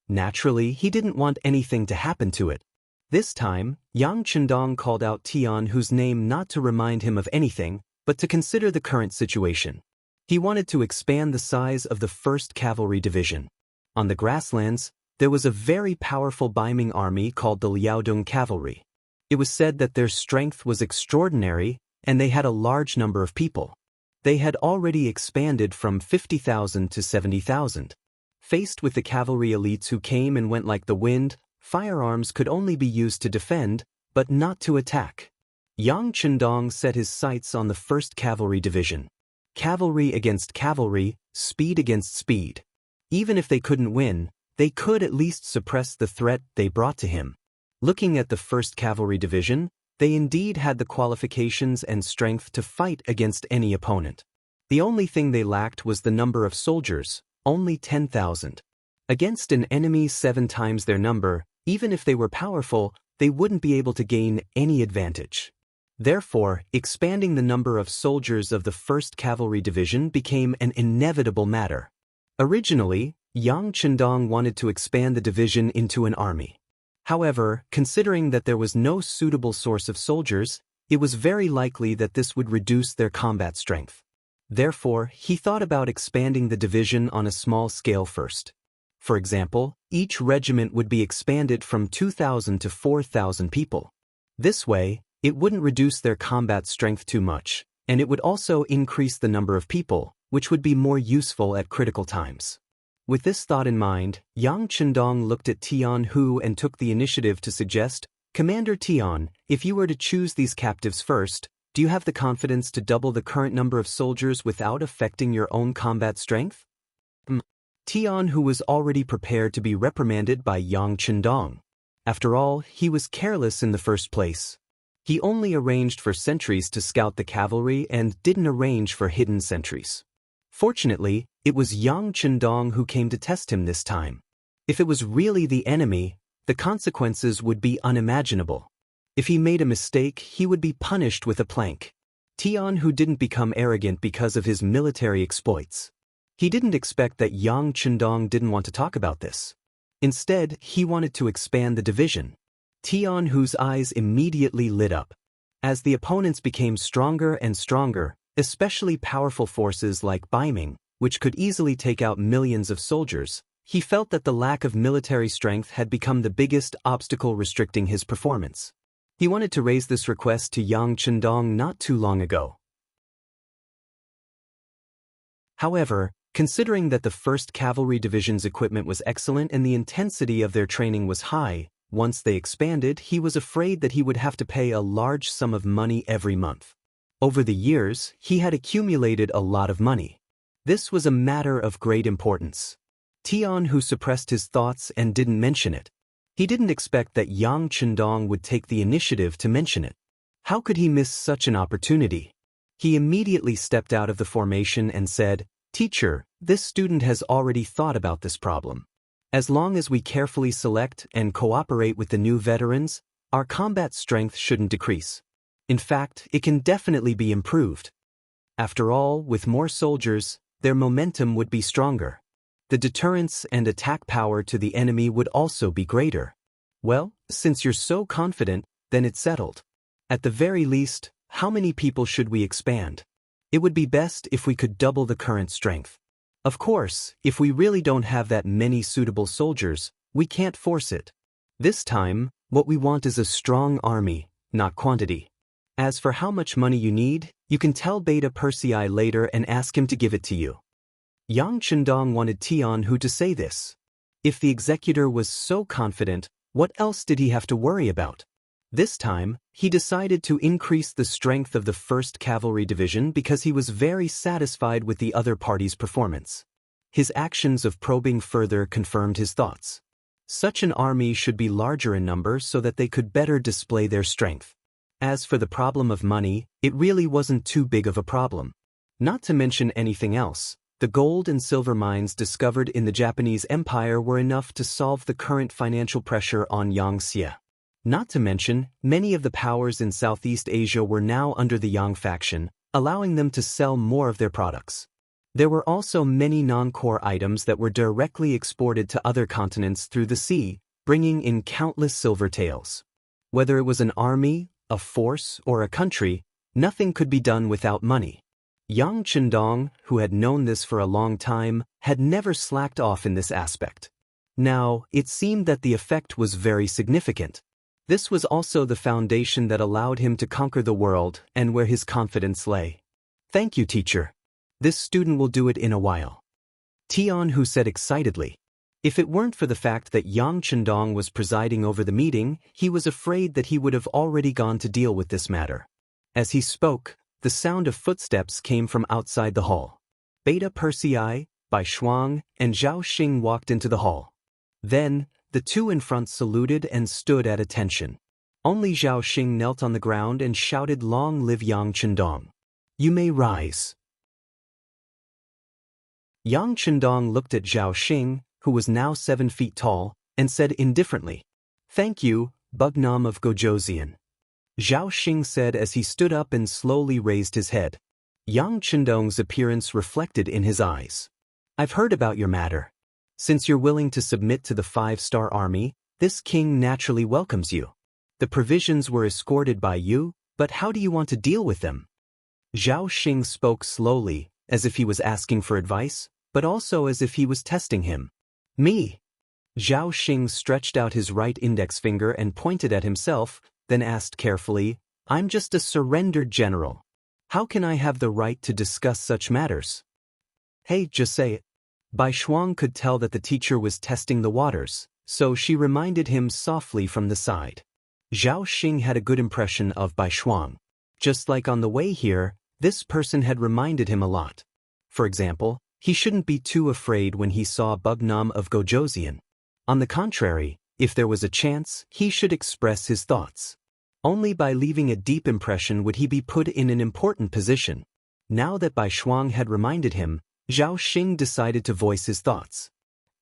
Naturally, he didn't want anything to happen to it. This time, Yang Chendong called out Tian Hu's name not to remind him of anything, but to consider the current situation. He wanted to expand the size of the 1st Cavalry Division. On the grasslands, there was a very powerful Baiming army called the Liaodong Cavalry. It was said that their strength was extraordinary, and they had a large number of people. They had already expanded from 50,000 to 70,000. Faced with the cavalry elites who came and went like the wind, firearms could only be used to defend, but not to attack. Yang Chendong set his sights on the 1st Cavalry Division. Cavalry against cavalry, speed against speed. Even if they couldn't win, they could at least suppress the threat they brought to him. Looking at the 1st Cavalry Division, they indeed had the qualifications and strength to fight against any opponent. The only thing they lacked was the number of soldiers, only 10,000. Against an enemy 7 times their number, even if they were powerful, they wouldn't be able to gain any advantage. Therefore, expanding the number of soldiers of the 1st Cavalry Division became an inevitable matter. Originally, Yang Chendong wanted to expand the division into an army. However, considering that there was no suitable source of soldiers, it was very likely that this would reduce their combat strength. Therefore, he thought about expanding the division on a small scale first. For example, each regiment would be expanded from 2,000 to 4,000 people. This way, it wouldn't reduce their combat strength too much, and it would also increase the number of people, which would be more useful at critical times. With this thought in mind, Yang Chendong looked at Tian Hu and took the initiative to suggest, "Commander Tian, if you were to choose these captives first, do you have the confidence to double the current number of soldiers without affecting your own combat strength?" Tian Hu was already prepared to be reprimanded by Yang Chendong. After all, he was careless in the first place. He only arranged for sentries to scout the cavalry and didn't arrange for hidden sentries. Fortunately, it was Yang Chendong who came to test him this time. If it was really the enemy, the consequences would be unimaginable. If he made a mistake, he would be punished with a plank. Tian Hu didn't become arrogant because of his military exploits. He didn't expect that Yang Chendong didn't want to talk about this. Instead, he wanted to expand the division. Tian Hu's eyes immediately lit up. As the opponents became stronger and stronger, especially powerful forces like Baiming, which could easily take out millions of soldiers, he felt that the lack of military strength had become the biggest obstacle restricting his performance. He wanted to raise this request to Yang Chendong not too long ago. However, considering that the 1st Cavalry Division's equipment was excellent and the intensity of their training was high, once they expanded, he was afraid that he would have to pay a large sum of money every month. Over the years, he had accumulated a lot of money. This was a matter of great importance. Tian Hu suppressed his thoughts and didn't mention it. He didn't expect that Yang Chendong would take the initiative to mention it. How could he miss such an opportunity? He immediately stepped out of the formation and said, "Teacher, this student has already thought about this problem. As long as we carefully select and cooperate with the new veterans, our combat strength shouldn't decrease. In fact, it can definitely be improved. After all, with more soldiers, their momentum would be stronger. The deterrence and attack power to the enemy would also be greater. Well, since you're so confident, then it's settled. At the very least, how many people should we expand? It would be best if we could double the current strength. Of course, if we really don't have that many suitable soldiers, we can't force it. This time, what we want is a strong army, not quantity. As for how much money you need, you can tell Beta Persei later and ask him to give it to you." Yang Chendong wanted Tian Hu to say this. If the executor was so confident, what else did he have to worry about? This time, he decided to increase the strength of the 1st Cavalry Division because he was very satisfied with the other party's performance. His actions of probing further confirmed his thoughts. Such an army should be larger in number so that they could better display their strength. As for the problem of money, it really wasn't too big of a problem. Not to mention anything else, the gold and silver mines discovered in the Japanese Empire were enough to solve the current financial pressure on Yangtze. Not to mention, many of the powers in Southeast Asia were now under the Yang faction, allowing them to sell more of their products. There were also many non-core items that were directly exported to other continents through the sea, bringing in countless silver taels. Whether it was an army, a force, or a country, nothing could be done without money. Yang Chendong, who had known this for a long time, had never slacked off in this aspect. Now, it seemed that the effect was very significant. This was also the foundation that allowed him to conquer the world and where his confidence lay. Thank you, teacher. This student will do it in a while. Tian-hu said excitedly. If it weren't for the fact that Yang Chendong was presiding over the meeting, he was afraid that he would have already gone to deal with this matter. As he spoke, the sound of footsteps came from outside the hall. Beta Persei, Bai Shuang, and Zhao Xing walked into the hall. Then, the two in front saluted and stood at attention. Only Zhao Xing knelt on the ground and shouted, "Long live Yang Chendong. You may rise." Yang Chendong looked at Zhao Xing, who was now 7 feet tall, and said indifferently, "Thank you, Bugnam of Gojoseon." Zhao Xing said as he stood up and slowly raised his head. Yang Chendong's appearance reflected in his eyes. "I've heard about your matter. Since you're willing to submit to the 5-star army, this king naturally welcomes you. The provisions were escorted by you, but how do you want to deal with them?" Zhao Xing spoke slowly, as if he was asking for advice, but also as if he was testing him. "Me?" Zhao Xing stretched out his right index finger and pointed at himself, then asked carefully, "I'm just a surrendered general. How can I have the right to discuss such matters?" "Hey, just say it." Bai Shuang could tell that the teacher was testing the waters, so she reminded him softly from the side. Zhao Xing had a good impression of Bai Shuang. Just like on the way here, this person had reminded him a lot. For example, he shouldn't be too afraid when he saw Bugnam of Gojoseon. On the contrary, if there was a chance, he should express his thoughts. Only by leaving a deep impression would he be put in an important position. Now that Bai Shuang had reminded him, Zhao Xing decided to voice his thoughts.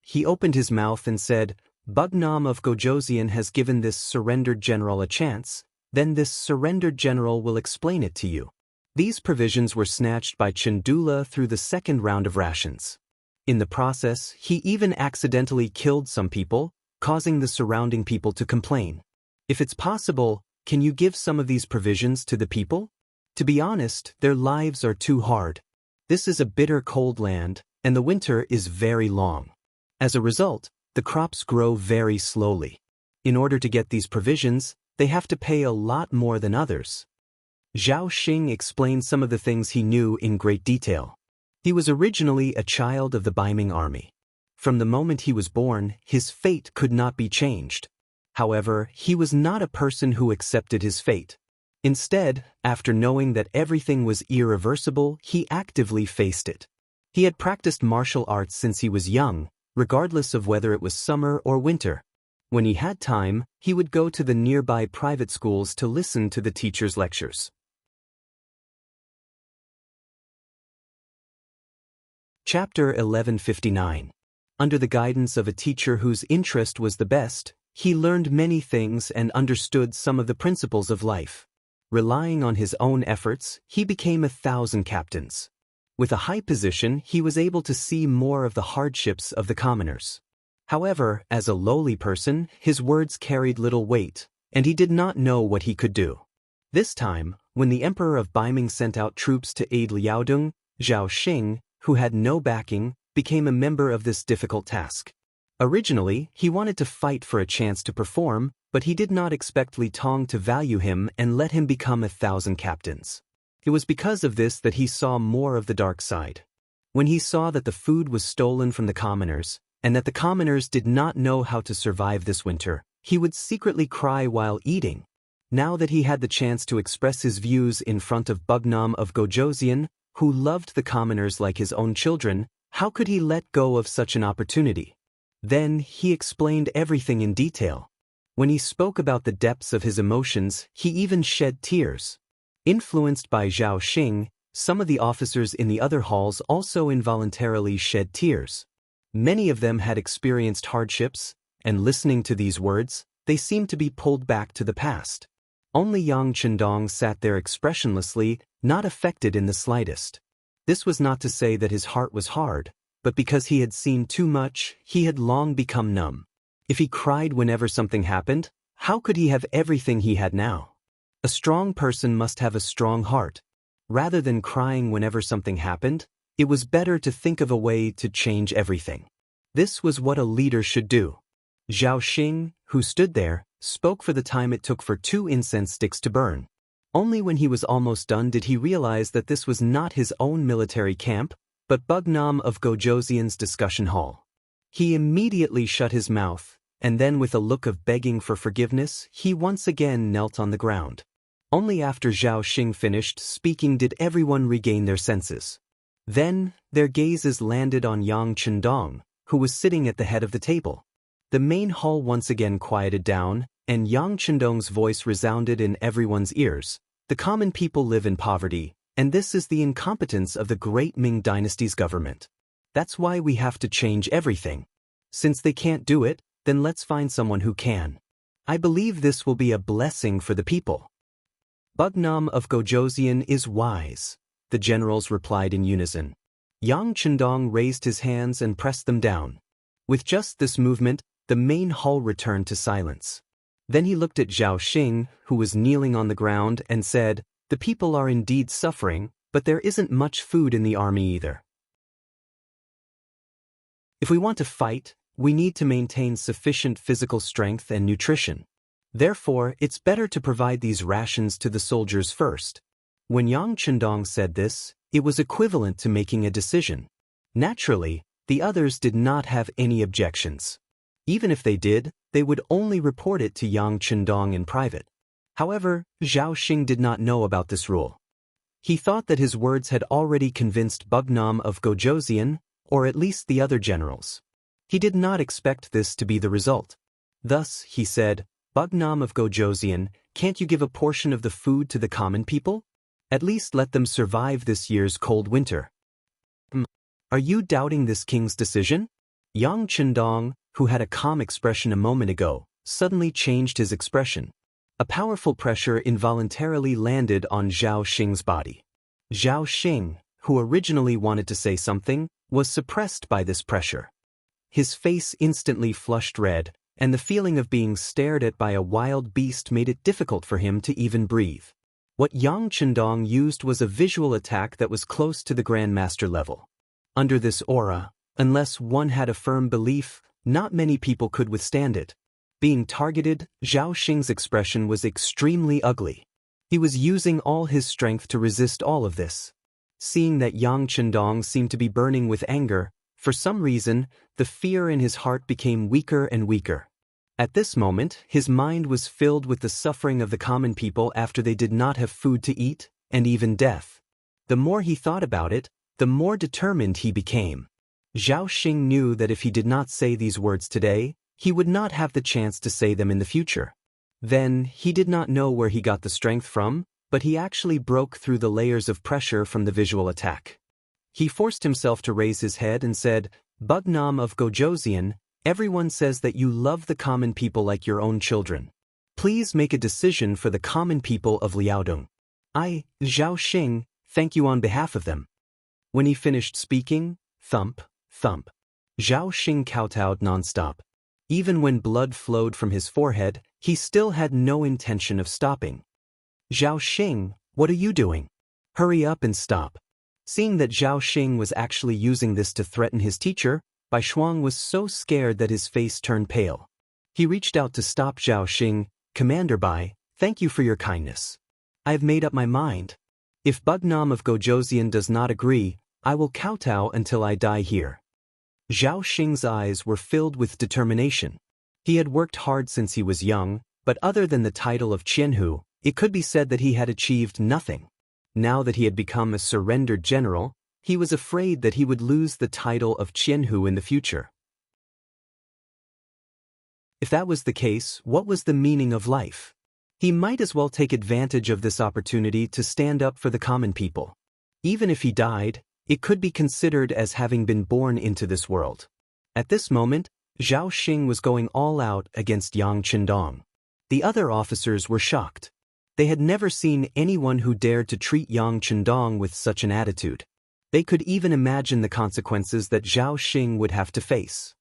He opened his mouth and said, "Bugnam of Gojoseon has given this surrendered general a chance, then this surrendered general will explain it to you." These provisions were snatched by Chandula through the second round of rations. In the process, he even accidentally killed some people, causing the surrounding people to complain. "If it's possible, can you give some of these provisions to the people? To be honest, their lives are too hard. This is a bitter cold land, and the winter is very long. As a result, the crops grow very slowly. In order to get these provisions, they have to pay a lot more than others." Zhao Xing explained some of the things he knew in great detail. He was originally a child of the Baiming army. From the moment he was born, his fate could not be changed. However, he was not a person who accepted his fate. Instead, after knowing that everything was irreversible, he actively faced it. He had practiced martial arts since he was young, regardless of whether it was summer or winter. When he had time, he would go to the nearby private schools to listen to the teachers' lectures. Chapter 1159. Under the guidance of a teacher whose interest was the best, he learned many things and understood some of the principles of life. Relying on his own efforts, he became 1,000 captains. With a high position, he was able to see more of the hardships of the commoners. However, as a lowly person, his words carried little weight, and he did not know what he could do. This time, when the Emperor of Baiming sent out troops to aid Liaodong, Zhao Xing, who had no backing, became a member of this difficult task. Originally, he wanted to fight for a chance to perform, but he did not expect Li Tong to value him and let him become 1,000 captains. It was because of this that he saw more of the dark side. When he saw that the food was stolen from the commoners, and that the commoners did not know how to survive this winter, he would secretly cry while eating. Now that he had the chance to express his views in front of Bugnam of Gojoseon, who loved the commoners like his own children, how could he let go of such an opportunity? Then he explained everything in detail. When he spoke about the depths of his emotions, he even shed tears. Influenced by Zhao Xing, some of the officers in the other halls also involuntarily shed tears. Many of them had experienced hardships, and listening to these words, they seemed to be pulled back to the past. Only Yang Chendong sat there expressionlessly, not affected in the slightest. This was not to say that his heart was hard, but because he had seen too much, he had long become numb. If he cried whenever something happened, how could he have everything he had now? A strong person must have a strong heart. Rather than crying whenever something happened, it was better to think of a way to change everything. This was what a leader should do. Zhao Xing, who stood there, spoke for the time it took for 2 incense sticks to burn. Only when he was almost done did he realize that this was not his own military camp, but Bugnam of Gojoseon's discussion hall. He immediately shut his mouth, and then with a look of begging for forgiveness, he once again knelt on the ground. Only after Zhao Xing finished speaking did everyone regain their senses. Then, their gazes landed on Yang Chendong, who was sitting at the head of the table. The main hall once again quieted down, and Yang Chendong's voice resounded in everyone's ears. The common people live in poverty, and this is the incompetence of the great Ming dynasty's government. That's why we have to change everything. Since they can't do it, then let's find someone who can. I believe this will be a blessing for the people. Bugnam of Gojoseon is wise, the generals replied in unison. Yang Chendong raised his hands and pressed them down. With just this movement, the main hall returned to silence. Then he looked at Zhao Xing, who was kneeling on the ground, and said, "The people are indeed suffering, but there isn't much food in the army either. If we want to fight, we need to maintain sufficient physical strength and nutrition. Therefore, it's better to provide these rations to the soldiers first." When Yang Chendong said this, it was equivalent to making a decision. Naturally, the others did not have any objections. Even if they did, they would only report it to Yang Chendong in private. However, Zhao Xing did not know about this rule. He thought that his words had already convinced Bugnam of Gojoseon, or at least the other generals. He did not expect this to be the result. Thus, he said, "Bugnam of Gojoseon, can't you give a portion of the food to the common people? At least let them survive this year's cold winter." Are you doubting this king's decision? Yang Chendong, who had a calm expression a moment ago, suddenly changed his expression. A powerful pressure involuntarily landed on Zhao Xing's body. Zhao Xing, who originally wanted to say something, was suppressed by this pressure. His face instantly flushed red, and the feeling of being stared at by a wild beast made it difficult for him to even breathe. What Yang Chendong used was a visual attack that was close to the Grandmaster level. Under this aura, unless one had a firm belief, not many people could withstand it. Being targeted, Zhao Xing's expression was extremely ugly. He was using all his strength to resist all of this. Seeing that Yang Chendong seemed to be burning with anger, for some reason, the fear in his heart became weaker and weaker. At this moment, his mind was filled with the suffering of the common people after they did not have food to eat, and even death. The more he thought about it, the more determined he became. Zhao Xing knew that if he did not say these words today, he would not have the chance to say them in the future. Then, he did not know where he got the strength from, but he actually broke through the layers of pressure from the visual attack. He forced himself to raise his head and said, "Bugnam of Gojoseon, everyone says that you love the common people like your own children. Please make a decision for the common people of Liaodong. I, Zhao Xing, thank you on behalf of them." When he finished speaking, thump, thump, Zhao Xing kowtowed nonstop. Even when blood flowed from his forehead, he still had no intention of stopping. "Zhao Xing, what are you doing? Hurry up and stop." Seeing that Zhao Xing was actually using this to threaten his teacher, Bai Shuang was so scared that his face turned pale. He reached out to stop Zhao Xing. "Commander Bai, thank you for your kindness. I have made up my mind. If Bugnam of Gojoseon does not agree, I will kowtow until I die here." Zhao Xing's eyes were filled with determination. He had worked hard since he was young, but other than the title of Qianhu, it could be said that he had achieved nothing. Now that he had become a surrendered general, he was afraid that he would lose the title of Qianhu in the future. If that was the case, what was the meaning of life? He might as well take advantage of this opportunity to stand up for the common people. Even if he died, it could be considered as having been born into this world. At this moment, Zhao Xing was going all out against Yang Chendong. The other officers were shocked. They had never seen anyone who dared to treat Yang Chendong with such an attitude. They could even imagine the consequences that Zhao Xing would have to face.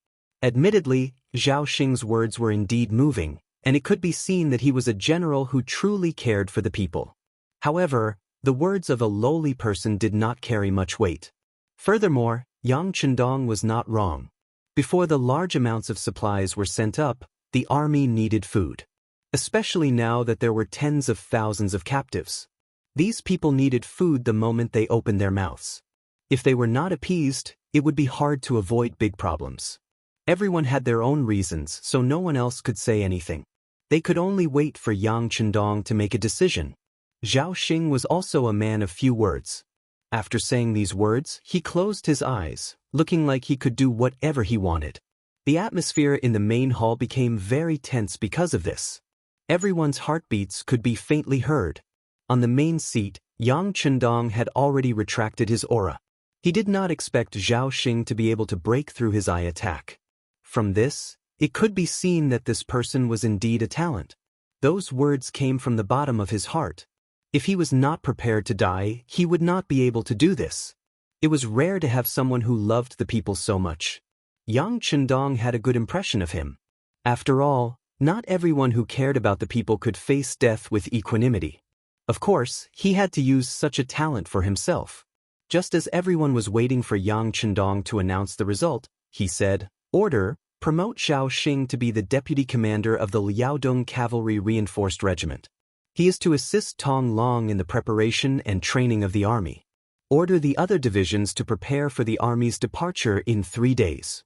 Admittedly, Zhao Xing's words were indeed moving, and it could be seen that he was a general who truly cared for the people. However, the words of a lowly person did not carry much weight. Furthermore, Yang Chendong was not wrong. Before the large amounts of supplies were sent up, the army needed food. Especially now that there were tens of thousands of captives. These people needed food the moment they opened their mouths. If they were not appeased, it would be hard to avoid big problems. Everyone had their own reasons, so no one else could say anything. They could only wait for Yang Chendong to make a decision. Zhao Xing was also a man of few words. After saying these words, he closed his eyes, looking like he could do whatever he wanted. The atmosphere in the main hall became very tense because of this. Everyone's heartbeats could be faintly heard. On the main seat, Yang Chendong had already retracted his aura. He did not expect Zhao Xing to be able to break through his eye attack. From this, it could be seen that this person was indeed a talent. Those words came from the bottom of his heart. If he was not prepared to die, he would not be able to do this. It was rare to have someone who loved the people so much. Yang Chendong had a good impression of him. After all, not everyone who cared about the people could face death with equanimity. Of course, he had to use such a talent for himself. Just as everyone was waiting for Yang Chendong to announce the result, he said, "Order, promote Zhao Xing to be the deputy commander of the Liaodong Cavalry Reinforced Regiment. He is to assist Tong Long in the preparation and training of the army. Order the other divisions to prepare for the army's departure in 3 days."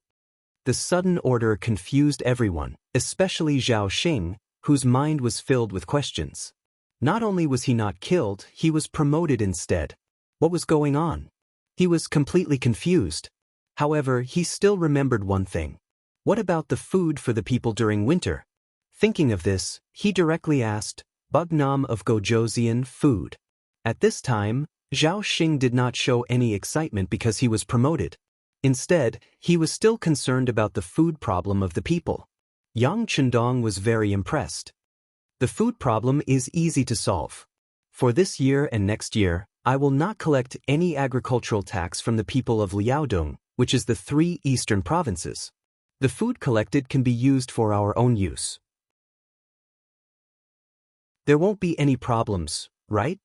The sudden order confused everyone, especially Zhao Xing, whose mind was filled with questions. Not only was he not killed, he was promoted instead. What was going on? He was completely confused. However, he still remembered one thing. What about the food for the people during winter? Thinking of this, he directly asked, "Bugnam of Gojoseon food?" At this time, Zhao Xing did not show any excitement because he was promoted. Instead, he was still concerned about the food problem of the people. Yang Chendong was very impressed. The food problem is easy to solve. For this year and next year, I will not collect any agricultural tax from the people of Liaodong, which is the 3 eastern provinces. The food collected can be used for our own use. There won't be any problems, right?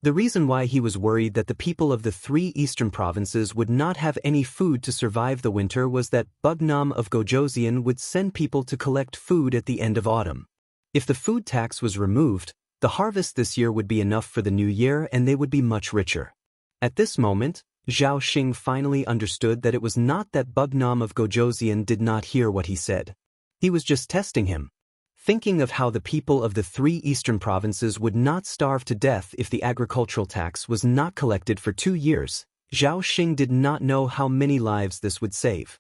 The reason why he was worried that the people of the 3 eastern provinces would not have any food to survive the winter was that Bugnam of Gojoseon would send people to collect food at the end of autumn. If the food tax was removed, the harvest this year would be enough for the new year and they would be much richer. At this moment, Zhao Xing finally understood that it was not that Bugnam of Gojoseon did not hear what he said. He was just testing him. Thinking of how the people of the 3 eastern provinces would not starve to death if the agricultural tax was not collected for 2 years, Zhao Xing did not know how many lives this would save.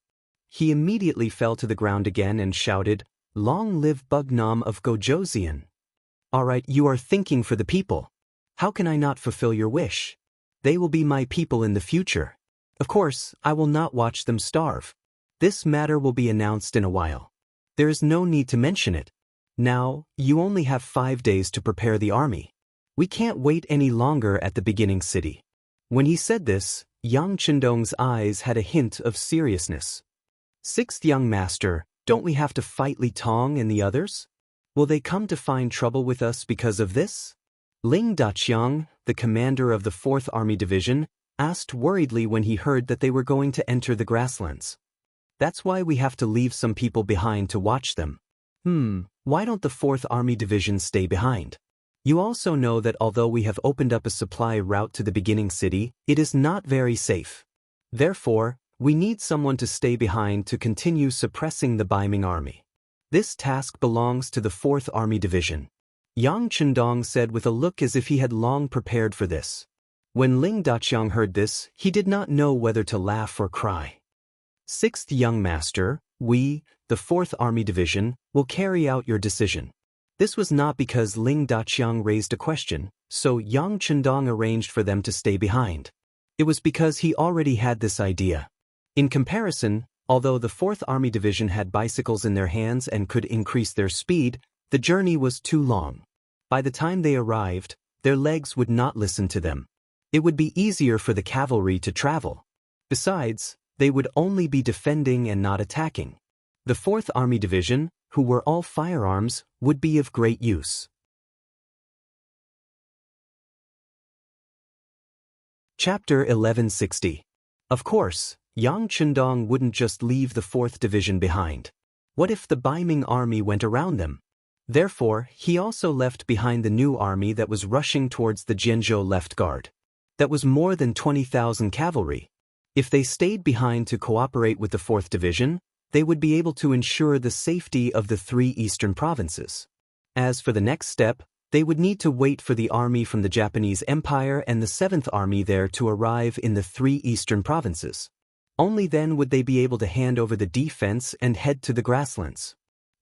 He immediately fell to the ground again and shouted, "Long live Bugnam of Gojoseon." "Alright, you are thinking for the people. How can I not fulfill your wish? They will be my people in the future. Of course, I will not watch them starve. This matter will be announced in a while. There is no need to mention it. Now, you only have 5 days to prepare the army. We can't wait any longer at the beginning city." When he said this, Yang Chendong's eyes had a hint of seriousness. "Sixth young master, don't we have to fight Li Tong and the others? Will they come to find trouble with us because of this?" Ling Daqiang, the commander of the 4th Army Division, asked worriedly when he heard that they were going to enter the grasslands. "That's why we have to leave some people behind to watch them." Why don't the 4th Army Division stay behind? You also know that although we have opened up a supply route to the beginning city, it is not very safe. Therefore, we need someone to stay behind to continue suppressing the Baiming army. This task belongs to the 4th Army Division. Yang Chendong said with a look as if he had long prepared for this. When Ling Daqiang heard this, he did not know whether to laugh or cry. "Sixth young master, we, the 4th Army Division, will carry out your decision." This was not because Ling Daqiang raised a question, so Yang Chendong arranged for them to stay behind. It was because he already had this idea. In comparison, although the 4th Army Division had bicycles in their hands and could increase their speed, the journey was too long. By the time they arrived, their legs would not listen to them. It would be easier for the cavalry to travel. Besides, they would only be defending and not attacking. The 4th Army Division, who were all firearms, would be of great use. Chapter 1160. Of course, Yang Chundong wouldn't just leave the 4th Division behind. What if the Baiming army went around them? Therefore, he also left behind the new army that was rushing towards the Jianzhou left guard. That was more than 20,000 cavalry. If they stayed behind to cooperate with the 4th Division, they would be able to ensure the safety of the 3 eastern provinces. As for the next step, they would need to wait for the army from the Japanese Empire and the 7th Army there to arrive in the 3 eastern provinces. Only then would they be able to hand over the defense and head to the grasslands.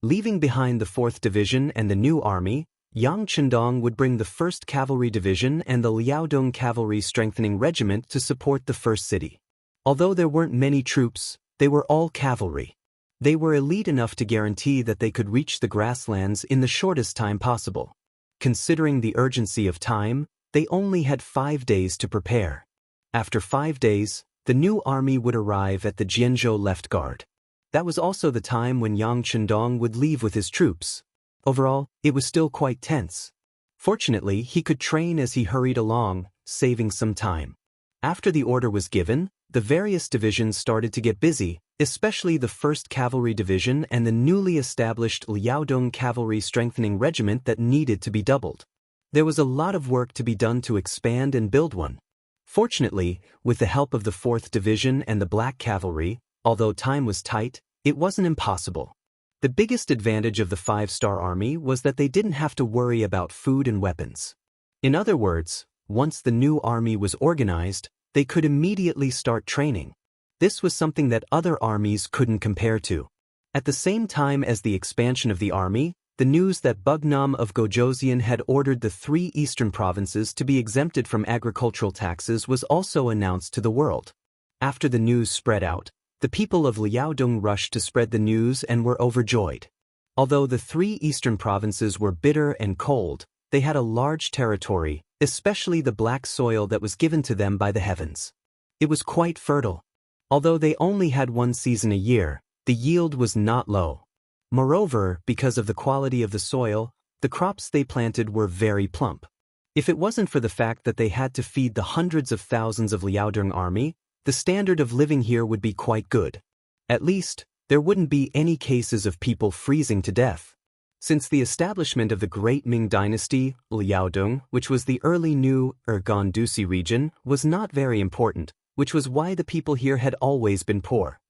Leaving behind the 4th Division and the new army, Yang Chundong would bring the 1st Cavalry Division and the Liaodong Cavalry Strengthening Regiment to support the first city. Although there weren't many troops, they were all cavalry. They were elite enough to guarantee that they could reach the grasslands in the shortest time possible. Considering the urgency of time, they only had 5 days to prepare. After 5 days, the new army would arrive at the Jianzhou left guard. That was also the time when Yang Chundong would leave with his troops. Overall, it was still quite tense. Fortunately, he could train as he hurried along, saving some time. After the order was given, the various divisions started to get busy, especially the 1st Cavalry Division and the newly established Liaodong Cavalry Strengthening Regiment that needed to be doubled. There was a lot of work to be done to expand and build one. Fortunately, with the help of the 4th Division and the Black Cavalry, although time was tight, it wasn't impossible. The biggest advantage of the 5-star army was that they didn't have to worry about food and weapons. In other words, once the new army was organized, they could immediately start training. This was something that other armies couldn't compare to. At the same time as the expansion of the army, the news that Bugnam of Gojoseon had ordered the 3 eastern provinces to be exempted from agricultural taxes was also announced to the world. After the news spread out, the people of Liaodong rushed to spread the news and were overjoyed. Although the 3 eastern provinces were bitter and cold, they had a large territory, especially the black soil that was given to them by the heavens. It was quite fertile. Although they only had 1 season a year, the yield was not low. Moreover, because of the quality of the soil, the crops they planted were very plump. If it wasn't for the fact that they had to feed the hundreds of thousands of Liaodong army, the standard of living here would be quite good. At least, there wouldn't be any cases of people freezing to death. Since the establishment of the Great Ming Dynasty, Liaodong, which was the early new Gandusi region, was not very important, which was why the people here had always been poor.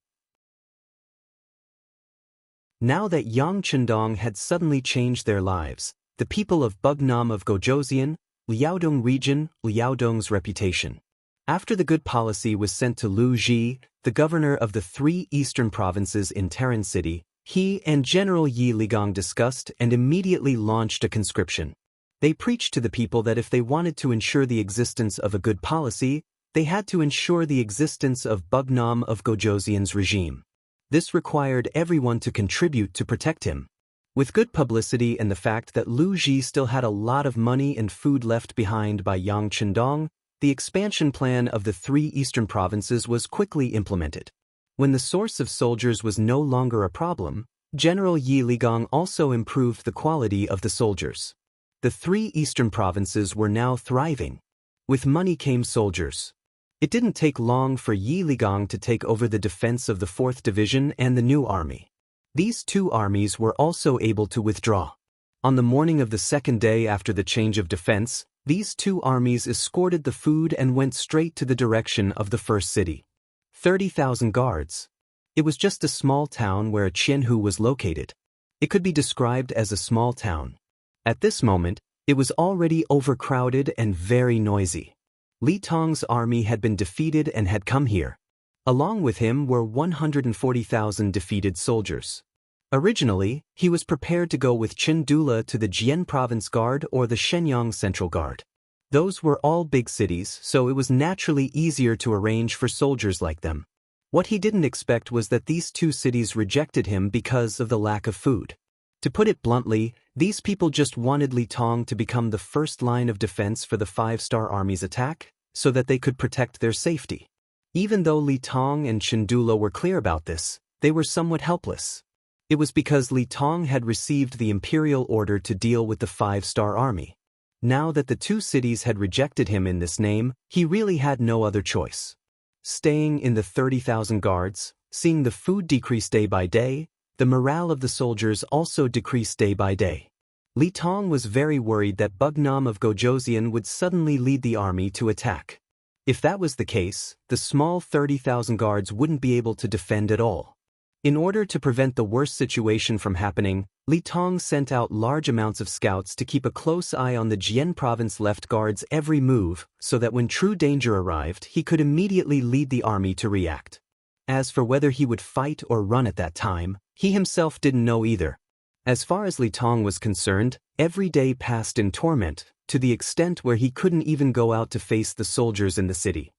Now that Yang Chundong had suddenly changed their lives, the people of Bugnam of Gojoseon, Liaodong region, Liaodong's reputation. After the good policy was sent to Lu Ji, the governor of the 3 eastern provinces in Terran City, he and General Yi Ligang discussed and immediately launched a conscription. They preached to the people that if they wanted to ensure the existence of a good policy, they had to ensure the existence of Bugnam of Gojoseon's regime. This required everyone to contribute to protect him. With good publicity and the fact that Lu Ji still had a lot of money and food left behind by Yang Chundong, the expansion plan of the 3 eastern provinces was quickly implemented. When the source of soldiers was no longer a problem, General Yi Ligang also improved the quality of the soldiers. The 3 eastern provinces were now thriving. With money came soldiers. It didn't take long for Yi Ligang to take over the defense of the 4th Division and the new army. These 2 armies were also able to withdraw. On the morning of the 2nd day after the change of defense, these 2 armies escorted the food and went straight to the direction of the first city. 30,000 guards. It was just a small town where Qianhu was located. It could be described as a small town. At this moment, it was already overcrowded and very noisy. Li Tong's army had been defeated and had come here. Along with him were 140,000 defeated soldiers. Originally, he was prepared to go with Qin Dula to the Jian Province Guard or the Shenyang Central Guard. Those were all big cities, so it was naturally easier to arrange for soldiers like them. What he didn't expect was that these 2 cities rejected him because of the lack of food. To put it bluntly, these people just wanted Li Tong to become the first line of defense for the 5-star army's attack, so that they could protect their safety. Even though Li Tong and Chindula were clear about this, they were somewhat helpless. It was because Li Tong had received the imperial order to deal with the 5-star army. Now that the 2 cities had rejected him in this name, he really had no other choice. Staying in the 30,000 guards, seeing the food decrease day by day, the morale of the soldiers also decreased day by day. Li Tong was very worried that Bugnam of Gojoseon would suddenly lead the army to attack. If that was the case, the small 30,000 guards wouldn't be able to defend at all. In order to prevent the worst situation from happening, Li Tong sent out large amounts of scouts to keep a close eye on the Jian province left guard's every move so that when true danger arrived he could immediately lead the army to react. As for whether he would fight or run at that time, he himself didn't know either. As far as Li Tong was concerned, every day passed in torment, to the extent where he couldn't even go out to face the soldiers in the city.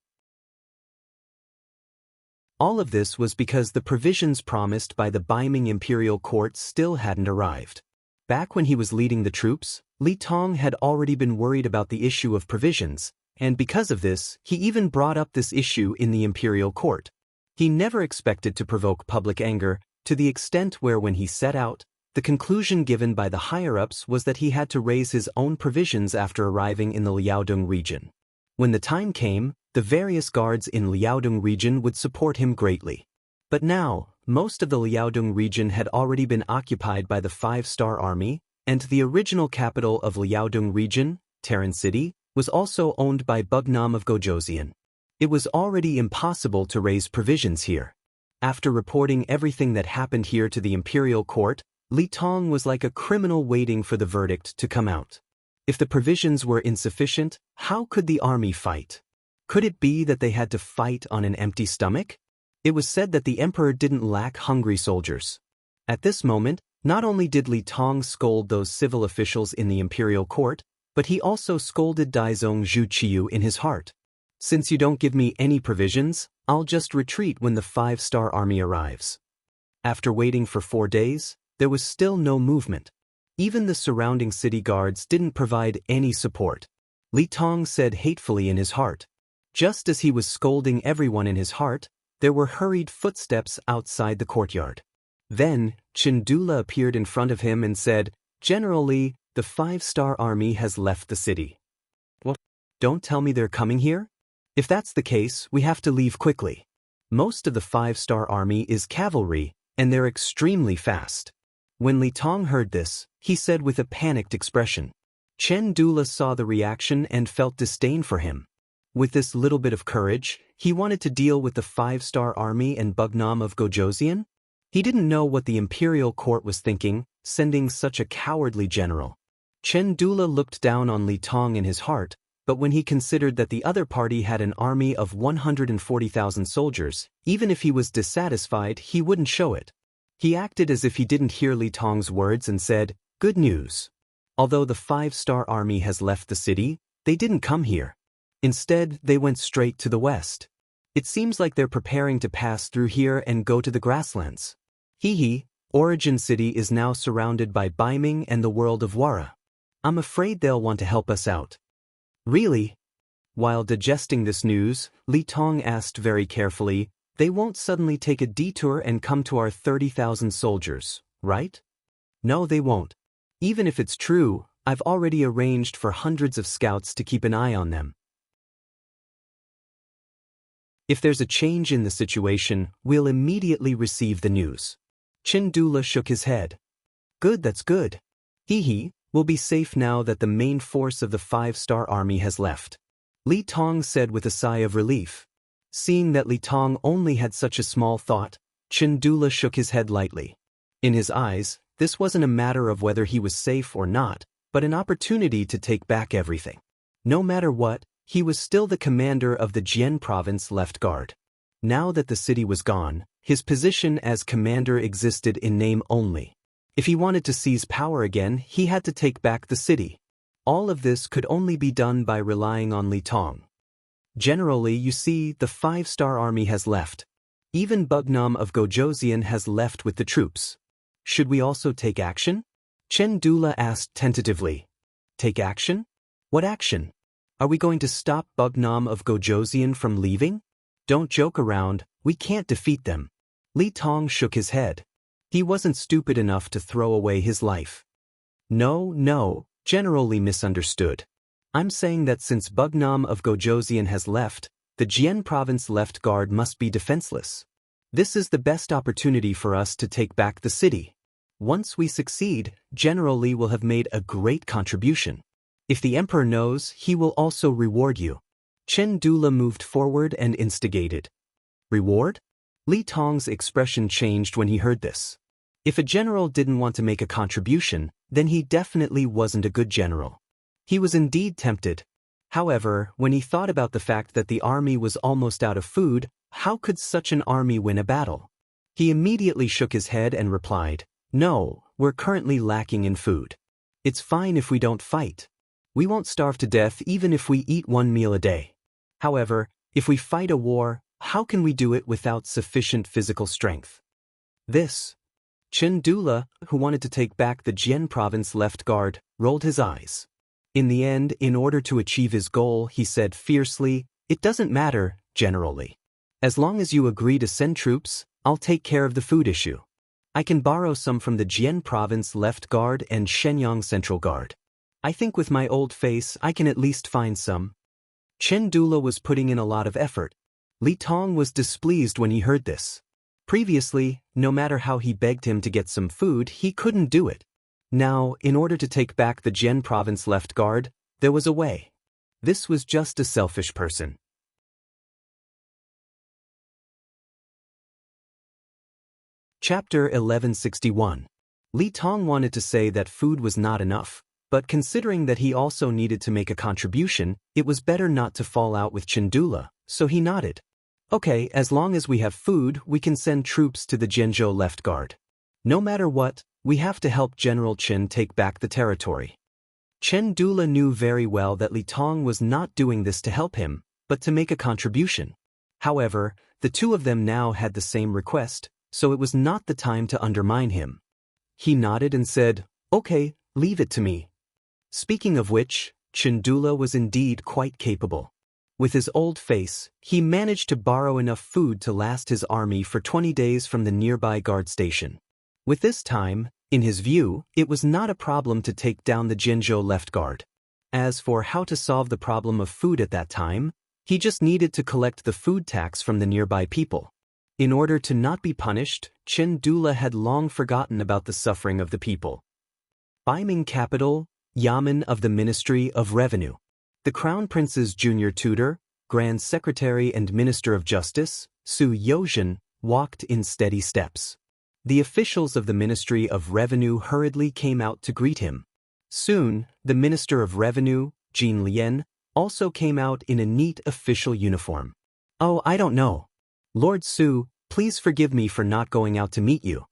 All of this was because the provisions promised by the Baiming imperial court still hadn't arrived. Back when he was leading the troops, Li Tong had already been worried about the issue of provisions, and because of this, he even brought up this issue in the imperial court. He never expected to provoke public anger, to the extent where when he set out, the conclusion given by the higher-ups was that he had to raise his own provisions after arriving in the Liaodong region. When the time came, the various guards in Liaodong region would support him greatly. But now, most of the Liaodong region had already been occupied by the 5-star army, and the original capital of Liaodong region, Terran City, was also owned by Bugnam of Gojoseon. It was already impossible to raise provisions here. After reporting everything that happened here to the imperial court, Li Tong was like a criminal waiting for the verdict to come out. If the provisions were insufficient, how could the army fight? Could it be that they had to fight on an empty stomach? It was said that the emperor didn't lack hungry soldiers. At this moment, not only did Li Tong scold those civil officials in the imperial court, but he also scolded Daizong Zhu Qiu in his heart. Since you don't give me any provisions, I'll just retreat when the 5-star army arrives. After waiting for 4 days, there was still no movement. Even the surrounding city guards didn't provide any support. Li Tong said hatefully in his heart. Just as he was scolding everyone in his heart, there were hurried footsteps outside the courtyard. Then, Chindula appeared in front of him and said, "General Li, the 5-star army has left the city." "What? Don't tell me they're coming here? If that's the case, we have to leave quickly. Most of the 5-star army is cavalry, and they're extremely fast." When Li Tong heard this, he said with a panicked expression. Chindula saw the reaction and felt disdain for him. With this little bit of courage, he wanted to deal with the 5-star army and Bugnam of Gojoseon? He didn't know what the imperial court was thinking, sending such a cowardly general. Chindula looked down on Li Tong in his heart, but when he considered that the other party had an army of 140,000 soldiers, even if he was dissatisfied, he wouldn't show it. He acted as if he didn't hear Li Tong's words and said, "Good news. Although the 5-star army has left the city, they didn't come here. Instead, they went straight to the west. It seems like they're preparing to pass through here and go to the grasslands. Origin City is now surrounded by Baiming and the world of Wara. I'm afraid they'll want to help us out." "Really?" While digesting this news, Li Tong asked very carefully, "They won't suddenly take a detour and come to our 30,000 soldiers, right?" "No, they won't. Even if it's true, I've already arranged for hundreds of scouts to keep an eye on them. If there's a change in the situation, we'll immediately receive the news." Chindula shook his head. "Good, that's good. We'll be safe now that the main force of the 5-star army has left." Li Tong said with a sigh of relief. Seeing that Li Tong only had such a small thought, Chindula shook his head lightly. In his eyes, this wasn't a matter of whether he was safe or not, but an opportunity to take back everything. No matter what, he was still the commander of the Jian province left guard. Now that the city was gone, his position as commander existed in name only. If he wanted to seize power again, he had to take back the city. All of this could only be done by relying on Li Tong. "Generally, you see, the 5-star army has left. Even Bugnam of Gojoseon has left with the troops. Should we also take action?" Chindula asked tentatively. "Take action? What action? Are we going to stop Bugnam of Gojoseon from leaving? Don't joke around, we can't defeat them." Li Tong shook his head. He wasn't stupid enough to throw away his life. No, General Li misunderstood. I'm saying that since Bugnam of Gojoseon has left, the Jian province left guard must be defenseless. This is the best opportunity for us to take back the city. Once we succeed, General Li will have made a great contribution. If the emperor knows, he will also reward you. Chen Dula moved forward and instigated. Reward? Li Tong's expression changed when he heard this. If a general didn't want to make a contribution, then he definitely wasn't a good general. He was indeed tempted. However, when he thought about the fact that the army was almost out of food, how could such an army win a battle? He immediately shook his head and replied, "No, we're currently lacking in food. It's fine if we don't fight. We won't starve to death even if we eat one meal a day. However, if we fight a war, how can we do it without sufficient physical strength?" This. Chen Dula, who wanted to take back the Jian province left guard, rolled his eyes. In the end, in order to achieve his goal, he said fiercely, "It doesn't matter, General Li. As long as you agree to send troops, I'll take care of the food issue. I can borrow some from the Jian province left guard and Shenyang central guard. I think with my old face I can at least find some." Chen Dula was putting in a lot of effort. Li Tong was displeased when he heard this. Previously, no matter how he begged him to get some food, he couldn't do it. Now, in order to take back the Jian province left guard, there was a way. This was just a selfish person. Chapter 1161. Li Tong wanted to say that food was not enough, but considering that he also needed to make a contribution, it was better not to fall out with Chen Dula, so he nodded. "Okay, as long as we have food, we can send troops to the Zhenzhou left guard. No matter what, we have to help General Chen take back the territory." Chen Dula knew very well that Li Tong was not doing this to help him, but to make a contribution. However, the two of them now had the same request, so it was not the time to undermine him. He nodded and said, "Okay, leave it to me." Speaking of which, Chen Dula was indeed quite capable. With his old face, he managed to borrow enough food to last his army for 20 days from the nearby guard station. With this time, in his view, it was not a problem to take down the Zhenzhou left guard. As for how to solve the problem of food at that time, he just needed to collect the food tax from the nearby people. In order to not be punished, Chen Dula had long forgotten about the suffering of the people. Baiming capital, Yamen of the Ministry of Revenue. The Crown Prince's junior tutor, Grand Secretary and Minister of Justice, Su Yozhen, walked in steady steps. The officials of the Ministry of Revenue hurriedly came out to greet him. Soon, the Minister of Revenue, Jin Lian, also came out in a neat official uniform. "Oh, I don't know. Lord Su, please forgive me for not going out to meet you."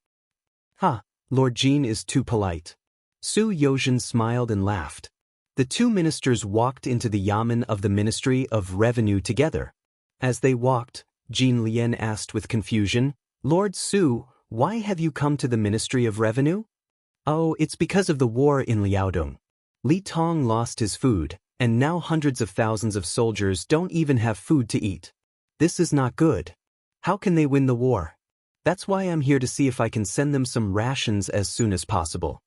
"Ha, Lord Jin is too polite." Su Yozhen smiled and laughed. The two ministers walked into the Yamen of the Ministry of Revenue together. As they walked, Jin Lian asked with confusion, "Lord Su, why have you come to the Ministry of Revenue?" "Oh, it's because of the war in Liaodong. Li Tong lost his food, and now hundreds of thousands of soldiers don't even have food to eat. This is not good. How can they win the war? That's why I'm here to see if I can send them some rations as soon as possible."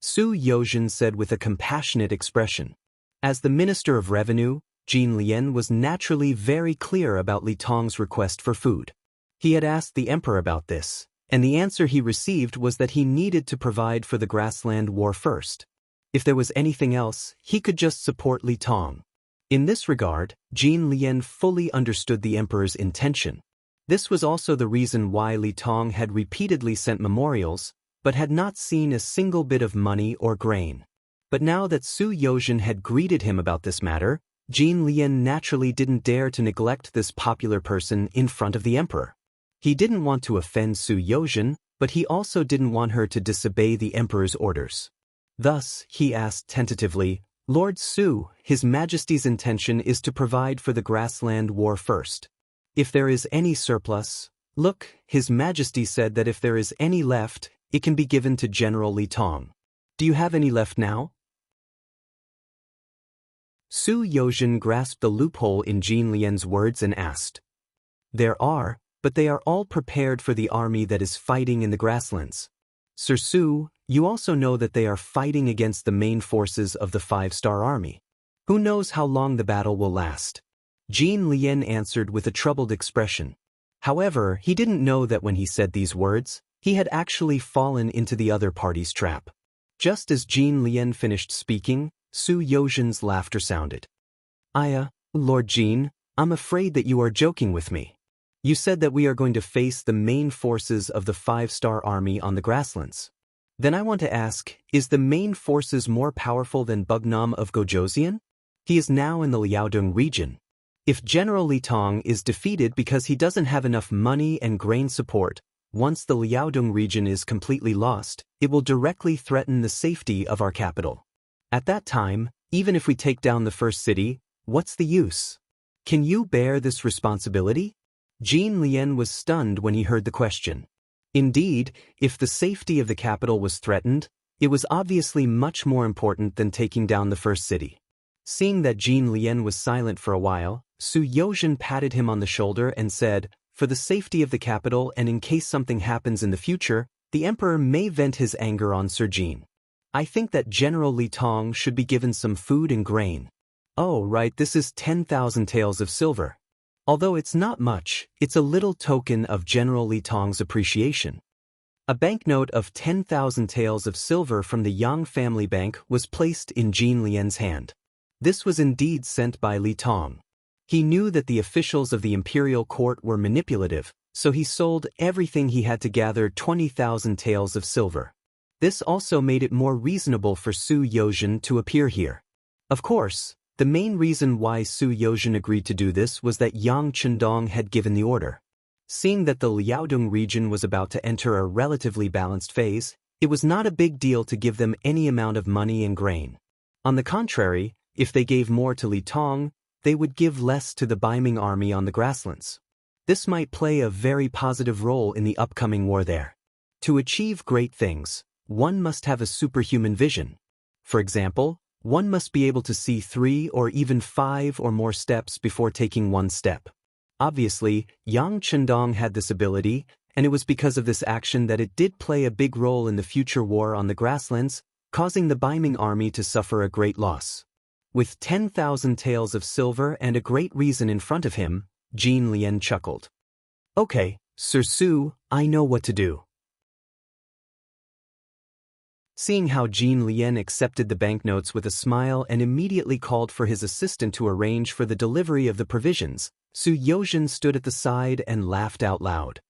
Su Yozhen said with a compassionate expression. As the Minister of Revenue, Jin Lian was naturally very clear about Li Tong's request for food. He had asked the emperor about this, and the answer he received was that he needed to provide for the grassland war first. If there was anything else, he could just support Li Tong. In this regard, Jin Lian fully understood the emperor's intention. This was also the reason why Li Tong had repeatedly sent memorials, but had not seen a single bit of money or grain. But now that Su Yozhen had greeted him about this matter, Jin Lian naturally didn't dare to neglect this popular person in front of the emperor. He didn't want to offend Su Yozhen, but he also didn't want her to disobey the emperor's orders. Thus, he asked tentatively, "Lord Su, His Majesty's intention is to provide for the grassland war first. If there is any surplus, look, His Majesty said that if there is any left, it can be given to General Li Tong. Do you have any left now?" Su Yozhen grasped the loophole in Jin Lian's words and asked. "There are, but they are all prepared for the army that is fighting in the grasslands. Sir Su, you also know that they are fighting against the main forces of the 5-star army. Who knows how long the battle will last? Jean Lien answered with a troubled expression. However, he didn't know that when he said these words, he had actually fallen into the other party's trap. Just as Jean Lien finished speaking, Su Yozhen's laughter sounded. Lord Jean, I'm afraid that you are joking with me. You said that we are going to face the main forces of the 5-star army on the grasslands. Then I want to ask, is the main forces more powerful than Bugnam of Gojoseon? He is now in the Liaodong region. If General Li Tong is defeated because he doesn't have enough money and grain support, once the Liaodong region is completely lost, it will directly threaten the safety of our capital. At that time, even if we take down the first city, what's the use? Can you bear this responsibility? Jean Lien was stunned when he heard the question. Indeed, if the safety of the capital was threatened, it was obviously much more important than taking down the first city. Seeing that Jean Lien was silent for a while, Su Yozhen patted him on the shoulder and said, for the safety of the capital and in case something happens in the future, the emperor may vent his anger on Sir Jean. I think that General Li Tong should be given some food and grain. Oh, right, this is 10,000 taels of silver. Although it's not much, it's a little token of General Li Tong's appreciation. A banknote of 10,000 taels of silver from the Yang family bank was placed in Jean Lien's hand. This was indeed sent by Li Tong. He knew that the officials of the imperial court were manipulative, so he sold everything he had to gather 20,000 taels of silver. This also made it more reasonable for Su Yozhen to appear here. Of course, the main reason why Su Yozhen agreed to do this was that Yang Chendong had given the order. Seeing that the Liaodong region was about to enter a relatively balanced phase, it was not a big deal to give them any amount of money and grain. On the contrary, if they gave more to Li Tong, they would give less to the Baiming army on the grasslands. This might play a very positive role in the upcoming war there. To achieve great things, one must have a superhuman vision. For example, one must be able to see 3 or even 5 or more steps before taking one step. Obviously, Yang Chendong had this ability, and it was because of this action that it did play a big role in the future war on the grasslands, causing the Baiming army to suffer a great loss. With 10,000 taels of silver and a great reason in front of him, Jean Lien chuckled. Okay, Sir Su, I know what to do. Seeing how Jean Lien accepted the banknotes with a smile and immediately called for his assistant to arrange for the delivery of the provisions, Su Yozhen stood at the side and laughed out loud.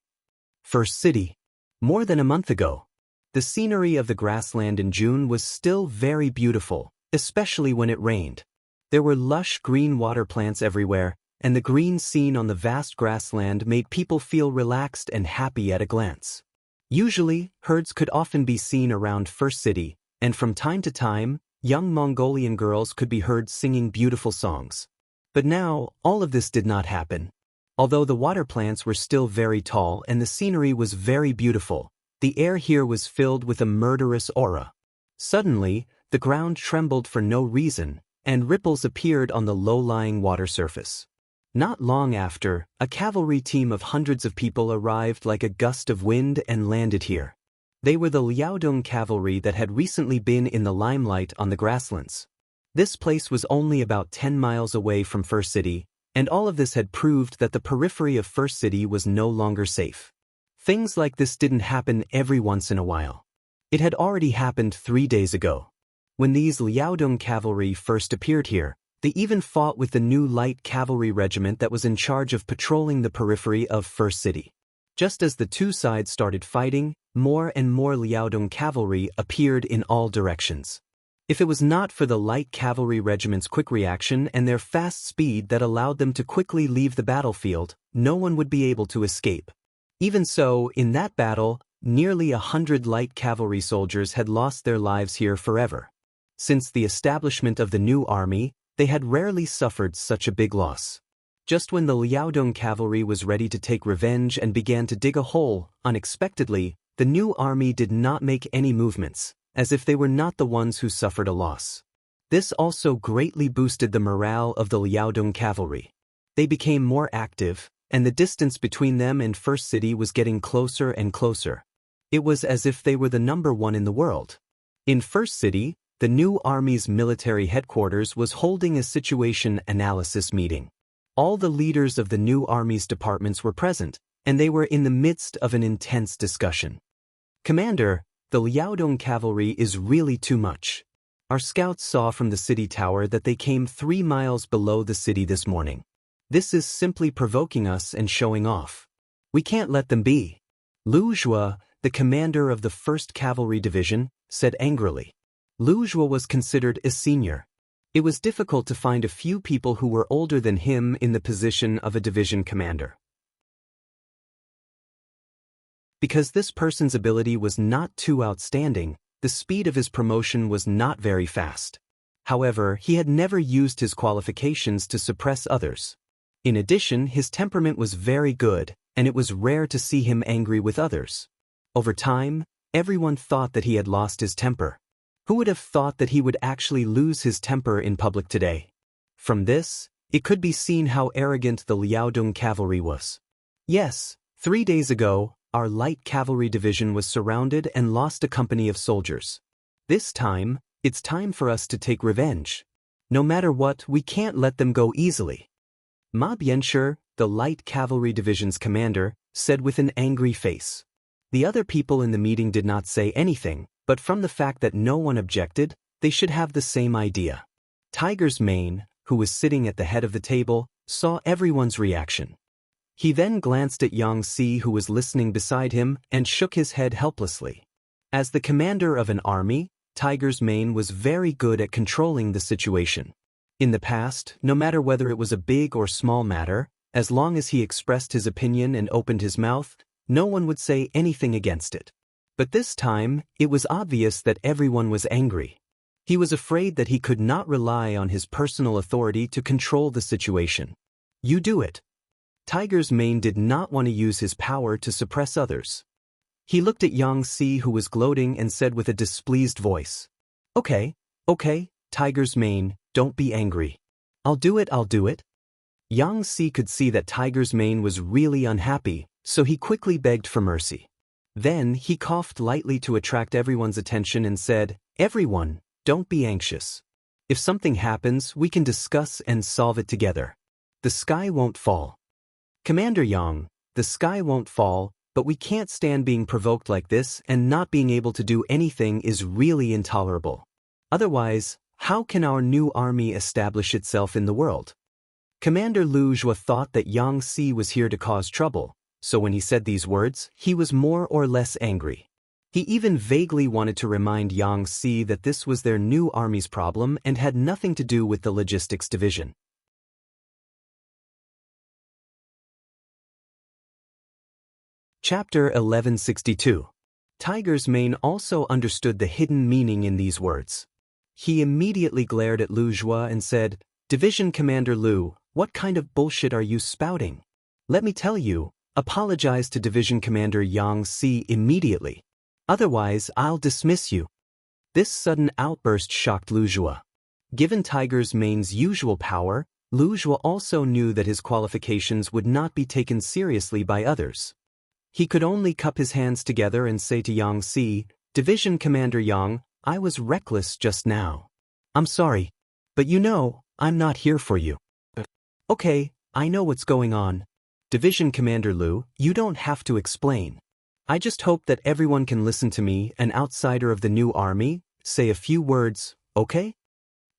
First city. More than a month ago. The scenery of the grassland in June was still very beautiful, especially when it rained. There were lush green water plants everywhere, and the green scene on the vast grassland made people feel relaxed and happy at a glance. Usually, herds could often be seen around First City, and from time to time, young Mongolian girls could be heard singing beautiful songs. But now, all of this did not happen. Although the water plants were still very tall and the scenery was very beautiful, the air here was filled with a murderous aura. Suddenly, the ground trembled for no reason, and ripples appeared on the low-lying water surface. Not long after, a cavalry team of hundreds of people arrived like a gust of wind and landed here. They were the Liaodong cavalry that had recently been in the limelight on the grasslands. This place was only about 10 miles away from First City, and all of this had proved that the periphery of First City was no longer safe. Things like this didn't happen every once in a while. It had already happened 3 days ago. When these Liaodong cavalry first appeared here, they even fought with the new light cavalry regiment that was in charge of patrolling the periphery of First City. Just as the two sides started fighting, more and more Liaodong cavalry appeared in all directions. If it was not for the light cavalry regiment's quick reaction and their fast speed that allowed them to quickly leave the battlefield, no one would be able to escape. Even so, in that battle, nearly 100 light cavalry soldiers had lost their lives here forever. Since the establishment of the new army, they had rarely suffered such a big loss. Just when the Liaodong cavalry was ready to take revenge and began to dig a hole, unexpectedly, the new army did not make any movements, as if they were not the ones who suffered a loss. This also greatly boosted the morale of the Liaodong cavalry. They became more active, and the distance between them and First City was getting closer and closer. It was as if they were the number one in the world. In First City, the new army's military headquarters was holding a situation analysis meeting. All the leaders of the new army's departments were present, and they were in the midst of an intense discussion. "Commander, the Liaodong cavalry is really too much. Our scouts saw from the city tower that they came 3 miles below the city this morning. This is simply provoking us and showing off. We can't let them be." Lu Zhuo, the commander of the 1st Cavalry Division, said angrily. Lu Zhuo was considered a senior. It was difficult to find a few people who were older than him in the position of a division commander. Because this person's ability was not too outstanding, the speed of his promotion was not very fast. However, he had never used his qualifications to suppress others. In addition, his temperament was very good, and it was rare to see him angry with others. Over time, everyone thought that he had lost his temper. Who would have thought that he would actually lose his temper in public today? From this, it could be seen how arrogant the Liaodong cavalry was. Yes, 3 days ago, our light cavalry division was surrounded and lost a company of soldiers. This time, it's time for us to take revenge. No matter what, we can't let them go easily. Ma Bianshi, the light cavalry division's commander, said with an angry face. The other people in the meeting did not say anything, but from the fact that no one objected, they should have the same idea. Tiger's Mane, who was sitting at the head of the table, saw everyone's reaction. He then glanced at Yang Si, who was listening beside him, and shook his head helplessly. As the commander of an army, Tiger's Mane was very good at controlling the situation. In the past, no matter whether it was a big or small matter, as long as he expressed his opinion and opened his mouth, no one would say anything against it. But this time, it was obvious that everyone was angry. He was afraid that he could not rely on his personal authority to control the situation. "You do it." Tiger's Mane did not want to use his power to suppress others. He looked at Yang Si, who was gloating, and said with a displeased voice, Okay, Tiger's Mane, don't be angry. I'll do it. Yang Si could see that Tiger's Mane was really unhappy, so he quickly begged for mercy. Then he coughed lightly to attract everyone's attention and said, "Everyone, don't be anxious. If something happens, we can discuss and solve it together. The sky won't fall. Commander Yang, the sky won't fall, but we can't stand being provoked like this, and not being able to do anything is really intolerable. Otherwise, how can our new army establish itself in the world?" Commander Lu Zhuo thought that Yang Si was here to cause trouble, so when he said these words, he was more or less angry. He even vaguely wanted to remind Yang Si that this was their new army's problem and had nothing to do with the logistics division. Chapter 1162. Tiger's Mane also understood the hidden meaning in these words. He immediately glared at Lu Zhuo and said, "Division Commander Lu, what kind of bullshit are you spouting? Let me tell you, apologize to Division Commander Yang Si immediately. Otherwise, I'll dismiss you." This sudden outburst shocked Lu Zhuo. Given Tiger's Mane's usual power, Lu Zhuo also knew that his qualifications would not be taken seriously by others. He could only cup his hands together and say to Yang Si, "Division Commander Yang, I was reckless just now. I'm sorry, but you know, I'm not here for you." "Okay, I know what's going on. Division Commander Lu, you don't have to explain. I just hope that everyone can listen to me, an outsider of the new army, say a few words, okay?"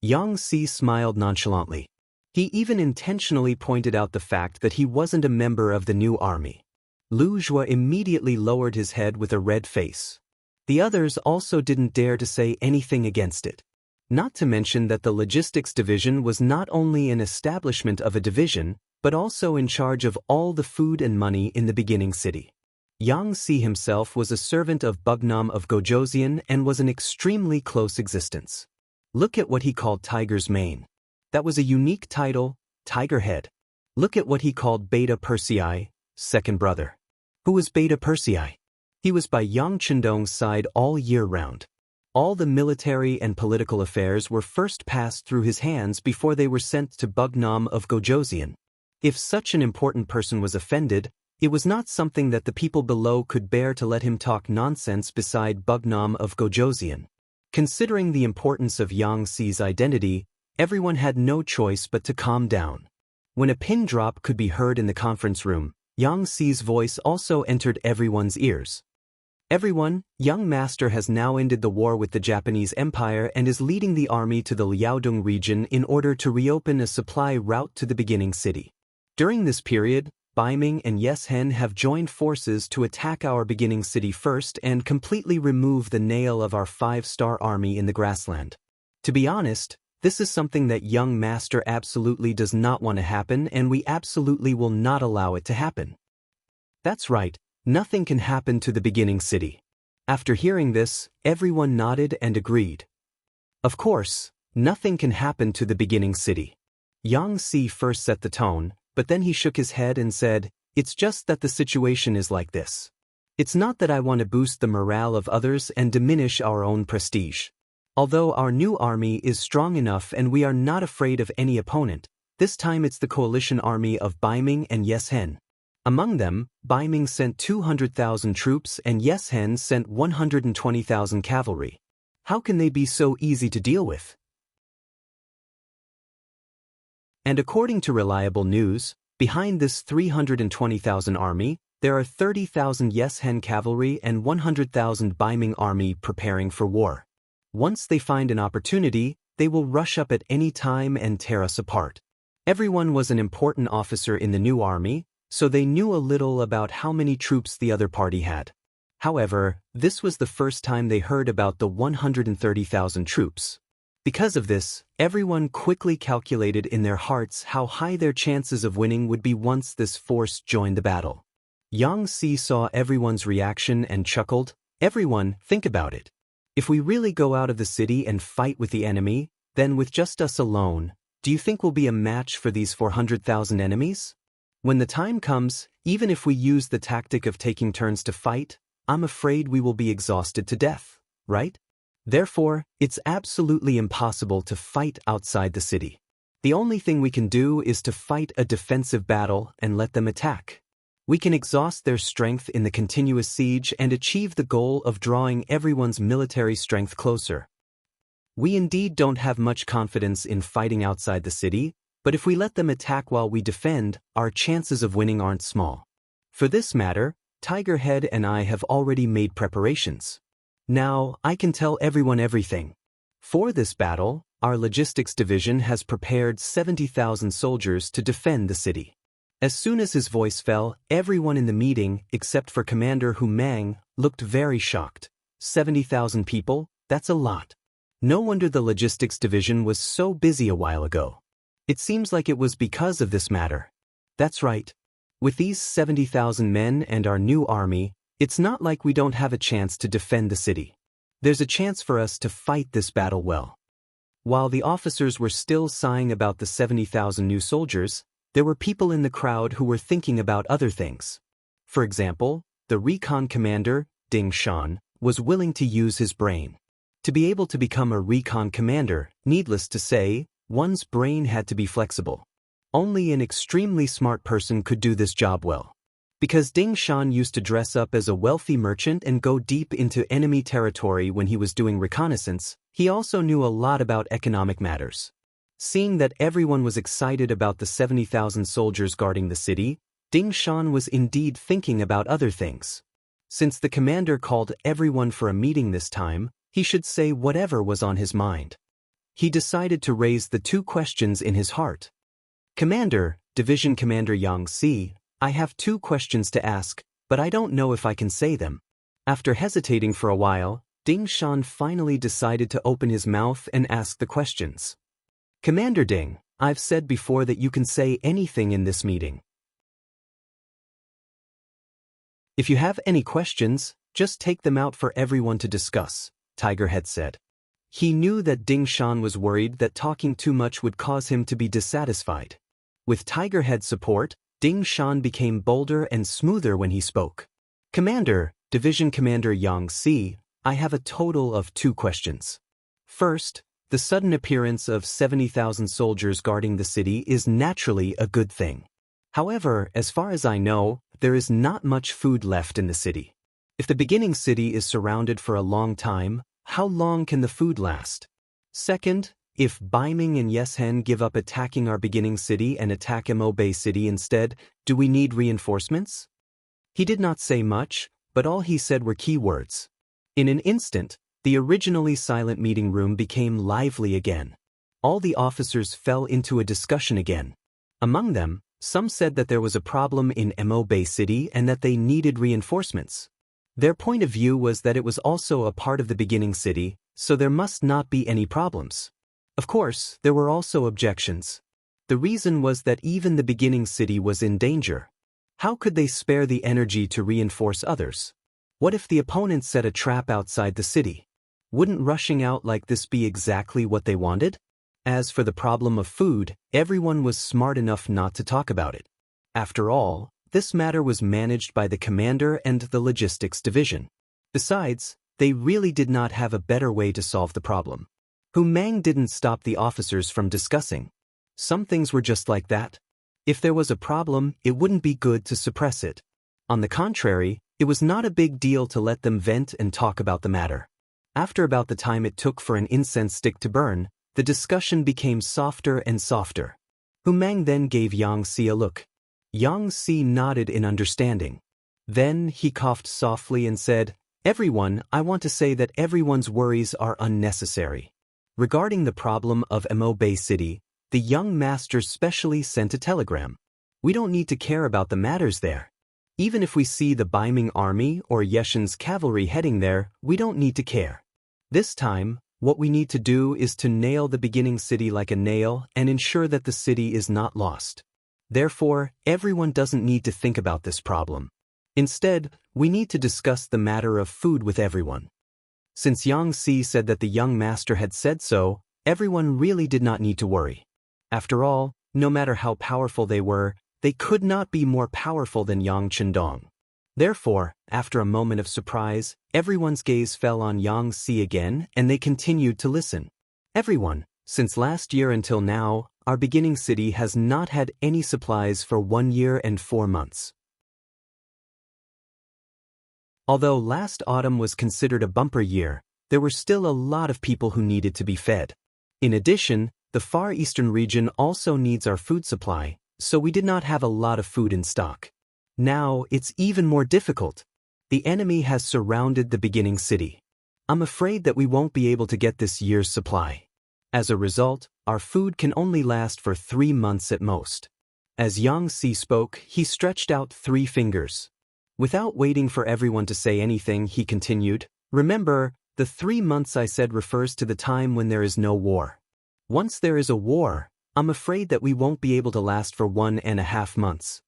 Yang Si smiled nonchalantly. He even intentionally pointed out the fact that he wasn't a member of the new army. Lu Zhuo immediately lowered his head with a red face. The others also didn't dare to say anything against it. Not to mention that the logistics division was not only an establishment of a division, but also in charge of all the food and money in the beginning city. Yang Si himself was a servant of Bugnam of Gojoseon and was an extremely close existence. Look at what he called Tiger's Mane. That was a unique title, Tiger Head. Look at what he called Beta Persei, second brother. Who was Beta Persei? He was by Yang Chendong's side all year round. All the military and political affairs were first passed through his hands before they were sent to Bugnam of Gojoseon. If such an important person was offended, it was not something that the people below could bear to let him talk nonsense beside Bugnam of Gojoseon. Considering the importance of Yang Si's identity, everyone had no choice but to calm down. When a pin drop could be heard in the conference room, Yang Xi's voice also entered everyone's ears. Everyone, young master has now ended the war with the Japanese Empire and is leading the army to the Liaodong region in order to reopen a supply route to the beginning city. During this period, Baiming and Yeshen have joined forces to attack our beginning city first and completely remove the nail of our 5-star army in the grassland. To be honest, this is something that young master absolutely does not want to happen, and we absolutely will not allow it to happen. That's right, nothing can happen to the beginning city. After hearing this, everyone nodded and agreed. Of course, nothing can happen to the beginning city. Yang Xi first set the tone, but then he shook his head and said, "It's just that the situation is like this. It's not that I want to boost the morale of others and diminish our own prestige. Although our new army is strong enough and we are not afraid of any opponent, this time it's the coalition army of Baiming and Yeshen. Among them, Baiming sent 200,000 troops and Yeshen sent 120,000 cavalry. How can they be so easy to deal with?" And according to reliable news, behind this 320,000 army, there are 30,000 Yeshen cavalry and 100,000 Baiming army preparing for war. Once they find an opportunity, they will rush up at any time and tear us apart. Everyone was an important officer in the new army, so they knew a little about how many troops the other party had. However, this was the first time they heard about the 130,000 troops. Because of this, everyone quickly calculated in their hearts how high their chances of winning would be once this force joined the battle. Yang Xi saw everyone's reaction and chuckled. "Everyone, think about it. If we really go out of the city and fight with the enemy, then with just us alone, do you think we'll be a match for these 400,000 enemies? When the time comes, even if we use the tactic of taking turns to fight, I'm afraid we will be exhausted to death, right? Therefore, it's absolutely impossible to fight outside the city. The only thing we can do is to fight a defensive battle and let them attack. We can exhaust their strength in the continuous siege and achieve the goal of drawing everyone's military strength closer. We indeed don't have much confidence in fighting outside the city, but if we let them attack while we defend, our chances of winning aren't small. For this matter, Tigerhead and I have already made preparations. Now, I can tell everyone everything. For this battle, our logistics division has prepared 70,000 soldiers to defend the city." As soon as his voice fell, everyone in the meeting, except for Commander Hu Mang, looked very shocked. 70,000 people? That's a lot. No wonder the logistics division was so busy a while ago. It seems like it was because of this matter. That's right. With these 70,000 men and our new army, it's not like we don't have a chance to defend the city. There's a chance for us to fight this battle well. While the officers were still sighing about the 70,000 new soldiers, there were people in the crowd who were thinking about other things. For example, the recon commander, Ding Shan, was willing to use his brain. To be able to become a recon commander, needless to say, one's brain had to be flexible. Only an extremely smart person could do this job well. Because Ding Shan used to dress up as a wealthy merchant and go deep into enemy territory when he was doing reconnaissance, he also knew a lot about economic matters. Seeing that everyone was excited about the 70,000 soldiers guarding the city, Ding Shan was indeed thinking about other things. Since the commander called everyone for a meeting this time, he should say whatever was on his mind. He decided to raise the 2 questions in his heart. "Commander, Division Commander Yang Xi, I have 2 questions to ask, but I don't know if I can say them." After hesitating for a while, Ding Shan finally decided to open his mouth and ask the questions. "Commander Ding, I've said before that you can say anything in this meeting. If you have any questions, just take them out for everyone to discuss," Tigerhead said. He knew that Ding Shan was worried that talking too much would cause him to be dissatisfied. With Tigerhead's support, Ding Shan became bolder and smoother when he spoke. "Commander, Division Commander Yang Xi, I have a total of 2 questions. First, the sudden appearance of 70,000 soldiers guarding the city is naturally a good thing. However, as far as I know, there is not much food left in the city. If the beginning city is surrounded for a long time, how long can the food last? Second, If Baiming and Yeshen give up attacking our beginning city and attack Mo Bay City instead, do we need reinforcements? He did not say much, but all he said were key words. In an instant, the originally silent meeting room became lively again. All the officers fell into a discussion again. Among them, some said that there was a problem in Mo Bay City and that they needed reinforcements. Their point of view was that it was also a part of the beginning city, so there must not be any problems. Of course, there were also objections. The reason was that even the beginning city was in danger. How could they spare the energy to reinforce others? What if the opponents set a trap outside the city? Wouldn't rushing out like this be exactly what they wanted? As for the problem of food, everyone was smart enough not to talk about it. After all, this matter was managed by the commander and the logistics division. Besides, they really did not have a better way to solve the problem. Hu Mang didn't stop the officers from discussing. Some things were just like that. If there was a problem, it wouldn't be good to suppress it. On the contrary, it was not a big deal to let them vent and talk about the matter. After about the time it took for an incense stick to burn, the discussion became softer and softer. Hu Mang then gave Yang Si a look. Yang Si nodded in understanding. Then he coughed softly and said, "Everyone, I want to say that everyone's worries are unnecessary. Regarding the problem of Mo Bay City, the young master specially sent a telegram. We don't need to care about the matters there. Even if we see the Baiming army or Yeshen's cavalry heading there, we don't need to care. This time, what we need to do is to nail the beginning city like a nail and ensure that the city is not lost. Therefore, everyone doesn't need to think about this problem. Instead, we need to discuss the matter of food with everyone." Since Yang Si said that the young master had said so, everyone really did not need to worry. After all, no matter how powerful they could not be more powerful than Yang Chendong. Therefore, after a moment of surprise, everyone's gaze fell on Yang Si again and they continued to listen. "Everyone, since last year until now, our beginning city has not had any supplies for 1 year and 4 months. Although last autumn was considered a bumper year, there were still a lot of people who needed to be fed. In addition, the Far Eastern region also needs our food supply, so we did not have a lot of food in stock. Now, it's even more difficult. The enemy has surrounded the beginning city. I'm afraid that we won't be able to get this year's supply. As a result, our food can only last for 3 months at most." As Yang Si spoke, he stretched out 3 fingers. Without waiting for everyone to say anything, he continued, "Remember, the 3 months I said refers to the time when there is no war. Once there is a war, I'm afraid that we won't be able to last for 1.5 months.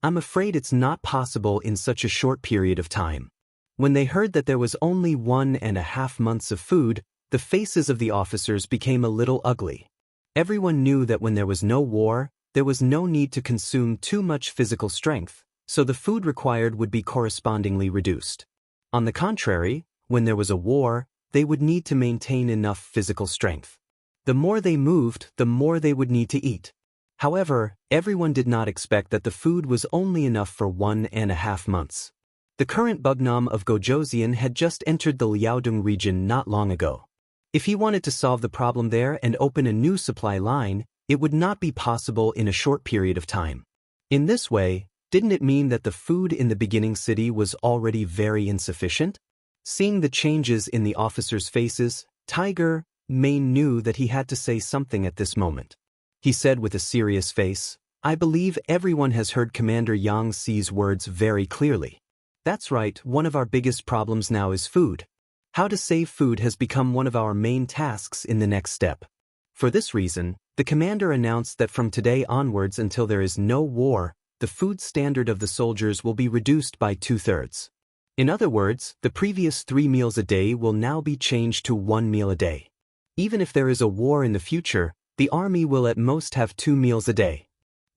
I'm afraid it's not possible in such a short period of time." When they heard that there was only 1.5 months of food, the faces of the officers became a little ugly. Everyone knew that when there was no war, there was no need to consume too much physical strength, so the food required would be correspondingly reduced. On the contrary, when there was a war, they would need to maintain enough physical strength. The more they moved, the more they would need to eat. However, everyone did not expect that the food was only enough for 1.5 months. The current Bugnam of Gojoseon had just entered the Liaodong region not long ago. If he wanted to solve the problem there and open a new supply line, it would not be possible in a short period of time. In this way, didn't it mean that the food in the beginning city was already very insufficient? Seeing the changes in the officers' faces, Tiger Mane knew that he had to say something at this moment. He said with a serious face, "I believe everyone has heard Commander Yang Si's words very clearly. That's right, one of our biggest problems now is food. How to save food has become one of our main tasks in the next step. For this reason, the commander announced that from today onwards until there is no war, the food standard of the soldiers will be reduced by 2/3. In other words, the previous 3 meals a day will now be changed to 1 meal a day. Even if there is a war in the future, the army will at most have 2 meals a day.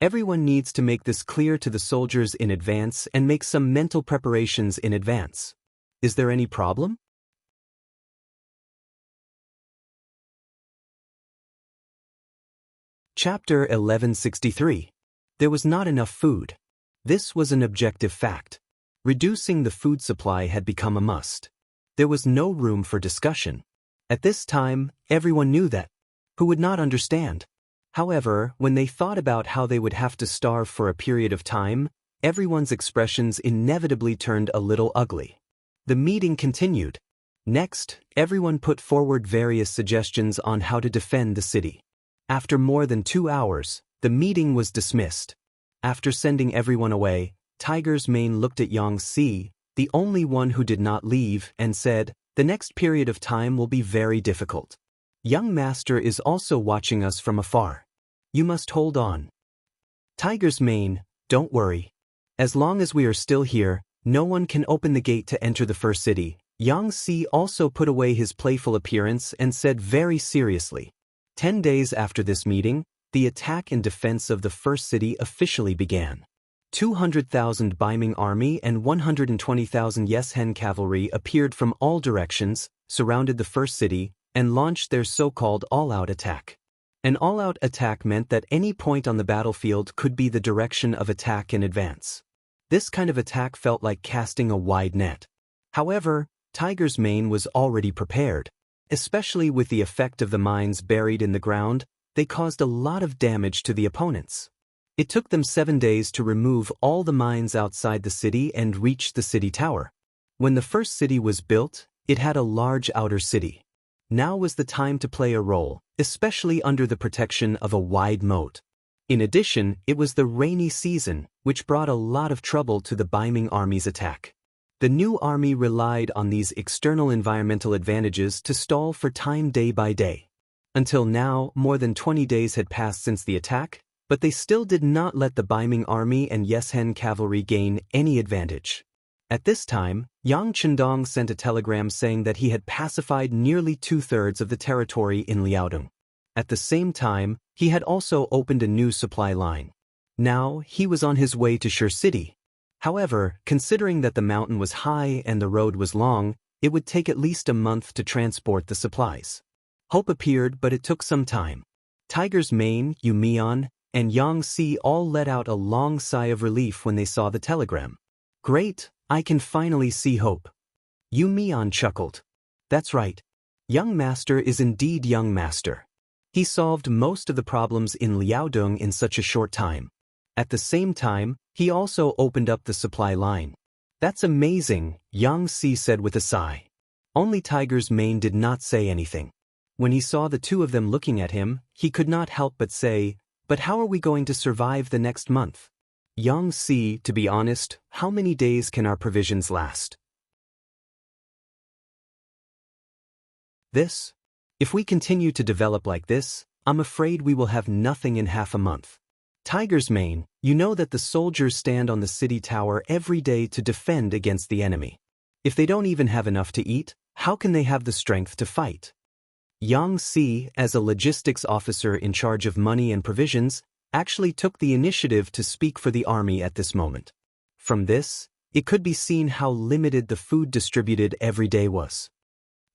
Everyone needs to make this clear to the soldiers in advance and make some mental preparations in advance. Is there any problem?" Chapter 1163. There was not enough food. This was an objective fact. Reducing the food supply had become a must. There was no room for discussion. At this time, everyone knew that. Who would not understand? However, when they thought about how they would have to starve for a period of time, everyone's expressions inevitably turned a little ugly. The meeting continued. Next, everyone put forward various suggestions on how to defend the city. After more than 2 hours, the meeting was dismissed. After sending everyone away, Tiger's Mane looked at Yang Si, the only one who did not leave, and said, "The next period of time will be very difficult. Young Master is also watching us from afar. You must hold on." Tiger's Mane, don't worry. As long as we are still here, no one can open the gate to enter the first city. Yang Si also put away his playful appearance and said very seriously. 10 days after this meeting, the attack and defense of the first city officially began. 200,000 Baiming army and 120,000 Yeshen cavalry appeared from all directions, surrounded the first city, and launched their so-called all-out attack. An all-out attack meant that any point on the battlefield could be the direction of attack in advance. This kind of attack felt like casting a wide net. However, Tiger's Mane was already prepared. Especially with the effect of the mines buried in the ground, they caused a lot of damage to the opponents. It took them 7 days to remove all the mines outside the city and reach the city tower. When the first city was built, it had a large outer city. Now was the time to play a role, especially under the protection of a wide moat. In addition, it was the rainy season, which brought a lot of trouble to the Baiming army's attack. The new army relied on these external environmental advantages to stall for time day by day. Until now, more than 20 days had passed since the attack, but they still did not let the Baiming army and Yeshen cavalry gain any advantage. At this time, Yang Chendong sent a telegram saying that he had pacified nearly 2/3 of the territory in Liaodong. At the same time, he had also opened a new supply line. Now, he was on his way to Shur City. However, considering that the mountain was high and the road was long, it would take at least a month to transport the supplies. Hope appeared, but it took some time. Tiger's Mane, Yu Mian, and Yang Si all let out a long sigh of relief when they saw the telegram. "Great, I can finally see hope." Yu Mian chuckled. "That's right. Young Master is indeed Young Master. He solved most of the problems in Liaodong in such a short time. At the same time, he also opened up the supply line." "That's amazing," Yang Si said with a sigh. Only Tiger's Mane did not say anything. When he saw the two of them looking at him, he could not help but say, "But how are we going to survive the next month?" "Yang Si, to be honest, how many days can our provisions last?" "This? If we continue to develop like this, I'm afraid we will have nothing in half a month." "Tiger's Mane, you know that the soldiers stand on the city tower every day to defend against the enemy. If they don't even have enough to eat, how can they have the strength to fight?" Yang Si, as a logistics officer in charge of money and provisions, actually took the initiative to speak for the army at this moment. From this, it could be seen how limited the food distributed every day was.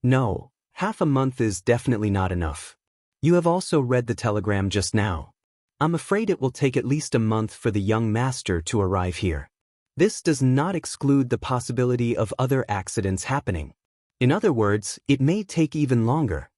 "No, half a month is definitely not enough. You have also read the telegram just now. I'm afraid it will take at least a month for the young master to arrive here. This does not exclude the possibility of other accidents happening. In other words, it may take even longer.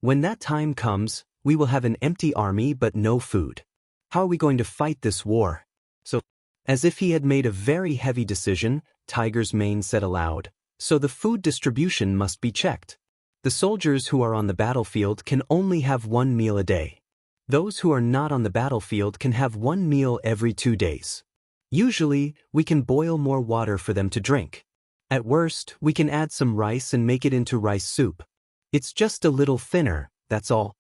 When that time comes, we will have an empty army but no food. How are we going to fight this war?" "So," as if he had made a very heavy decision, Tiger's Mane said aloud, "So the food distribution must be checked. The soldiers who are on the battlefield can only have 1 meal a day. Those who are not on the battlefield can have 1 meal every 2 days. Usually, we can boil more water for them to drink. At worst, we can add some rice and make it into rice soup. It's just a little thinner, that's all."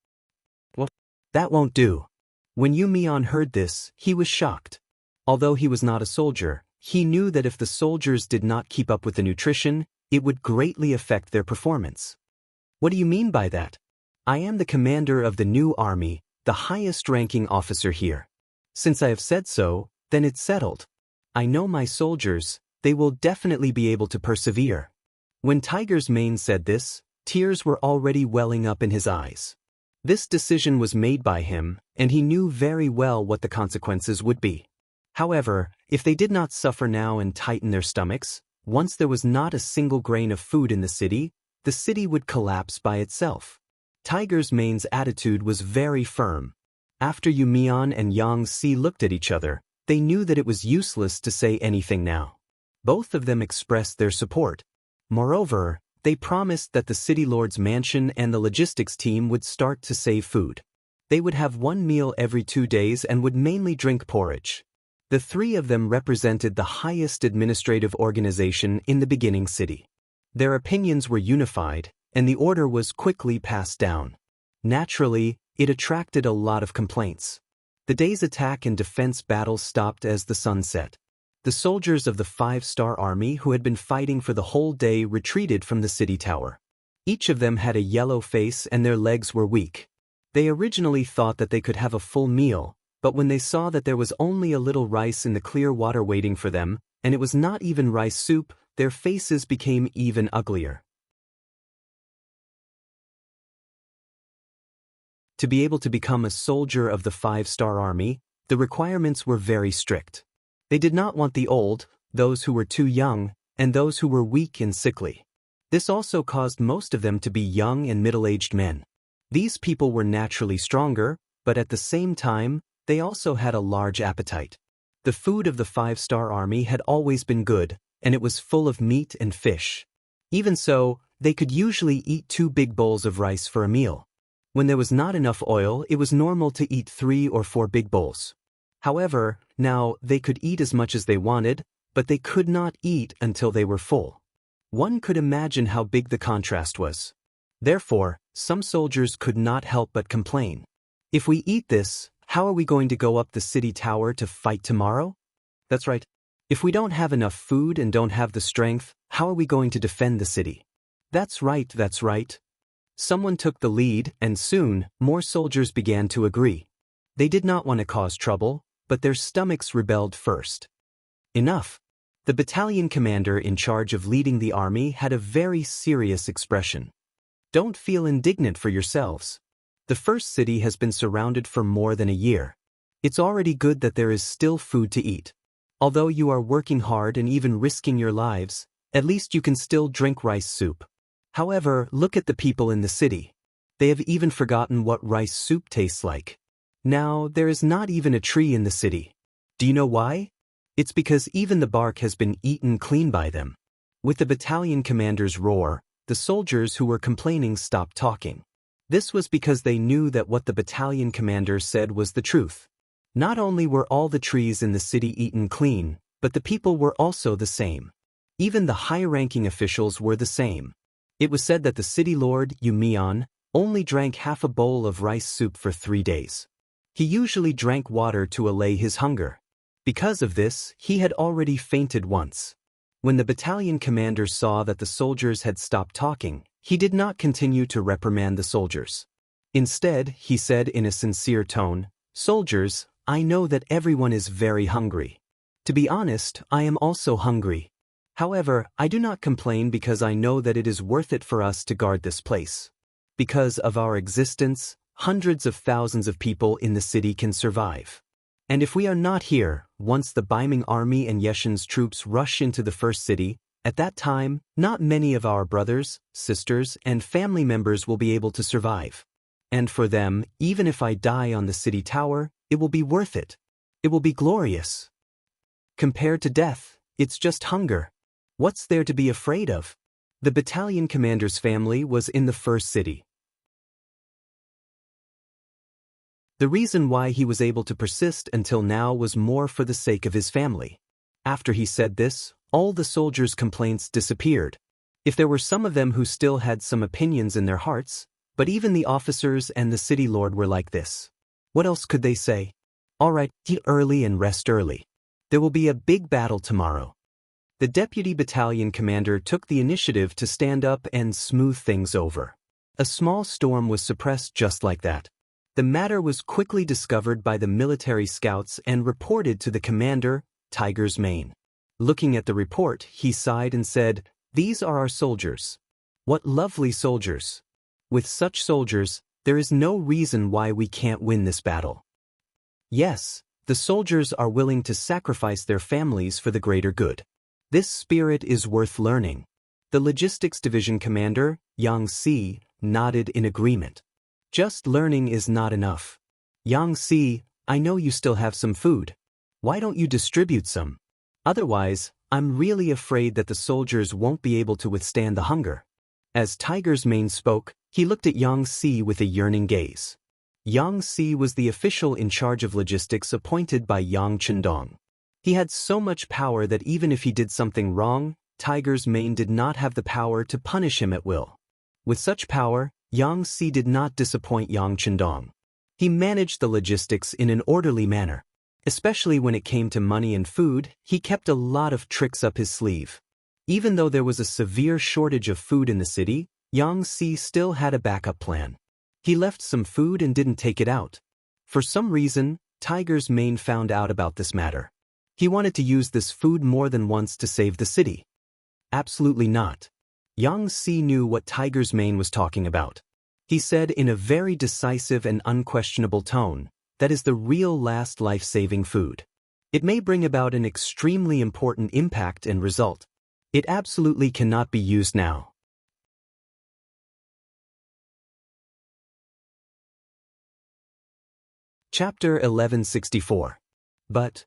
"Well, that won't do." When Yu Mian heard this, he was shocked. Although he was not a soldier, he knew that if the soldiers did not keep up with the nutrition, it would greatly affect their performance. "What do you mean by that?" "I am the commander of the new army, the highest-ranking officer here. Since I have said so, then it's settled. I know my soldiers, they will definitely be able to persevere." When Tiger's Mane said this, tears were already welling up in his eyes. This decision was made by him, and he knew very well what the consequences would be. However, if they did not suffer now and tighten their stomachs, once there was not a single grain of food in the city, the city would collapse by itself. Tiger's Mane's attitude was very firm. After Yumian and Yang Si looked at each other, they knew that it was useless to say anything now. Both of them expressed their support. Moreover, they promised that the city lord's mansion and the logistics team would start to save food. They would have one meal every 2 days and would mainly drink porridge. The three of them represented the highest administrative organization in the beginning city. Their opinions were unified, and the order was quickly passed down. Naturally, it attracted a lot of complaints. The day's attack and defense battle stopped as the sun set. The soldiers of the 5-star army who had been fighting for the whole day retreated from the city tower. Each of them had a yellow face and their legs were weak. They originally thought that they could have a full meal, but when they saw that there was only a little rice in the clear water waiting for them, and it was not even rice soup, their faces became even uglier. To be able to become a soldier of the 5-star army, the requirements were very strict. They did not want the old, those who were too young, and those who were weak and sickly. This also caused most of them to be young and middle-aged men. These people were naturally stronger, but at the same time, they also had a large appetite. The food of the 5-star army had always been good, and it was full of meat and fish. Even so, they could usually eat 2 big bowls of rice for a meal. When there was not enough oil, it was normal to eat 3 or 4 big bowls. However, now they could eat as much as they wanted, but they could not eat until they were full. One could imagine how big the contrast was. Therefore, some soldiers could not help but complain. If we eat this, how are we going to go up the city tower to fight tomorrow? That's right. If we don't have enough food and don't have the strength, how are we going to defend the city? That's right, that's right. Someone took the lead, and soon, more soldiers began to agree. They did not want to cause trouble, but their stomachs rebelled first. Enough. The battalion commander in charge of leading the army had a very serious expression. Don't feel indignant for yourselves. The first city has been surrounded for more than a year. It's already good that there is still food to eat. Although you are working hard and even risking your lives, at least you can still drink rice soup. However, look at the people in the city. They have even forgotten what rice soup tastes like. Now, there is not even a tree in the city. Do you know why? It's because even the bark has been eaten clean by them. With the battalion commander's roar, the soldiers who were complaining stopped talking. This was because they knew that what the battalion commander said was the truth. Not only were all the trees in the city eaten clean, but the people were also the same. Even the high-ranking officials were the same. It was said that the city lord, Yumian, only drank half a bowl of rice soup for 3 days. He usually drank water to allay his hunger. Because of this, he had already fainted once. When the battalion commander saw that the soldiers had stopped talking, he did not continue to reprimand the soldiers. Instead, he said in a sincere tone, "Soldiers, I know that everyone is very hungry. To be honest, I am also hungry. However, I do not complain because I know that it is worth it for us to guard this place. Because of our existence, hundreds of thousands of people in the city can survive. And if we are not here, once the Baiming army and Yeshin's troops rush into the first city, at that time, not many of our brothers, sisters, and family members will be able to survive. And for them, even if I die on the city tower, it will be worth it. It will be glorious. Compared to death, it's just hunger. What's there to be afraid of?" The battalion commander's family was in the first city. The reason why he was able to persist until now was more for the sake of his family. After he said this, all the soldiers' complaints disappeared. If there were some of them who still had some opinions in their hearts, but even the officers and the city lord were like this. What else could they say? All right, eat early and rest early. There will be a big battle tomorrow. The deputy battalion commander took the initiative to stand up and smooth things over. A small storm was suppressed just like that. The matter was quickly discovered by the military scouts and reported to the commander, Tiger's Mane. Looking at the report, he sighed and said, "These are our soldiers. What lovely soldiers. With such soldiers, there is no reason why we can't win this battle." Yes, the soldiers are willing to sacrifice their families for the greater good. This spirit is worth learning. The Logistics Division Commander, Yang Si, nodded in agreement. Just learning is not enough. Yang Si, I know you still have some food. Why don't you distribute some? Otherwise, I'm really afraid that the soldiers won't be able to withstand the hunger. As Tiger's Mane spoke, he looked at Yang Si with a yearning gaze. Yang Si was the official in charge of logistics appointed by Yang Chendong. He had so much power that even if he did something wrong, Tiger's Mane did not have the power to punish him at will. With such power, Yang Si did not disappoint Yang Chendong. He managed the logistics in an orderly manner. Especially when it came to money and food, he kept a lot of tricks up his sleeve. Even though there was a severe shortage of food in the city, Yang Si still had a backup plan. He left some food and didn't take it out. For some reason, Tiger's Mane found out about this matter. He wanted to use this food more than once to save the city. Absolutely not. Yang Si knew what Tiger's Mane was talking about. He said in a very decisive and unquestionable tone, that is the real last life-saving food. It may bring about an extremely important impact and result. It absolutely cannot be used now. Chapter 1164. But,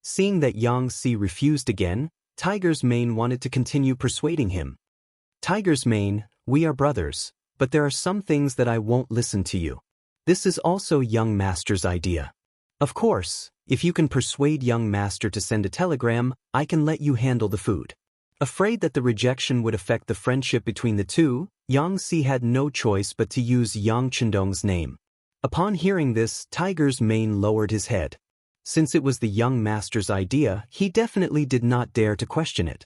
seeing that Yang Si refused again, Tiger's Mane wanted to continue persuading him. Tiger's Mane, we are brothers, but there are some things that I won't listen to you. This is also young master's idea. Of course, if you can persuade young master to send a telegram, I can let you handle the food. Afraid that the rejection would affect the friendship between the two, Yang Si had no choice but to use Yang Chendong's name. Upon hearing this, Tiger's Mane lowered his head. Since it was the young master's idea, he definitely did not dare to question it.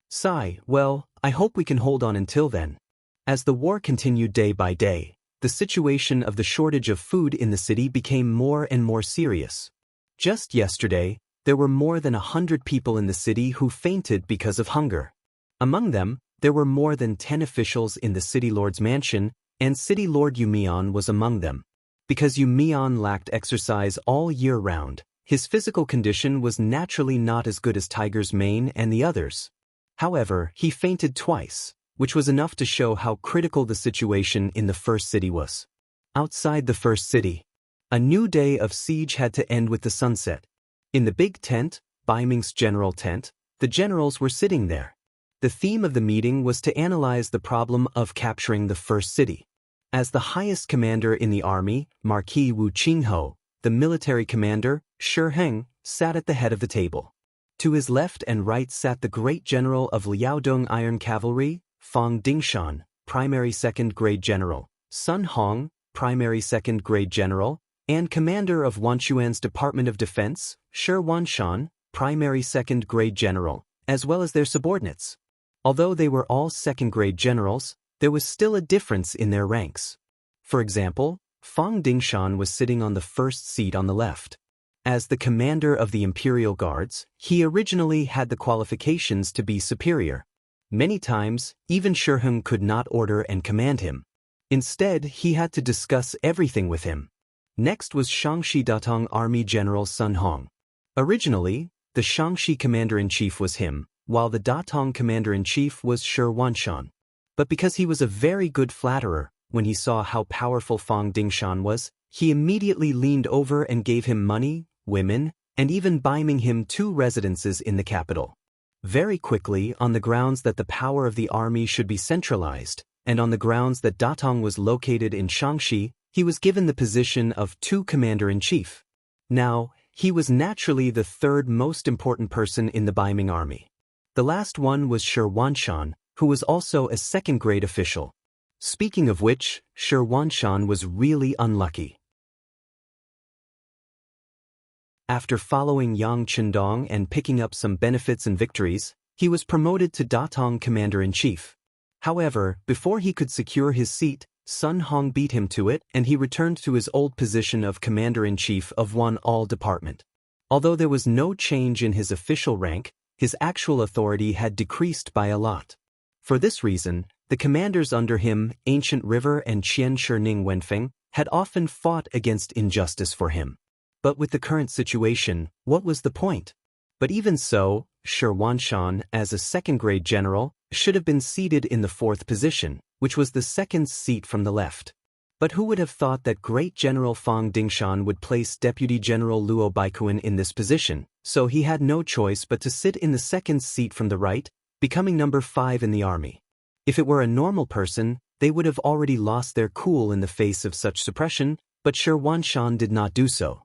Sigh, well, I hope we can hold on until then. As the war continued day by day, the situation of the shortage of food in the city became more and more serious. Just yesterday, there were more than 100 people in the city who fainted because of hunger. Among them, there were more than 10 officials in the city lord's mansion, and City Lord Yu Mian was among them. Because Yu Mian lacked exercise all year round, his physical condition was naturally not as good as Tiger's Mane and the others. However, he fainted twice, which was enough to show how critical the situation in the first city was. Outside the first city, a new day of siege had to end with the sunset. In the big tent, Baiming's general tent, the generals were sitting there. The theme of the meeting was to analyze the problem of capturing the first city. As the highest commander in the army, Marquis Wu Qingho, the military commander, Shi Heng, sat at the head of the table. To his left and right sat the great general of Liaodong Iron Cavalry, Fang Dingshan, primary second-grade general, Sun Hong, primary second-grade general, and commander of Wanchuan's Department of Defense, Shi Wanshan, primary second-grade general, as well as their subordinates. Although they were all second-grade generals, there was still a difference in their ranks. For example, Fang Dingshan was sitting on the first seat on the left. As the commander of the Imperial Guards, he originally had the qualifications to be superior. Many times, even Shi Heng could not order and command him. Instead, he had to discuss everything with him. Next was Shaanxi Datong Army General Sun Hong. Originally, the Shaanxi Commander-in-Chief was him, while the Datong Commander-in-Chief was Shi Wanshan. But because he was a very good flatterer, when he saw how powerful Fang Dingshan was, he immediately leaned over and gave him money, women, and even buying him 2 residences in the capital. Very quickly, on the grounds that the power of the army should be centralized, and on the grounds that Datong was located in Shaanxi, he was given the position of 2 commander-in-chief. Now, he was naturally the third most important person in the Baiming army. The last one was Shi Wanshan, who was also a second-grade official. Speaking of which, Shi Wanshan was really unlucky. After following Yang Chendong and picking up some benefits and victories, he was promoted to Datong Commander-in-Chief. However, before he could secure his seat, Sun Hong beat him to it and he returned to his old position of Commander-in-Chief of one all department. Although there was no change in his official rank, his actual authority had decreased by a lot. For this reason, the commanders under him, Ancient River and Qian Shining Wenfeng, had often fought against injustice for him. But with the current situation, what was the point? But even so, Shi Wanshan, as a second-grade general, should have been seated in the fourth position, which was the second seat from the left. But who would have thought that great General Fang Dingshan would place Deputy General Luo Baikuan in this position, so he had no choice but to sit in the second seat from the right, becoming number 5 in the army. If it were a normal person, they would have already lost their cool in the face of such suppression, but Shi Wanshan did not do so.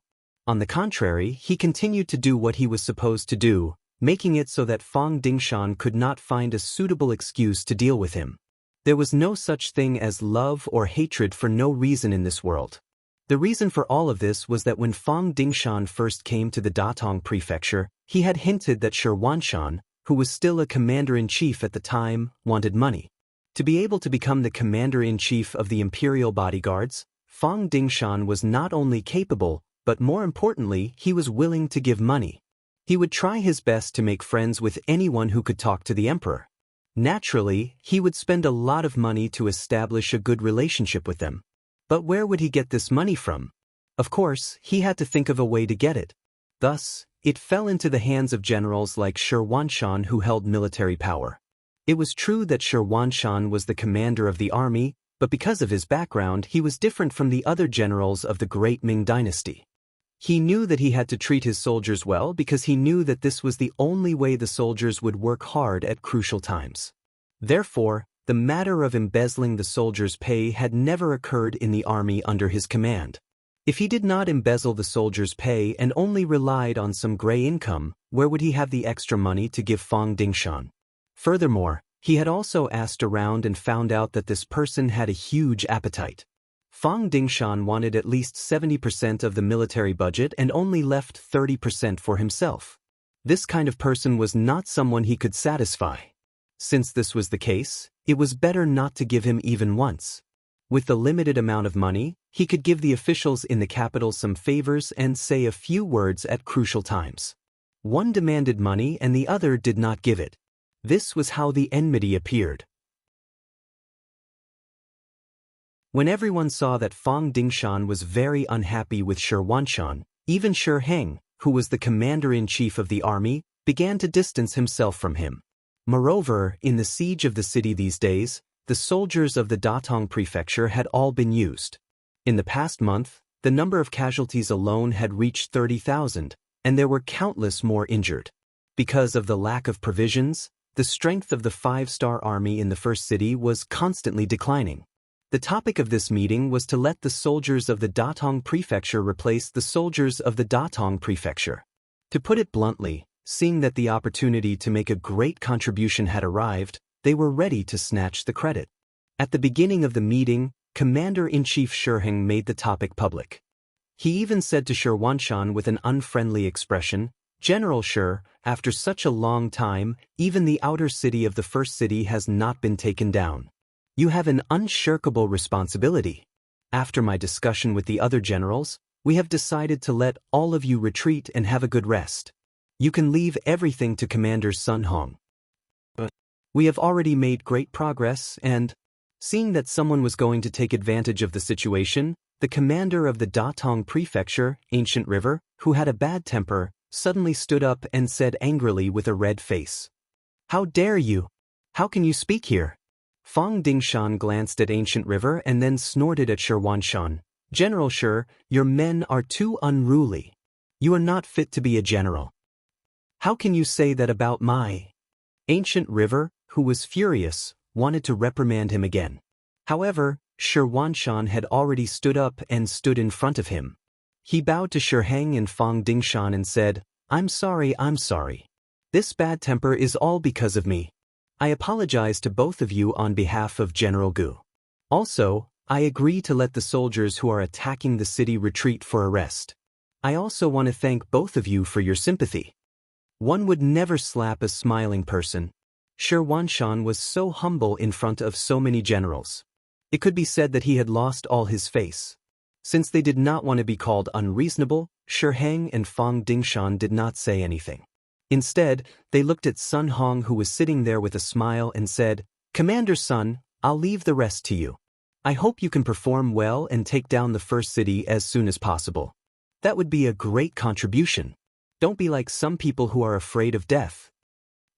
On the contrary, he continued to do what he was supposed to do, making it so that Fang Dingshan could not find a suitable excuse to deal with him. There was no such thing as love or hatred for no reason in this world. The reason for all of this was that when Fang Dingshan first came to the Datong prefecture, he had hinted that Shi Wanshan, who was still a commander-in-chief at the time, wanted money. To be able to become the commander-in-chief of the imperial bodyguards, Fang Dingshan was not only capable, but more importantly, he was willing to give money. He would try his best to make friends with anyone who could talk to the emperor. Naturally, he would spend a lot of money to establish a good relationship with them. But where would he get this money from? Of course, he had to think of a way to get it. Thus, it fell into the hands of generals like Shi Wanshan who held military power. It was true that Shi Wanshan was the commander of the army, but because of his background, he was different from the other generals of the great Ming dynasty. He knew that he had to treat his soldiers well because he knew that this was the only way the soldiers would work hard at crucial times. Therefore, the matter of embezzling the soldiers' pay had never occurred in the army under his command. If he did not embezzle the soldiers' pay and only relied on some gray income, where would he have the extra money to give Fang Dingshan? Furthermore, he had also asked around and found out that this person had a huge appetite. Fang Dingshan wanted at least 70% of the military budget and only left 30% for himself. This kind of person was not someone he could satisfy. Since this was the case, it was better not to give him even once. With the limited amount of money, he could give the officials in the capital some favors and say a few words at crucial times. One demanded money and the other did not give it. This was how the enmity appeared. When everyone saw that Fang Dingshan was very unhappy with Shi Wanshan, even Shi Heng, who was the commander-in-chief of the army, began to distance himself from him. Moreover, in the siege of the city these days, the soldiers of the Datong prefecture had all been used. In the past month, the number of casualties alone had reached 30,000, and there were countless more injured. Because of the lack of provisions, the strength of the 5-star army in the first city was constantly declining. The topic of this meeting was to let the soldiers of the Datong prefecture replace the soldiers of the Datong prefecture. To put it bluntly, seeing that the opportunity to make a great contribution had arrived, they were ready to snatch the credit. At the beginning of the meeting, Commander-in-Chief Shi Heng made the topic public. He even said to Shi Wanshan with an unfriendly expression, "General Shi, after such a long time, even the outer city of the first city has not been taken down. You have an unshirkable responsibility. After my discussion with the other generals, we have decided to let all of you retreat and have a good rest. You can leave everything to Commander Sun Hong. But we have already made great progress and..." Seeing that someone was going to take advantage of the situation, the commander of the Datong prefecture, Ancient River, who had a bad temper, suddenly stood up and said angrily with a red face, "How dare you? How can you speak here?" Fang Dingshan glanced at Ancient River and then snorted at Shi Wanshan, "General Shi, your men are too unruly. You are not fit to be a general. How can you say that about my..." Ancient River, who was furious, wanted to reprimand him again. However, Shi Wanshan had already stood up and stood in front of him. He bowed to Shi Heng and Fang Dingshan and said, I'm sorry. This bad temper is all because of me. I apologize to both of you on behalf of General Gu. Also, I agree to let the soldiers who are attacking the city retreat for a rest. I also want to thank both of you for your sympathy." One would never slap a smiling person. Shi Wanshan was so humble in front of so many generals. It could be said that he had lost all his face. Since they did not want to be called unreasonable, Shi Heng and Fang Dingshan did not say anything. Instead, they looked at Sun Hong, who was sitting there with a smile, and said, "Commander Sun, I'll leave the rest to you. I hope you can perform well and take down the first city as soon as possible. That would be a great contribution. Don't be like some people who are afraid of death."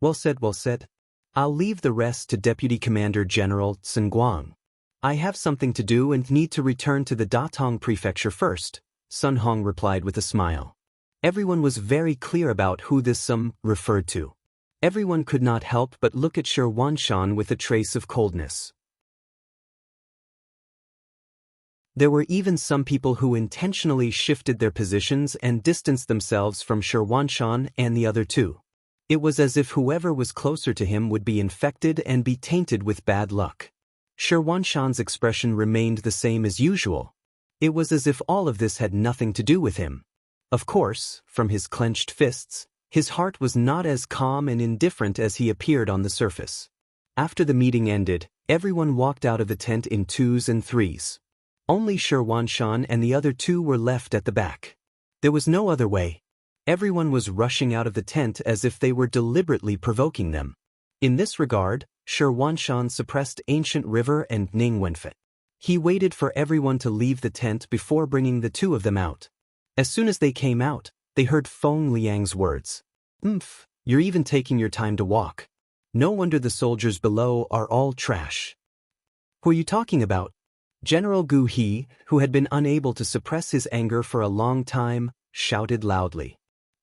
Well said. I'll leave the rest to Deputy Commander General Guang. I have something to do and need to return to the Datong Prefecture first, Sun Hong replied with a smile. Everyone was very clear about who this referred to. Everyone could not help but look at Shi Wanshan with a trace of coldness. There were even some people who intentionally shifted their positions and distanced themselves from Shi Wanshan and the other two. It was as if whoever was closer to him would be infected and be tainted with bad luck. Shi Wanshan's expression remained the same as usual. It was as if all of this had nothing to do with him. Of course, from his clenched fists, his heart was not as calm and indifferent as he appeared on the surface. After the meeting ended, everyone walked out of the tent in twos and threes. Only Shi Wanshan and the other two were left at the back. There was no other way. Everyone was rushing out of the tent as if they were deliberately provoking them. In this regard, Shi Wanshan suppressed Ancient River and Ning Wenfei. He waited for everyone to leave the tent before bringing the two of them out. As soon as they came out, they heard Feng Liang's words. You're even taking your time to walk. No wonder the soldiers below are all trash. Who are you talking about? General Gu He, who had been unable to suppress his anger for a long time, shouted loudly.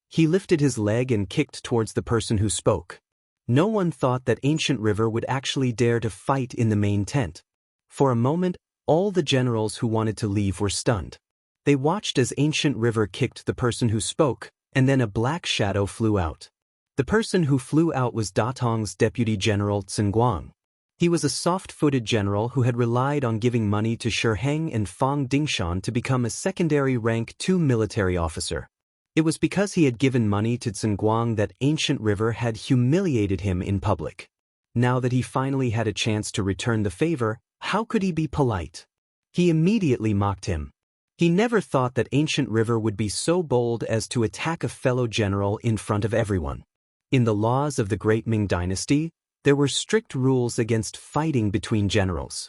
He lifted his leg and kicked towards the person who spoke. No one thought that Ancient River would actually dare to fight in the main tent. For a moment, all the generals who wanted to leave were stunned. They watched as Ancient River kicked the person who spoke, and then a black shadow flew out. The person who flew out was Datong's Deputy General Guang. He was a soft-footed general who had relied on giving money to Shi Heng and Fang Dingshan to become a secondary rank 2 military officer. It was because he had given money to Guang that Ancient River had humiliated him in public. Now that he finally had a chance to return the favor, how could he be polite? He immediately mocked him. He never thought that Ancient River would be so bold as to attack a fellow general in front of everyone. In the laws of the Great Ming Dynasty, there were strict rules against fighting between generals.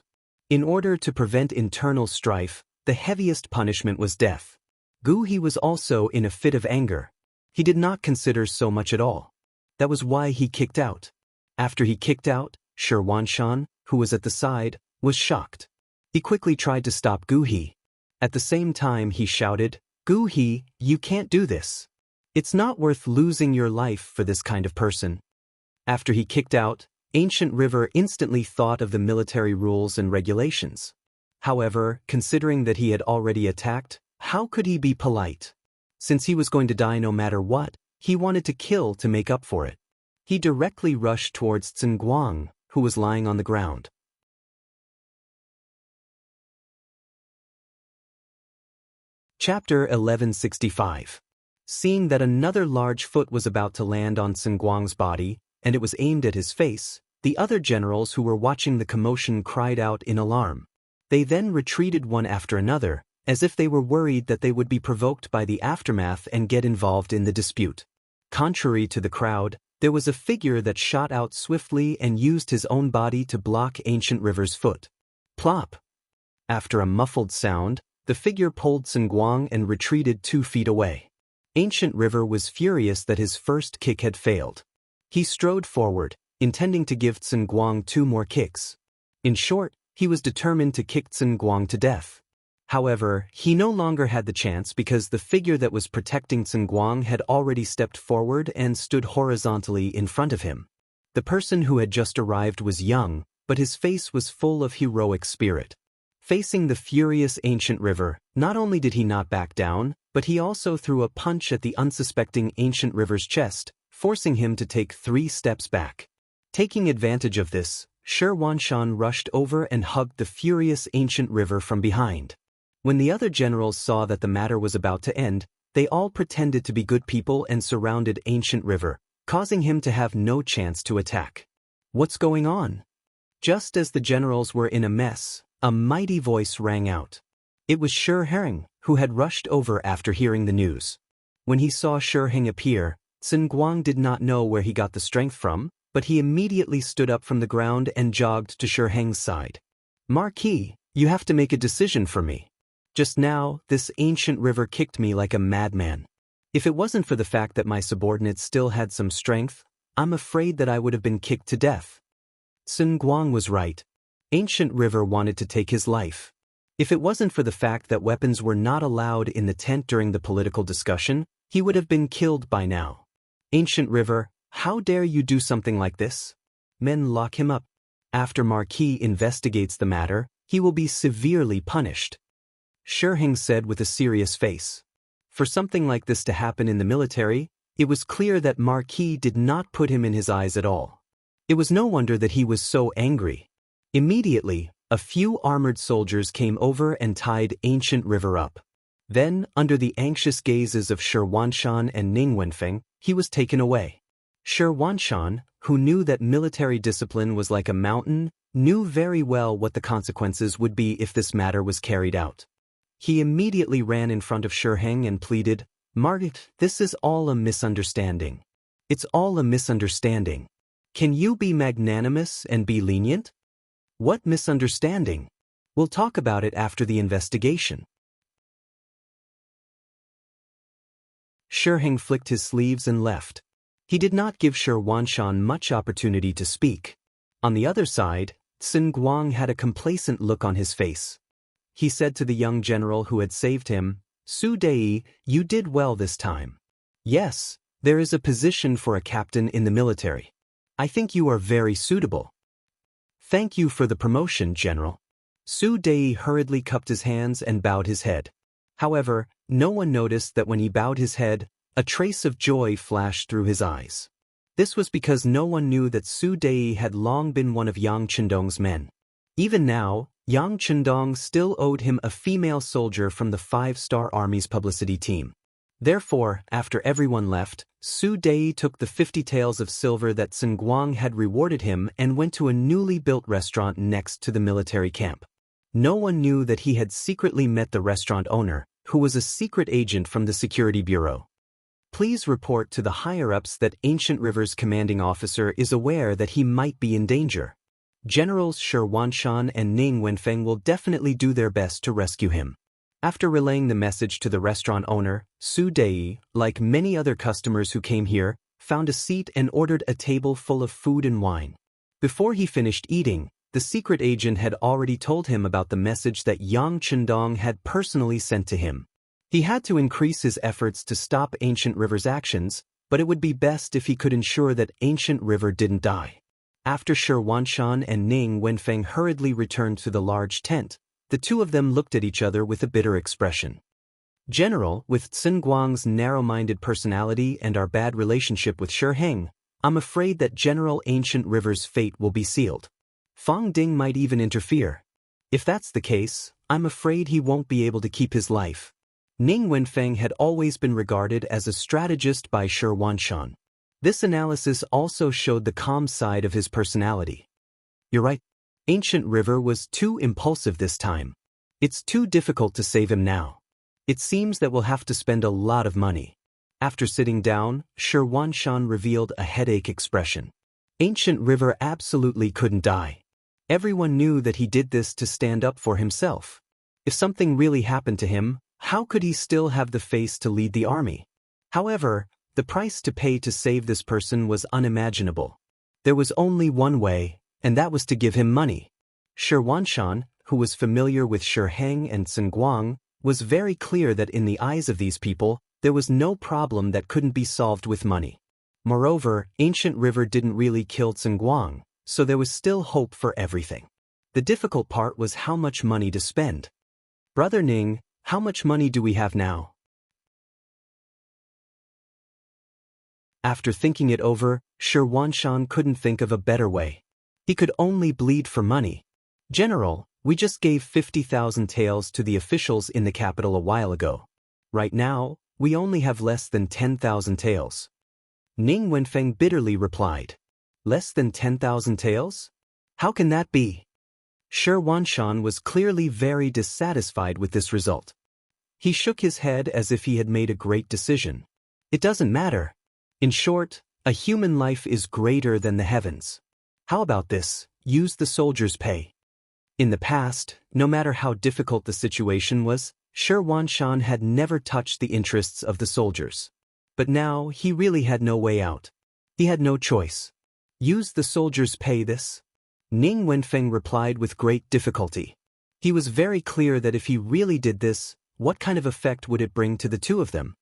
In order to prevent internal strife, the heaviest punishment was death. Gu He was also in a fit of anger. He did not consider so much at all. That was why he kicked out. After he kicked out, Shi Wanshan, who was at the side, was shocked. He quickly tried to stop Gu He. At the same time he shouted, "Gu He, you can't do this. It's not worth losing your life for this kind of person." After he kicked out, Ancient River instantly thought of the military rules and regulations. However, considering that he had already attacked, how could he be polite? Since he was going to die no matter what, he wanted to kill to make up for it. He directly rushed towards Guang, who was lying on the ground. Chapter 1165. Seeing that another large foot was about to land on Guang's body, and it was aimed at his face, the other generals who were watching the commotion cried out in alarm. They then retreated one after another, as if they were worried that they would be provoked by the aftermath and get involved in the dispute. Contrary to the crowd, there was a figure that shot out swiftly and used his own body to block Ancient River's foot. Plop! After a muffled sound, the figure pulled Guang and retreated 2 feet away. Ancient River was furious that his first kick had failed. He strode forward, intending to give Guang 2 more kicks. In short, he was determined to kick Guang to death. However, he no longer had the chance because the figure that was protecting Guang had already stepped forward and stood horizontally in front of him. The person who had just arrived was young, but his face was full of heroic spirit. Facing the furious Ancient River, not only did he not back down, but he also threw a punch at the unsuspecting Ancient River's chest, forcing him to take 3 steps back. Taking advantage of this, Shi Wanshan rushed over and hugged the furious Ancient River from behind. When the other generals saw that the matter was about to end, they all pretended to be good people and surrounded Ancient River, causing him to have no chance to attack. What's going on? Just as the generals were in a mess, a mighty voice rang out. It was Shi Heng, who had rushed over after hearing the news. When he saw Shi Heng appear, Guang did not know where he got the strength from, but he immediately stood up from the ground and jogged to Shi Heng's side. "Marquis, you have to make a decision for me. Just now, this Ancient River kicked me like a madman. If it wasn't for the fact that my subordinates still had some strength, I'm afraid that I would have been kicked to death. Sun Guang was right. Ancient River wanted to take his life. If it wasn't for the fact that weapons were not allowed in the tent during the political discussion, he would have been killed by now. Ancient River, how dare you do something like this? Men lock him up. After Marquis investigates the matter, he will be severely punished. Shiheng said with a serious face. For something like this to happen in the military, it was clear that Marquis did not put him in his eyes at all. It was no wonder that he was so angry. Immediately, a few armored soldiers came over and tied Ancient River up. Then, under the anxious gazes of Shi Wanshan and Ning Wenfeng, he was taken away. Shi Wanshan, who knew that military discipline was like a mountain, knew very well what the consequences would be if this matter was carried out. He immediately ran in front of Shiheng and pleaded, "Margaret, this is all a misunderstanding. It's all a misunderstanding. Can you be magnanimous and be lenient?" "What misunderstanding? We'll talk about it after the investigation." Shiheng flicked his sleeves and left. He did not give Shi Wanshan much opportunity to speak. On the other side, Sun Guang had a complacent look on his face. He said to the young general who had saved him, "Su Dei, you did well this time. Yes, there is a position for a captain in the military. I think you are very suitable." "Thank you for the promotion, General." Su Dei hurriedly cupped his hands and bowed his head. However, no one noticed that when he bowed his head, a trace of joy flashed through his eyes. This was because no one knew that Su Dei had long been one of Yang Chendong's men. Even now, Yang Chendong still owed him a female soldier from the 5-Star Army's publicity team. Therefore, after everyone left, Su Dei took the 50 taels of silver that Sun Guang had rewarded him and went to a newly built restaurant next to the military camp. No one knew that he had secretly met the restaurant owner, who was a secret agent from the Security Bureau. Please report to the higher-ups that Ancient River's commanding officer is aware that he might be in danger. Generals Shi Wanshan and Ning Wenfeng will definitely do their best to rescue him. After relaying the message to the restaurant owner, Su Dei, like many other customers who came here, found a seat and ordered a table full of food and wine. Before he finished eating, the secret agent had already told him about the message that Yang Chendong had personally sent to him. He had to increase his efforts to stop Ancient River's actions, but it would be best if he could ensure that Ancient River didn't die. After Shi Wanshan and Ning Wenfeng hurriedly returned to the large tent, the two of them looked at each other with a bitter expression. "General, with Sun Guang's narrow-minded personality and our bad relationship with Shiheng, I'm afraid that General Ancient River's fate will be sealed. Fang Ding might even interfere. If that's the case, I'm afraid he won't be able to keep his life." Ning Wenfeng had always been regarded as a strategist by Shi Wanshan. This analysis also showed the calm side of his personality. "You're right. Ancient River was too impulsive this time. It's too difficult to save him now. It seems that we'll have to spend a lot of money." After sitting down, Shi Wanshan revealed a headache expression. Ancient River absolutely couldn't die. Everyone knew that he did this to stand up for himself. If something really happened to him, how could he still have the face to lead the army? However, the price to pay to save this person was unimaginable. There was only one way, and that was to give him money. Shi Wanshan, who was familiar with Shiheng and Sun Guang, was very clear that in the eyes of these people, there was no problem that couldn't be solved with money. Moreover, Ancient River didn't really kill Sun Guang, so there was still hope for everything. The difficult part was how much money to spend. "Brother Ning, how much money do we have now?" After thinking it over, Shi Wanshan couldn't think of a better way. He could only bleed for money. "General, we just gave 50,000 taels to the officials in the capital a while ago. Right now, we only have less than 10,000 taels." Ning Wenfeng bitterly replied. "Less than 10,000 taels? How can that be?" Shi Wanshan was clearly very dissatisfied with this result. He shook his head as if he had made a great decision. "It doesn't matter. In short, a human life is greater than the heavens. How about this? Use the soldiers' pay." In the past, no matter how difficult the situation was, Shi Wanshan had never touched the interests of the soldiers. But now he really had no way out. He had no choice. Use the soldiers' pay this? Ning Wenfeng replied with great difficulty. He was very clear that if he really did this, what kind of effect would it bring to the two of them?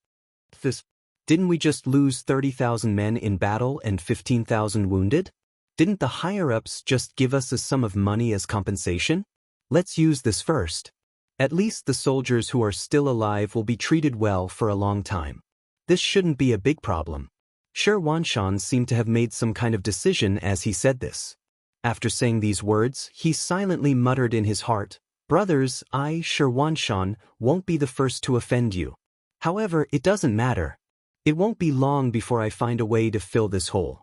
Didn't we just lose 30,000 men in battle and 15,000 wounded? Didn't the higher-ups just give us a sum of money as compensation? Let's use this first. At least the soldiers who are still alive will be treated well for a long time. This shouldn't be a big problem. Shi Wanshan seemed to have made some kind of decision as he said this. After saying these words, he silently muttered in his heart, "Brothers, I, Shi Wanshan, won't be the first to offend you. However, it doesn't matter. It won't be long before I find a way to fill this hole.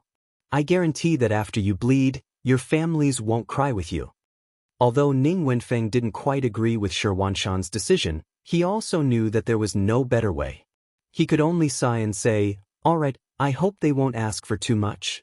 I guarantee that after you bleed, your families won't cry with you." Although Ning Wenfeng didn't quite agree with Shi Wanshan's decision, he also knew that there was no better way. He could only sigh and say, "All right, I hope they won't ask for too much."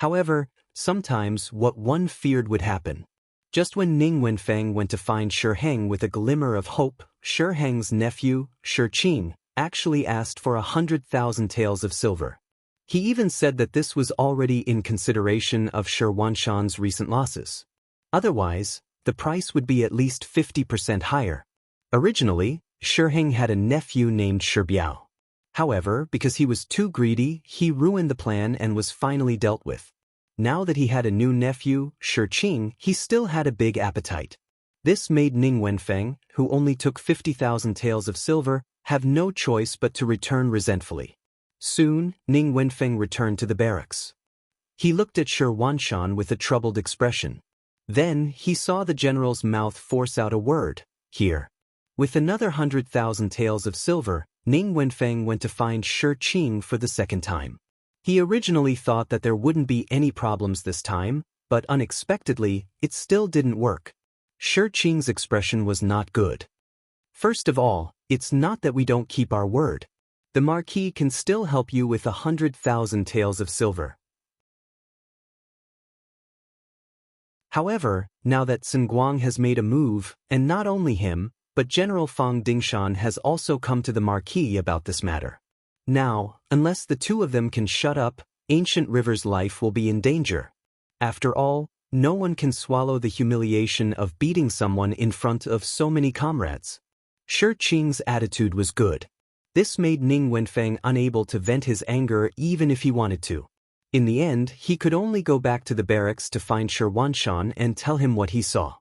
However, sometimes what one feared would happen. Just when Ning Wenfeng went to find Shi Heng with a glimmer of hope, Shi Heng's nephew, Shi Qing, actually asked for 100,000 taels of silver. He even said that this was already in consideration of Shi Wanshan's recent losses. Otherwise, the price would be at least 50% higher. Originally, Shi Heng had a nephew named Shi Biao. However, because he was too greedy, he ruined the plan and was finally dealt with. Now that he had a new nephew, Shi Qing, he still had a big appetite. This made Ning Wenfeng, who only took 50,000 taels of silver, have no choice but to return resentfully. Soon, Ning Wenfeng returned to the barracks. He looked at Shi Wanshan with a troubled expression. Then, he saw the general's mouth force out a word, "Here." With another 100,000 taels of silver, Ning Wenfeng went to find Shi Qing for the second time. He originally thought that there wouldn't be any problems this time, but unexpectedly, it still didn't work. Shi Qing's expression was not good. "First of all, it's not that we don't keep our word. The Marquis can still help you with 100,000 taels of silver. However, now that Sun Guang has made a move, and not only him, but General Fang Dingshan has also come to the Marquis about this matter. Now, unless the two of them can shut up, Ancient River's life will be in danger. After all, no one can swallow the humiliation of beating someone in front of so many comrades." Shi Qing's attitude was good. This made Ning Wenfeng unable to vent his anger even if he wanted to. In the end, he could only go back to the barracks to find Shi Wanshan and tell him what he saw.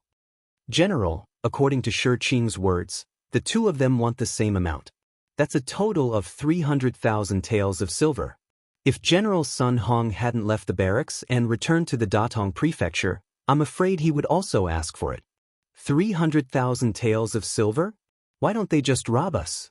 "General, according to Shi Qing's words, the two of them want the same amount. That's a total of 300,000 taels of silver. If General Sun Hong hadn't left the barracks and returned to the Datong prefecture, I'm afraid he would also ask for it. 300,000 taels of silver? Why don't they just rob us?"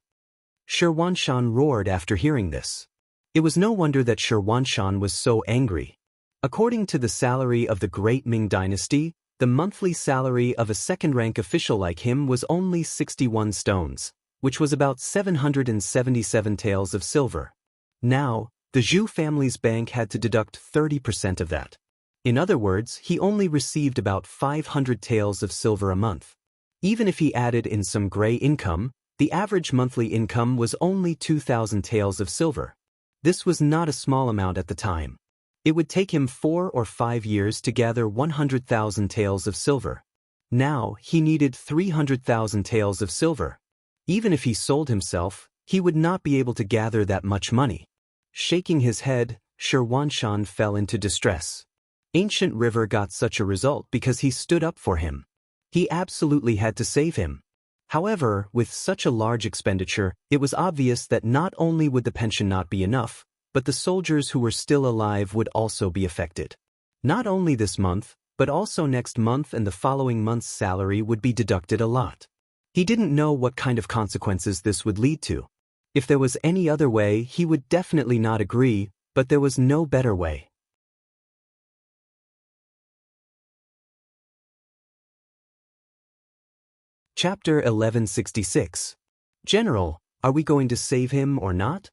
Shi Wanshan roared after hearing this. It was no wonder that Shi Wanshan was so angry. According to the salary of the Great Ming Dynasty, the monthly salary of a second-rank official like him was only 61 stones, which was about 777 taels of silver. Now, the Zhu family's bank had to deduct 30% of that. In other words, he only received about 500 taels of silver a month. Even if he added in some gray income, the average monthly income was only 2,000 taels of silver. This was not a small amount at the time. It would take him 4 or 5 years to gather 100,000 taels of silver. Now, he needed 300,000 taels of silver. Even if he sold himself, he would not be able to gather that much money. Shaking his head, Shi Wanshan fell into distress. Ancient River got such a result because he stood up for him. He absolutely had to save him. However, with such a large expenditure, it was obvious that not only would the pension not be enough, but the soldiers who were still alive would also be affected. Not only this month, but also next month and the following month's salary would be deducted a lot. He didn't know what kind of consequences this would lead to. If there was any other way, he would definitely not agree, but there was no better way. Chapter 1166. General, are we going to save him or not?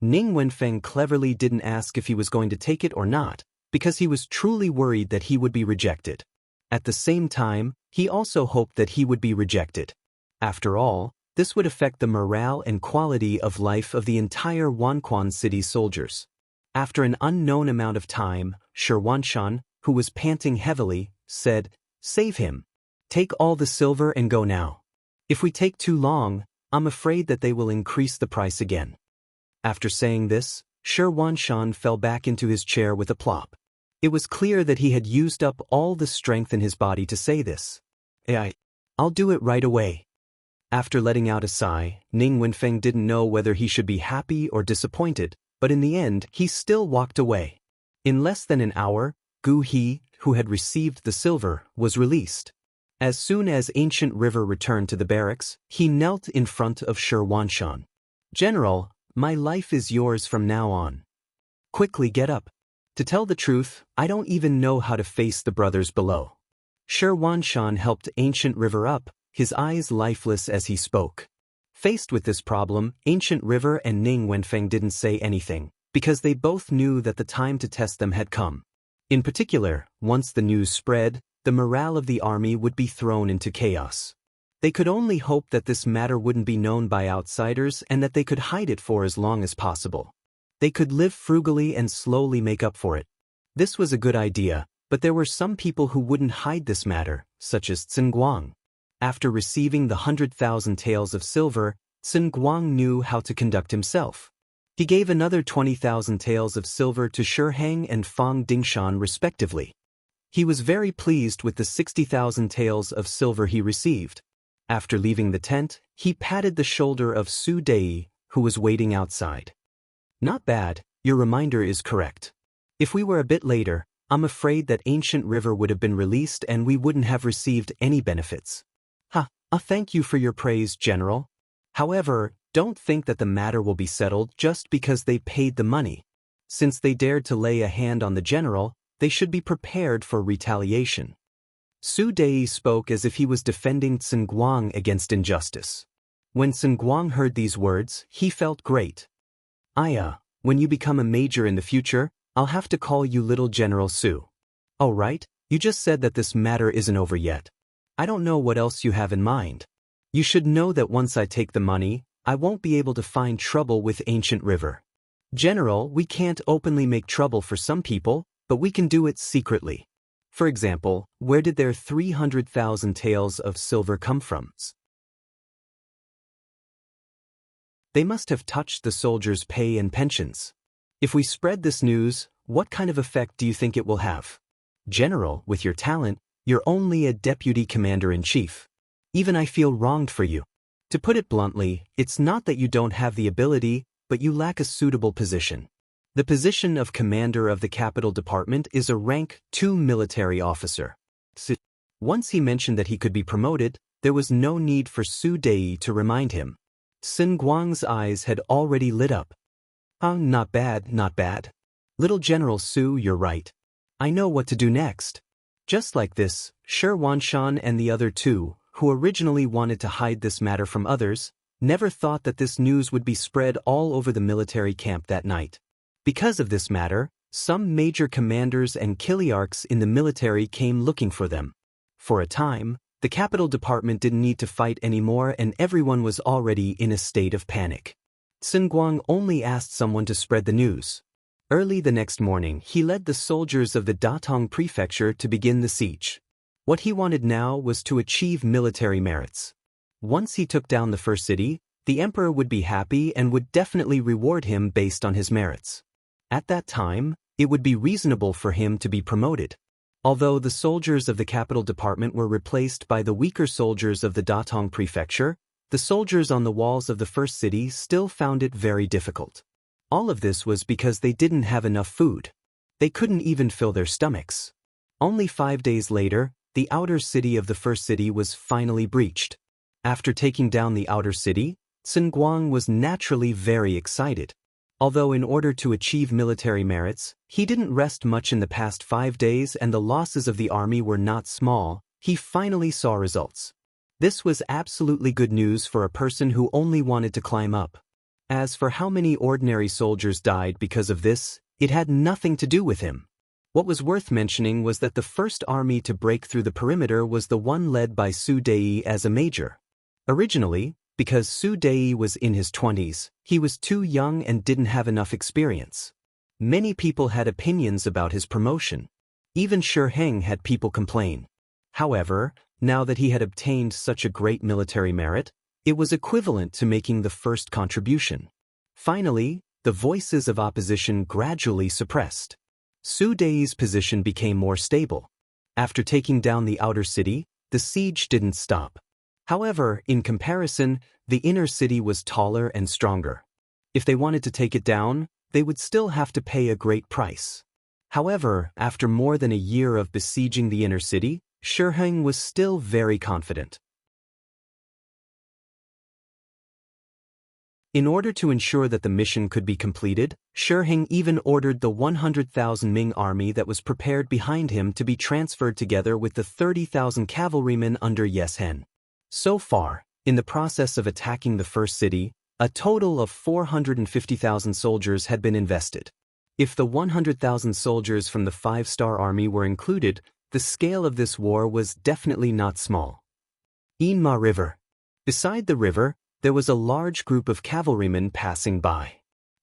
Ning Wenfeng cleverly didn't ask if he was going to take it or not, because he was truly worried that he would be rejected. At the same time, he also hoped that he would be rejected. After all, this would affect the morale and quality of life of the entire Wanquan City soldiers. After an unknown amount of time, Shirwanshan, who was panting heavily, said, "Save him. Take all the silver and go now. If we take too long, I'm afraid that they will increase the price again." After saying this, Shirwanshan fell back into his chair with a plop. It was clear that he had used up all the strength in his body to say this. I'll do it right away." After letting out a sigh, Ning Wenfeng didn't know whether he should be happy or disappointed, but in the end he still walked away. In less than an hour, Gu He, who had received the silver, was released. As soon as Ancient River returned to the barracks, he knelt in front of Shirwanshan. "General, my life is yours from now on. Quickly get up. To tell the truth, I don't even know how to face the brothers below." Shirwanshan helped Ancient River up, his eyes lifeless as he spoke. Faced with this problem, Ancient River and Ning Wenfeng didn't say anything, because they both knew that the time to test them had come. In particular, once the news spread, the morale of the army would be thrown into chaos. They could only hope that this matter wouldn't be known by outsiders and that they could hide it for as long as possible. They could live frugally and slowly make up for it. This was a good idea, but there were some people who wouldn't hide this matter, such as Cin Guang. After receiving the 100,000 taels of silver, Cin Guang knew how to conduct himself. He gave another 20,000 taels of silver to Shiheng and Fang Dingshan respectively. He was very pleased with the 60,000 taels of silver he received. After leaving the tent, he patted the shoulder of Su Dei, who was waiting outside. "Not bad, your reminder is correct. If we were a bit later, I'm afraid that Ancient River would have been released and we wouldn't have received any benefits." Thank you for your praise, General. However, don't think that the matter will be settled just because they paid the money. Since they dared to lay a hand on the general, they should be prepared for retaliation." Su Dei spoke as if he was defending Cin Guang against injustice. When Cin Guang heard these words, he felt great. When you become a major in the future, I'll have to call you Little General Su." "Oh right, you just said that this matter isn't over yet. I don't know what else you have in mind. You should know that once I take the money, I won't be able to find trouble with Ancient River. General, we can't openly make trouble for some people, but we can do it secretly. For example, where did their 300,000 taels of silver come from? They must have touched the soldiers' pay and pensions. If we spread this news, what kind of effect do you think it will have? General, with your talent, you're only a deputy commander-in-chief. Even I feel wronged for you. To put it bluntly, it's not that you don't have the ability, but you lack a suitable position. The position of commander of the capital department is a rank 2 military officer." Once he mentioned that he could be promoted, there was no need for Su Dei to remind him. Cin Guang's eyes had already lit up. Not bad, not bad. Little General Su, you're right. I know what to do next." Just like this, Shirwanshan and the other two, who originally wanted to hide this matter from others, never thought that this news would be spread all over the military camp that night. Because of this matter, some major commanders and kiliarchs in the military came looking for them. For a time, the capital department didn't need to fight anymore and everyone was already in a state of panic. Cin Guang only asked someone to spread the news. Early the next morning, he led the soldiers of the Datong prefecture to begin the siege. What he wanted now was to achieve military merits. Once he took down the first city, the emperor would be happy and would definitely reward him based on his merits. At that time, it would be reasonable for him to be promoted. Although the soldiers of the capital department were replaced by the weaker soldiers of the Datong prefecture, the soldiers on the walls of the first city still found it very difficult. All of this was because they didn't have enough food. They couldn't even fill their stomachs. Only 5 days later, the outer city of the first city was finally breached. After taking down the outer city, Cin Guang was naturally very excited. Although in order to achieve military merits, he didn't rest much in the past 5 days and the losses of the army were not small, he finally saw results. This was absolutely good news for a person who only wanted to climb up. As for how many ordinary soldiers died because of this, it had nothing to do with him. What was worth mentioning was that the first army to break through the perimeter was the one led by Su Dei as a major. Originally, because Su Dei was in his 20s, he was too young and didn't have enough experience. Many people had opinions about his promotion. Even Shi Heng had people complain. However, now that he had obtained such a great military merit, it was equivalent to making the first contribution. Finally, the voices of opposition gradually suppressed. Su Dei's position became more stable. After taking down the outer city, the siege didn't stop. However, in comparison, the inner city was taller and stronger. If they wanted to take it down, they would still have to pay a great price. However, after more than a year of besieging the inner city, Shi Heng was still very confident. In order to ensure that the mission could be completed, Shi Heng even ordered the 100,000 Ming army that was prepared behind him to be transferred together with the 30,000 cavalrymen under Yes Hen. So far, in the process of attacking the first city, a total of 450,000 soldiers had been invested. If the 100,000 soldiers from the 5-star army were included, the scale of this war was definitely not small. Enma River. Beside the river, there was a large group of cavalrymen passing by.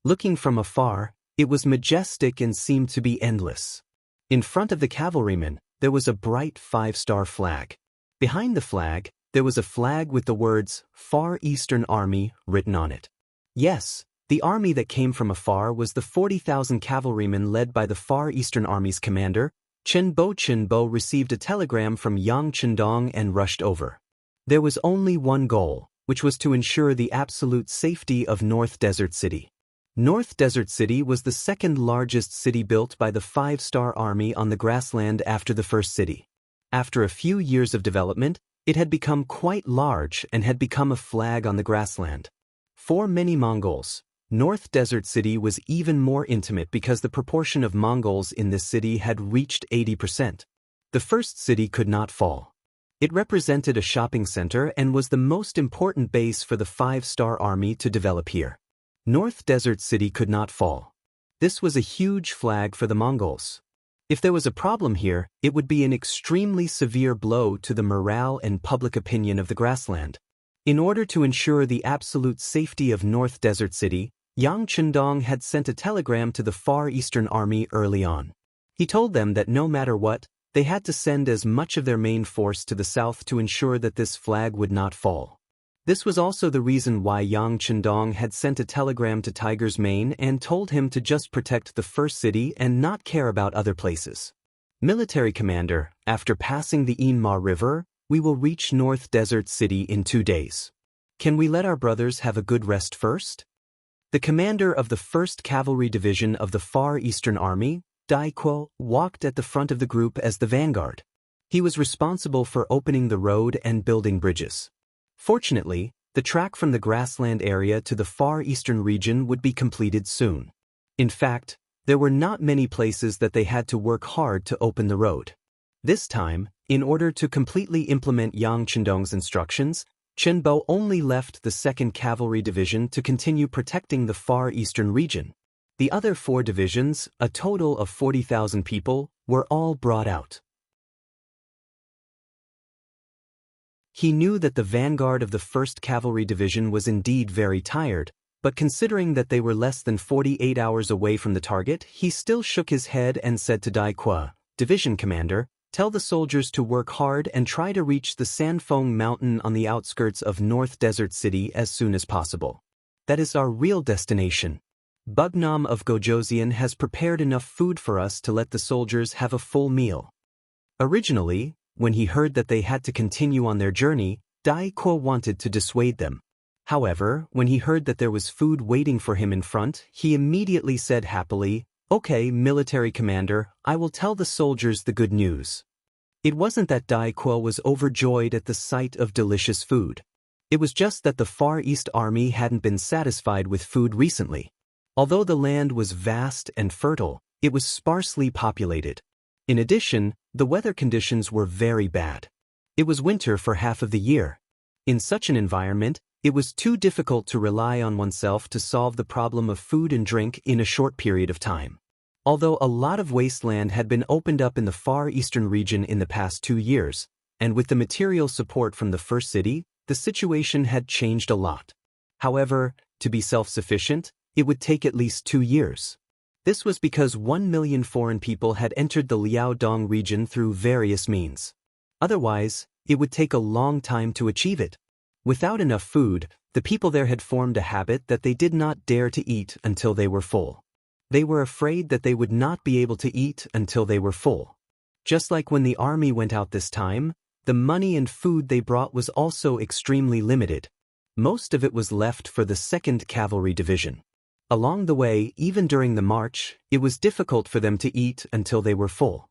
Looking from afar, it was majestic and seemed to be endless. In front of the cavalrymen, there was a bright 5-star flag. Behind the flag, there was a flag with the words, Far Eastern Army, written on it. Yes, the army that came from afar was the 40,000 cavalrymen led by the Far Eastern Army's commander. Chen Bo received a telegram from Yang Chendong and rushed over. There was only one goal, which was to ensure the absolute safety of North Desert City. North Desert City was the second largest city built by the 5-star army on the grassland after the first city. After a few years of development, it had become quite large and had become a flag on the grassland. For many Mongols, North Desert City was even more intimate because the proportion of Mongols in this city had reached 80%. The first city could not fall. It represented a shopping center and was the most important base for the 5-star army to develop here. North Desert City could not fall. This was a huge flag for the Mongols. If there was a problem here, it would be an extremely severe blow to the morale and public opinion of the grassland. In order to ensure the absolute safety of North Desert City, Yang Chendong had sent a telegram to the Far Eastern Army early on. He told them that no matter what, they had to send as much of their main force to the south to ensure that this flag would not fall. This was also the reason why Yang Chendong had sent a telegram to Tiger's Mane and told him to just protect the first city and not care about other places. Military Commander, after passing the Enma River, we will reach North Desert City in 2 days. Can we let our brothers have a good rest first? The commander of the 1st Cavalry Division of the Far Eastern Army, Dai Kuo, walked at the front of the group as the vanguard. He was responsible for opening the road and building bridges. Fortunately, the track from the grassland area to the Far Eastern region would be completed soon. In fact, there were not many places that they had to work hard to open the road. This time, in order to completely implement Yang Chendong's instructions, Chen Bo only left the 2nd Cavalry Division to continue protecting the Far Eastern region. The other 4 divisions, a total of 40,000 people, were all brought out. He knew that the vanguard of the 1st Cavalry Division was indeed very tired, but considering that they were less than 48 hours away from the target, he still shook his head and said to Dai Kuo, Division Commander, tell the soldiers to work hard and try to reach the Sanfeng Mountain on the outskirts of North Desert City as soon as possible. That is our real destination. Bugnam of Gojoseon has prepared enough food for us to let the soldiers have a full meal. Originally, when he heard that they had to continue on their journey, Dai Kuo wanted to dissuade them. However, when he heard that there was food waiting for him in front, he immediately said happily, Okay, military commander, I will tell the soldiers the good news. It wasn't that Dai Kuo was overjoyed at the sight of delicious food. It was just that the Far East Army hadn't been satisfied with food recently. Although the land was vast and fertile, it was sparsely populated. In addition, the weather conditions were very bad. It was winter for half of the year. In such an environment, it was too difficult to rely on oneself to solve the problem of food and drink in a short period of time. Although a lot of wasteland had been opened up in the Far Eastern region in the past 2 years, and with the material support from the first city, the situation had changed a lot. However, to be self-sufficient, it would take at least 2 years. This was because 1 million foreign people had entered the Liaodong region through various means. Otherwise, it would take a long time to achieve it. Without enough food, the people there had formed a habit that they did not dare to eat until they were full. They were afraid that they would not be able to eat until they were full. Just like when the army went out this time, the money and food they brought was also extremely limited. Most of it was left for the 2nd Cavalry Division. Along the way, even during the march, it was difficult for them to eat until they were full.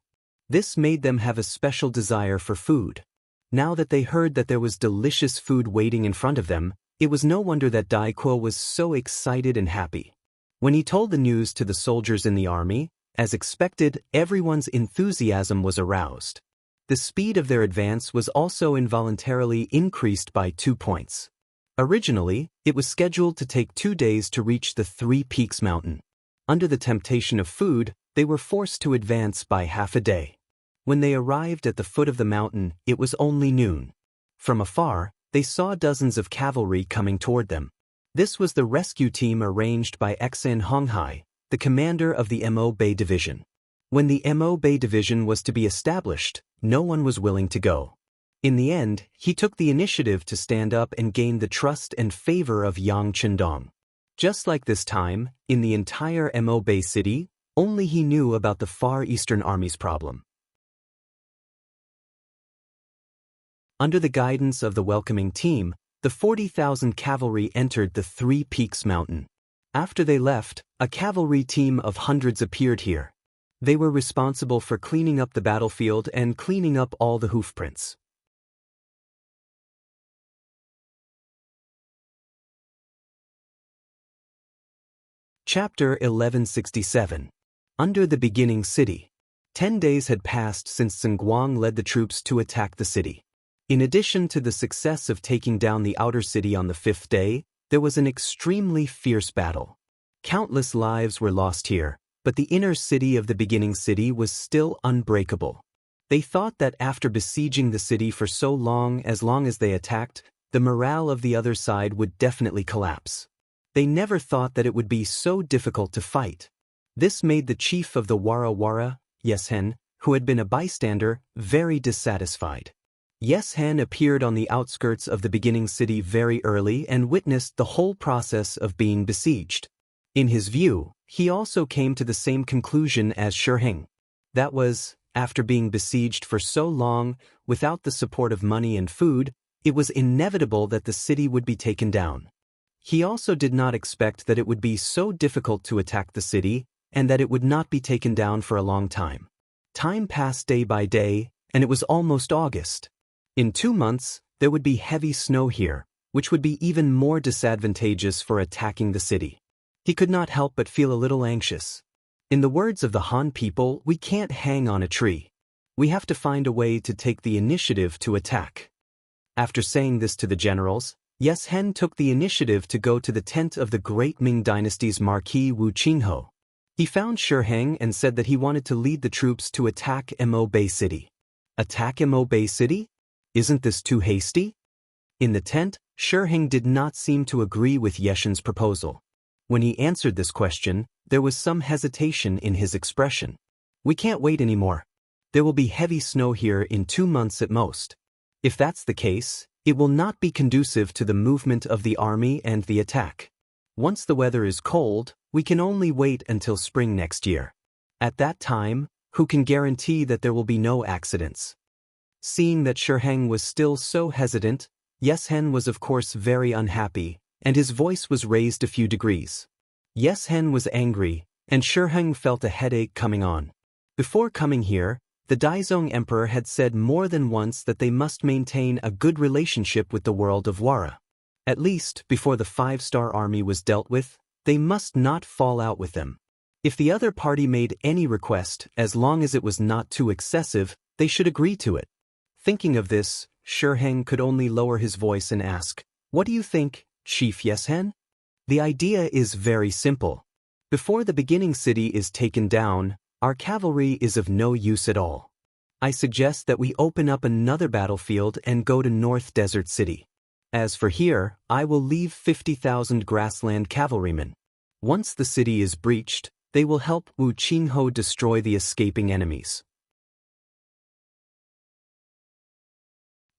This made them have a special desire for food. Now that they heard that there was delicious food waiting in front of them, it was no wonder that Dai Kuo was so excited and happy. When he told the news to the soldiers in the army, as expected, everyone's enthusiasm was aroused. The speed of their advance was also involuntarily increased by 2 points. Originally, it was scheduled to take 2 days to reach the Three Peaks Mountain. Under the temptation of food, they were forced to advance by half a day. When they arrived at the foot of the mountain, it was only noon. From afar, they saw dozens of cavalry coming toward them. This was the rescue team arranged by Xen Honghai, the commander of the Mo Bay Division. When the Mo Bay Division was to be established, no one was willing to go. In the end, he took the initiative to stand up and gain the trust and favor of Yang Chendong. Just like this time, in the entire Mo Bay city, only he knew about the Far Eastern Army's problem. Under the guidance of the welcoming team, the 40,000 cavalry entered the Three Peaks Mountain. After they left, a cavalry team of hundreds appeared here. They were responsible for cleaning up the battlefield and cleaning up all the hoofprints. Chapter 1167. Under the Beginning City. 10 days had passed since Sun Guang led the troops to attack the city. In addition to the success of taking down the outer city on the 5th day, there was an extremely fierce battle. Countless lives were lost here, but the inner city of the Beginning City was still unbreakable. They thought that after besieging the city for so long as they attacked, the morale of the other side would definitely collapse. They never thought that it would be so difficult to fight. This made the chief of the Wara Wara, Yeshen, who had been a bystander, very dissatisfied. Yeshen appeared on the outskirts of the Beginning City very early and witnessed the whole process of being besieged. In his view, he also came to the same conclusion as Shiheng. That was, after being besieged for so long, without the support of money and food, it was inevitable that the city would be taken down. He also did not expect that it would be so difficult to attack the city, and that it would not be taken down for a long time. Time passed day by day, and it was almost August. In 2 months, there would be heavy snow here, which would be even more disadvantageous for attacking the city. He could not help but feel a little anxious. In the words of the Han people, we can't hang on a tree. We have to find a way to take the initiative to attack. After saying this to the generals, Yeshen took the initiative to go to the tent of the great Ming dynasty's Marquis Wu Qingho. He found Shiheng and said that he wanted to lead the troops to attack Mo Bay City. Attack Mo Bay City? Isn't this too hasty? In the tent, Shiheng did not seem to agree with Yeshen's proposal. When he answered this question, there was some hesitation in his expression. We can't wait anymore. There will be heavy snow here in 2 months at most. If that's the case, it will not be conducive to the movement of the army and the attack. Once the weather is cold, we can only wait until spring next year. At that time, who can guarantee that there will be no accidents? Seeing that Shiheng was still so hesitant, Yeshen was of course very unhappy, and his voice was raised a few degrees. Yeshen was angry, and Shiheng felt a headache coming on. Before coming here, the Daizong Emperor had said more than once that they must maintain a good relationship with the world of Wara. At least, before the 5-star army was dealt with, they must not fall out with them. If the other party made any request, as long as it was not too excessive, they should agree to it. Thinking of this, Shiheng could only lower his voice and ask, "What do you think, Chief Yeshen?" The idea is very simple. Before the Beginning City is taken down, our cavalry is of no use at all. I suggest that we open up another battlefield and go to North Desert City. As for here, I will leave 50,000 grassland cavalrymen. Once the city is breached, They will help Wu Qingho destroy the escaping enemies.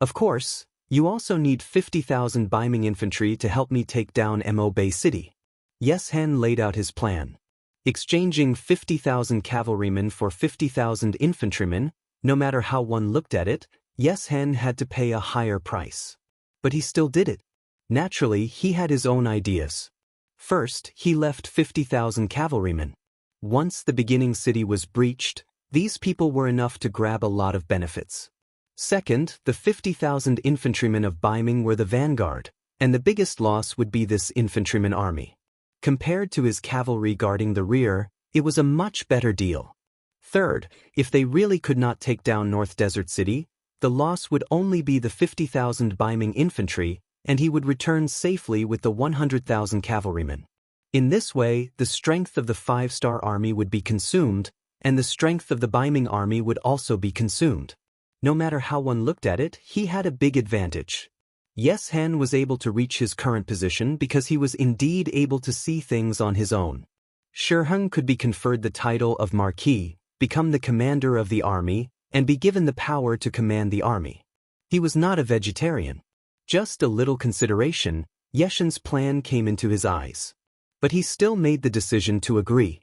Of course, you also need 50,000 Baiming infantry to help me take down Mo Bay City. Yes Han laid out his plan. Exchanging 50,000 cavalrymen for 50,000 infantrymen, no matter how one looked at it, Yes Han had to pay a higher price. But he still did it. Naturally, he had his own ideas. First, he left 50,000 cavalrymen. Once the beginning city was breached, these people were enough to grab a lot of benefits. Second, the 50,000 infantrymen of Baiming were the vanguard, and the biggest loss would be this infantryman army. Compared to his cavalry guarding the rear, it was a much better deal. Third, if they really could not take down North Desert City, the loss would only be the 50,000 Baiming infantry, and he would return safely with the 100,000 cavalrymen. In this way, the strength of the 5-star army would be consumed, and the strength of the Baiming army would also be consumed. No matter how one looked at it, he had a big advantage. Yes Han was able to reach his current position because he was indeed able to see things on his own. Shiheng could be conferred the title of Marquis, become the commander of the army, and be given the power to command the army. He was not a vegetarian. Just a little consideration, Yeshen's plan came into his eyes. But he still made the decision to agree.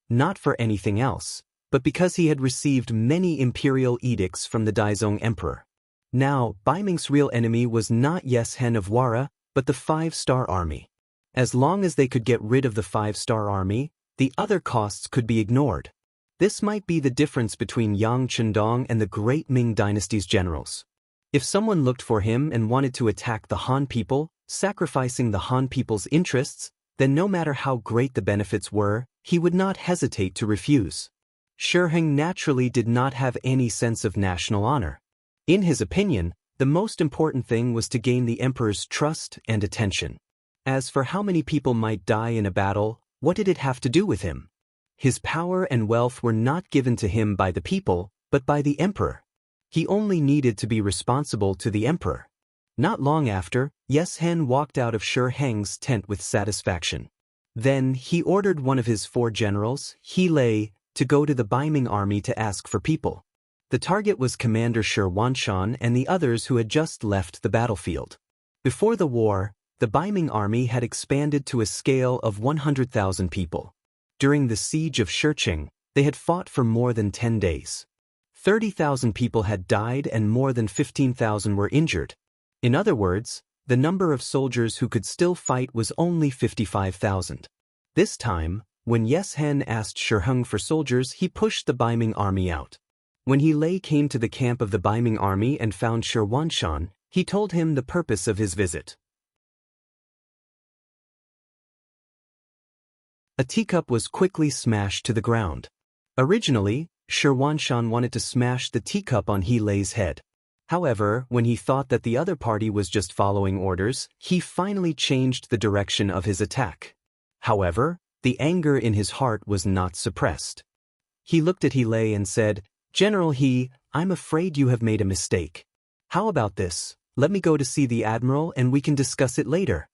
Not for anything else, but because he had received many imperial edicts from the Daizong Emperor. Now, Baiming's real enemy was not Yes Han of Wara, but the 5-star army. As long as they could get rid of the 5-star army, the other costs could be ignored. This might be the difference between Yang Chendong and the great Ming dynasty's generals. If someone looked for him and wanted to attack the Han people, sacrificing the Han people's interests, then no matter how great the benefits were, he would not hesitate to refuse. Shiheng naturally did not have any sense of national honor. In his opinion, the most important thing was to gain the emperor's trust and attention. As for how many people might die in a battle, what did it have to do with him? His power and wealth were not given to him by the people, but by the emperor. He only needed to be responsible to the emperor. Not long after, Yes Han walked out of Shiheng's tent with satisfaction. Then he ordered one of his 4 generals, He Lei, to go to the Baiming army to ask for people. The target was Commander Shi Wanshan and the others who had just left the battlefield. Before the war, the Baiming army had expanded to a scale of 100,000 people. During the siege of Shiqing, they had fought for more than 10 days. 30,000 people had died and more than 15,000 were injured. In other words, the number of soldiers who could still fight was only 55,000. This time, when Yes Han asked Shiheng for soldiers, he pushed the Baiming army out. When He Lei came to the camp of the Baiming army and found Shi Wanshan, he told him the purpose of his visit. A teacup was quickly smashed to the ground. Originally, Shi Wanshan wanted to smash the teacup on He Lei's head. However, when he thought that the other party was just following orders, he finally changed the direction of his attack. However, the anger in his heart was not suppressed. He looked at He Lei and said, "General He, I'm afraid you have made a mistake. How about this? Let me go to see the admiral and we can discuss it later."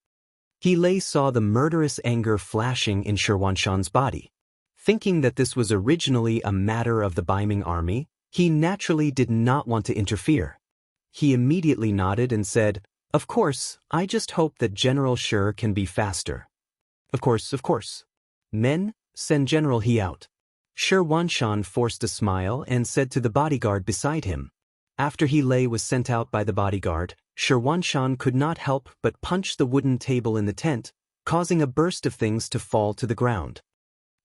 He Lei saw the murderous anger flashing in Shi Wanshan's body. Thinking that this was originally a matter of the Baiming army, he naturally did not want to interfere. He immediately nodded and said, "Of course, I just hope that General Shi can be faster." Of course. "Men, send General He out." Shi Wanshan forced a smile and said to the bodyguard beside him. After He Lei was sent out by the bodyguard, Shi Wanshan could not help but punch the wooden table in the tent, causing a burst of things to fall to the ground.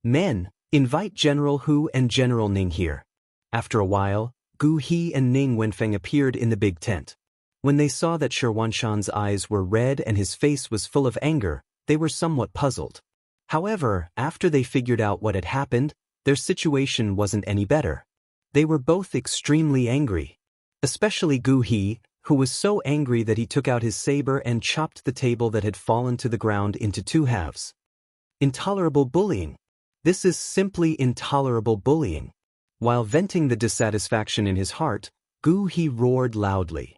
"Men, invite General Hu and General Ning here." After a while, Gu He and Ning Wenfeng appeared in the big tent. When they saw that Shi Wanshan's eyes were red and his face was full of anger, they were somewhat puzzled. However, after they figured out what had happened, their situation wasn't any better. They were both extremely angry. Especially Gu He, who was so angry that he took out his saber and chopped the table that had fallen to the ground into 2 halves. Intolerable bullying. This is simply intolerable bullying. While venting the dissatisfaction in his heart, Gu He roared loudly.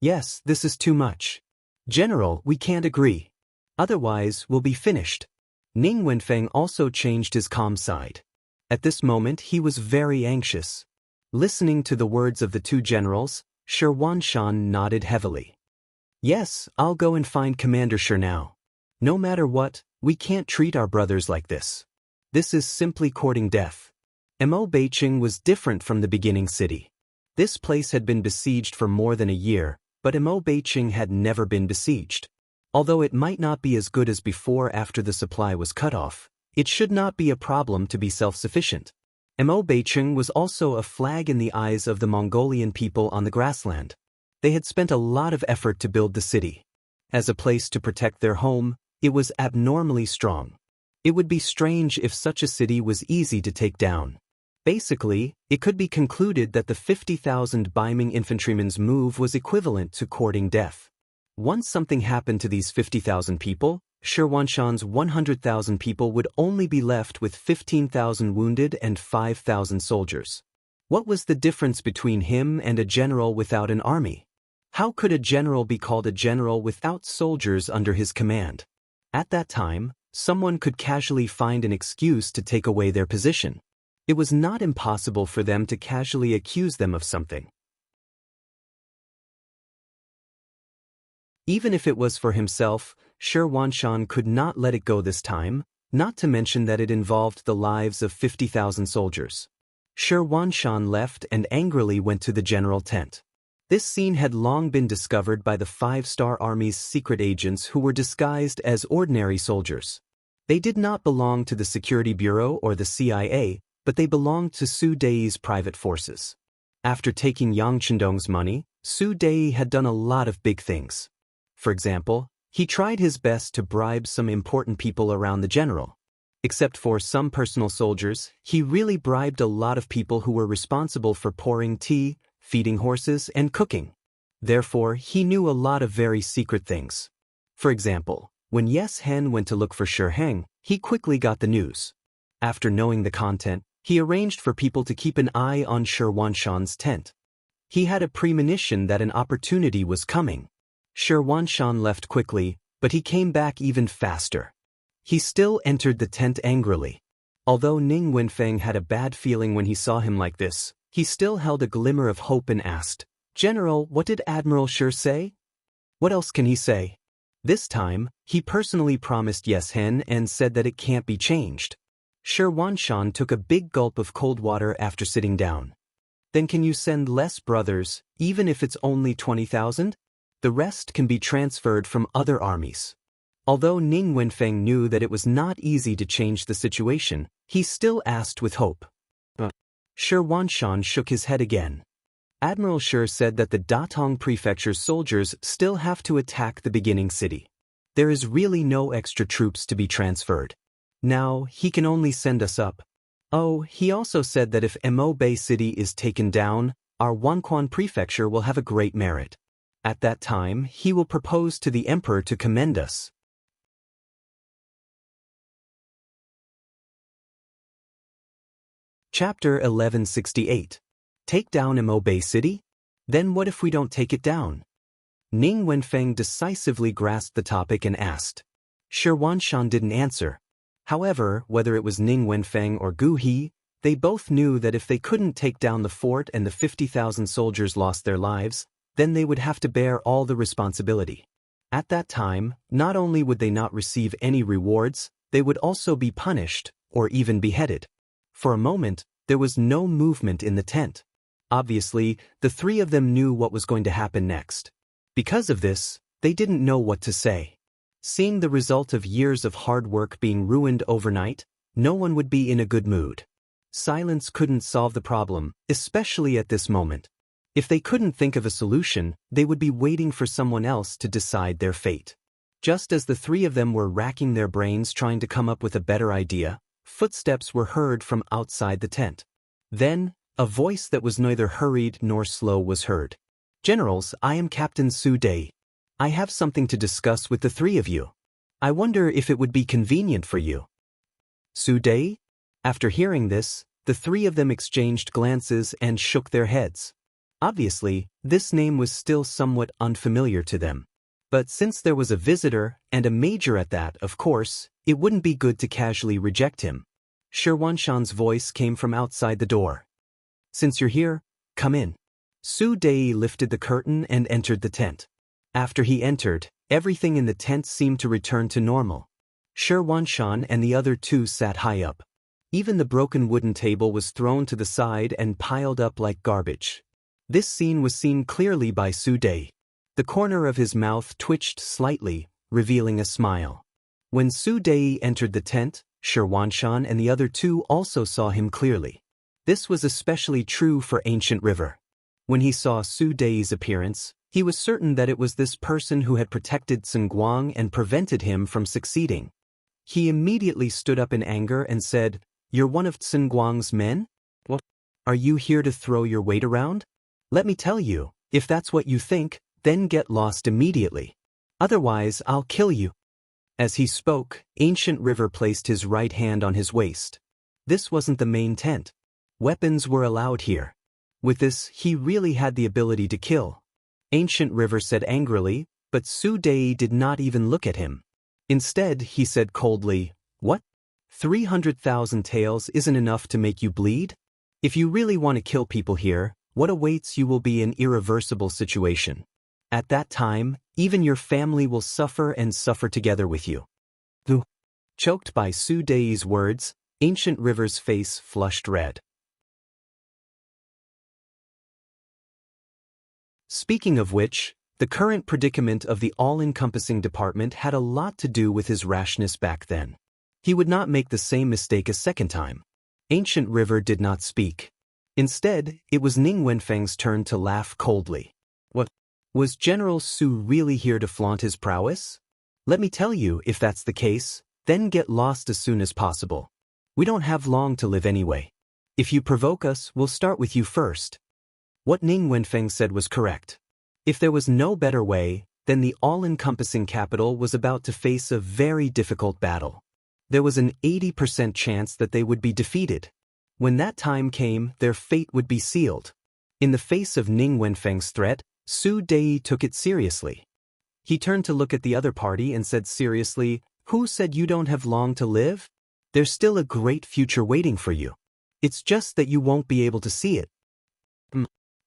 "Yes, this is too much. General, we can't agree. Otherwise, we'll be finished." Ning Wenfeng also changed his calm side. At this moment he was very anxious. Listening to the words of the two generals, Shi Wanshan nodded heavily. Yes, I'll go and find Commander Shi now. No matter what, we can't treat our brothers like this. This is simply courting death. Mo Beiqing was different from the beginning city. This place had been besieged for more than a year, but Mo Beiqing had never been besieged. Although it might not be as good as before after the supply was cut off, it should not be a problem to be self-sufficient. Mo Beiqing was also a flag in the eyes of the Mongolian people on the grassland. They had spent a lot of effort to build the city. As a place to protect their home, it was abnormally strong. It would be strange if such a city was easy to take down. Basically, it could be concluded that the 50,000 Baiming infantrymen's move was equivalent to courting death. Once something happened to these 50,000 people, Shi Wanshan's 100,000 people would only be left with 15,000 wounded and 5,000 soldiers. What was the difference between him and a general without an army? How could a general be called a general without soldiers under his command? At that time, someone could casually find an excuse to take away their position. It was not impossible for them to casually accuse them of something. Even if it was for himself, Shi Wanshan could not let it go this time, not to mention that it involved the lives of 50,000 soldiers. Shi Wanshan left and angrily went to the general tent. This scene had long been discovered by the 5-Star Army's secret agents who were disguised as ordinary soldiers. They did not belong to the Security Bureau or the CIA, but they belonged to Su Dei's private forces. After taking Yang Chendong's money, Su Dei had done a lot of big things. For example, he tried his best to bribe some important people around the general. Except for some personal soldiers, he really bribed a lot of people who were responsible for pouring tea, feeding horses, and cooking. Therefore, he knew a lot of very secret things. For example, when Yes Hen went to look for Shi Heng, he quickly got the news. After knowing the content, he arranged for people to keep an eye on Shi Wanshan's tent. He had a premonition that an opportunity was coming. Shi Wanshan left quickly, but he came back even faster. He still entered the tent angrily. Although Ning Wenfeng had a bad feeling when he saw him like this, he still held a glimmer of hope and asked, "General, what did Admiral Shi say?" "What else can he say?" This time, he personally promised Yes Hen and said that it can't be changed. Shi Wanshan took a big gulp of cold water after sitting down. "Then can you send less brothers, even if it's only 20,000? The rest can be transferred from other armies." Although Ning Wenfeng knew that it was not easy to change the situation, he still asked with hope. Shi Wanshan shook his head again. Admiral Shi said that the Datong Prefecture's soldiers still have to attack the beginning city. There is really no extra troops to be transferred. Now, he can only send us up. Oh, he also said that if Mo Bay City is taken down, our Wanquan Prefecture will have a great merit. At that time, he will propose to the emperor to commend us. Chapter 1168. Take down Mo Bay City? Then what if we don't take it down? Ning Wenfeng decisively grasped the topic and asked. Shi Wanshan didn't answer. However, whether it was Ning Wenfeng or Gu He, they both knew that if they couldn't take down the fort and the 50,000 soldiers lost their lives, then they would have to bear all the responsibility. At that time, not only would they not receive any rewards, they would also be punished, or even beheaded. For a moment, there was no movement in the tent. Obviously, the three of them knew what was going to happen next. Because of this, they didn't know what to say. Seeing the result of years of hard work being ruined overnight, no one would be in a good mood. Silence couldn't solve the problem, especially at this moment. If they couldn't think of a solution, they would be waiting for someone else to decide their fate. Just as the three of them were racking their brains trying to come up with a better idea, footsteps were heard from outside the tent. Then, a voice that was neither hurried nor slow was heard. "Generals, I am Captain Su Dei. I have something to discuss with the three of you. I wonder if it would be convenient for you." Su Dei? After hearing this, the three of them exchanged glances and shook their heads. Obviously, this name was still somewhat unfamiliar to them. But since there was a visitor, and a major at that, of course, it wouldn't be good to casually reject him. Shirwanshan's voice came from outside the door. Since you're here, come in. Su Dei lifted the curtain and entered the tent. After he entered, everything in the tent seemed to return to normal. Shirwanshan and the other two sat high up. Even the broken wooden table was thrown to the side and piled up like garbage. This scene was seen clearly by Su Dei. The corner of his mouth twitched slightly, revealing a smile. When Su Dei entered the tent, Shirwanshan and the other two also saw him clearly. This was especially true for Ancient River. When he saw Su Dei's appearance, he was certain that it was this person who had protected Tsingguang and prevented him from succeeding. He immediately stood up in anger and said, "You're one of Tsingguang's men? What? Are you here to throw your weight around? Let me tell you, if that's what you think, then get lost immediately. Otherwise, I'll kill you." As he spoke, Ancient River placed his right hand on his waist. This wasn't the main tent. Weapons were allowed here. With this, he really had the ability to kill. Ancient River said angrily, but Su Dei did not even look at him. Instead, he said coldly, "What? 300,000 taels isn't enough to make you bleed? If you really want to kill people here, what awaits you will be an irreversible situation. At that time, even your family will suffer and suffer together with you." Choked by Su Dei's words, Ancient River's face flushed red. Speaking of which, the current predicament of the all-encompassing department had a lot to do with his rashness back then. He would not make the same mistake a second time. Ancient River did not speak. Instead, it was Ning Wenfeng's turn to laugh coldly. What? Was General Su really here to flaunt his prowess? Let me tell you, if that's the case, then get lost as soon as possible. We don't have long to live anyway. If you provoke us, we'll start with you first. What Ning Wenfeng said was correct. If there was no better way, then the all-encompassing capital was about to face a very difficult battle. There was an 80% chance that they would be defeated. When that time came, their fate would be sealed. In the face of Ning Wenfeng's threat, Su Dei took it seriously. He turned to look at the other party and said seriously, "Who said you don't have long to live? There's still a great future waiting for you. It's just that you won't be able to see it."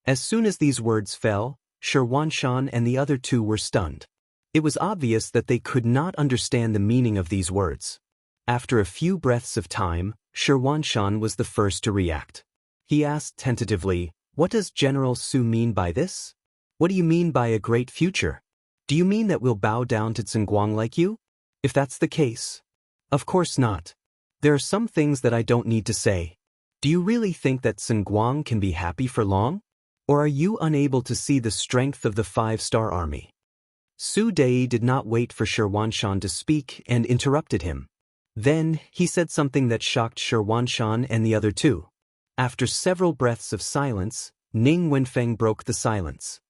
As soon as these words fell, Shirwanshan and the other two were stunned. It was obvious that they could not understand the meaning of these words. After a few breaths of time, Shirwanshan was the first to react. He asked tentatively, "What does General Su mean by this? What do you mean by a great future? Do you mean that we'll bow down to Tsingguang like you? If that's the case." "Of course not. There are some things that I don't need to say. Do you really think that Tsingguang can be happy for long? Or are you unable to see the strength of the 5-star army?" Su Dei did not wait for Shirwanshan to speak and interrupted him. Then, he said something that shocked Shirwanshan and the other two. After several breaths of silence, Ning Wenfeng broke the silence.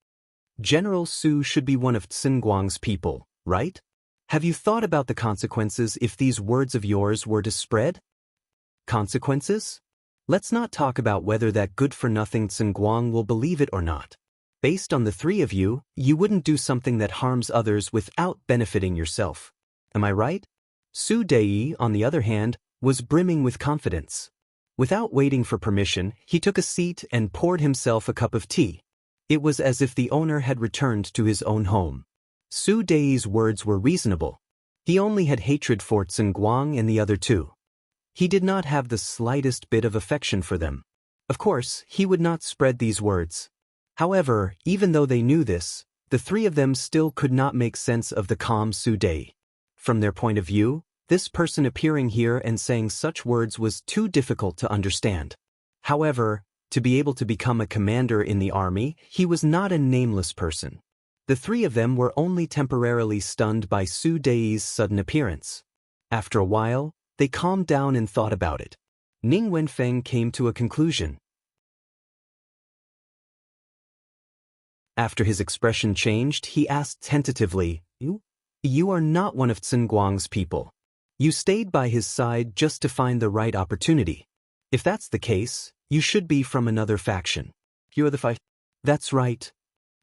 "General Su should be one of Tsingguang's people, right? Have you thought about the consequences if these words of yours were to spread?" "Consequences? Let's not talk about whether that good-for-nothing Tsingguang will believe it or not. Based on the three of you, you wouldn't do something that harms others without benefiting yourself. Am I right?" Su Dei, on the other hand, was brimming with confidence. Without waiting for permission, he took a seat and poured himself a cup of tea. It was as if the owner had returned to his own home. Su Dei's words were reasonable. He only had hatred for Tsingguang and the other two. He did not have the slightest bit of affection for them. Of course, he would not spread these words. However, even though they knew this, the three of them still could not make sense of the calm Su Dei. From their point of view, this person appearing here and saying such words was too difficult to understand. However, to be able to become a commander in the army, he was not a nameless person. The three of them were only temporarily stunned by Su Dei's sudden appearance. After a while, they calmed down and thought about it. Ning Wenfeng came to a conclusion. After his expression changed, he asked tentatively, You are not one of Tsingguang's people. You stayed by his side just to find the right opportunity. If that's the case, you should be from another faction." "You're the fight." "That's right.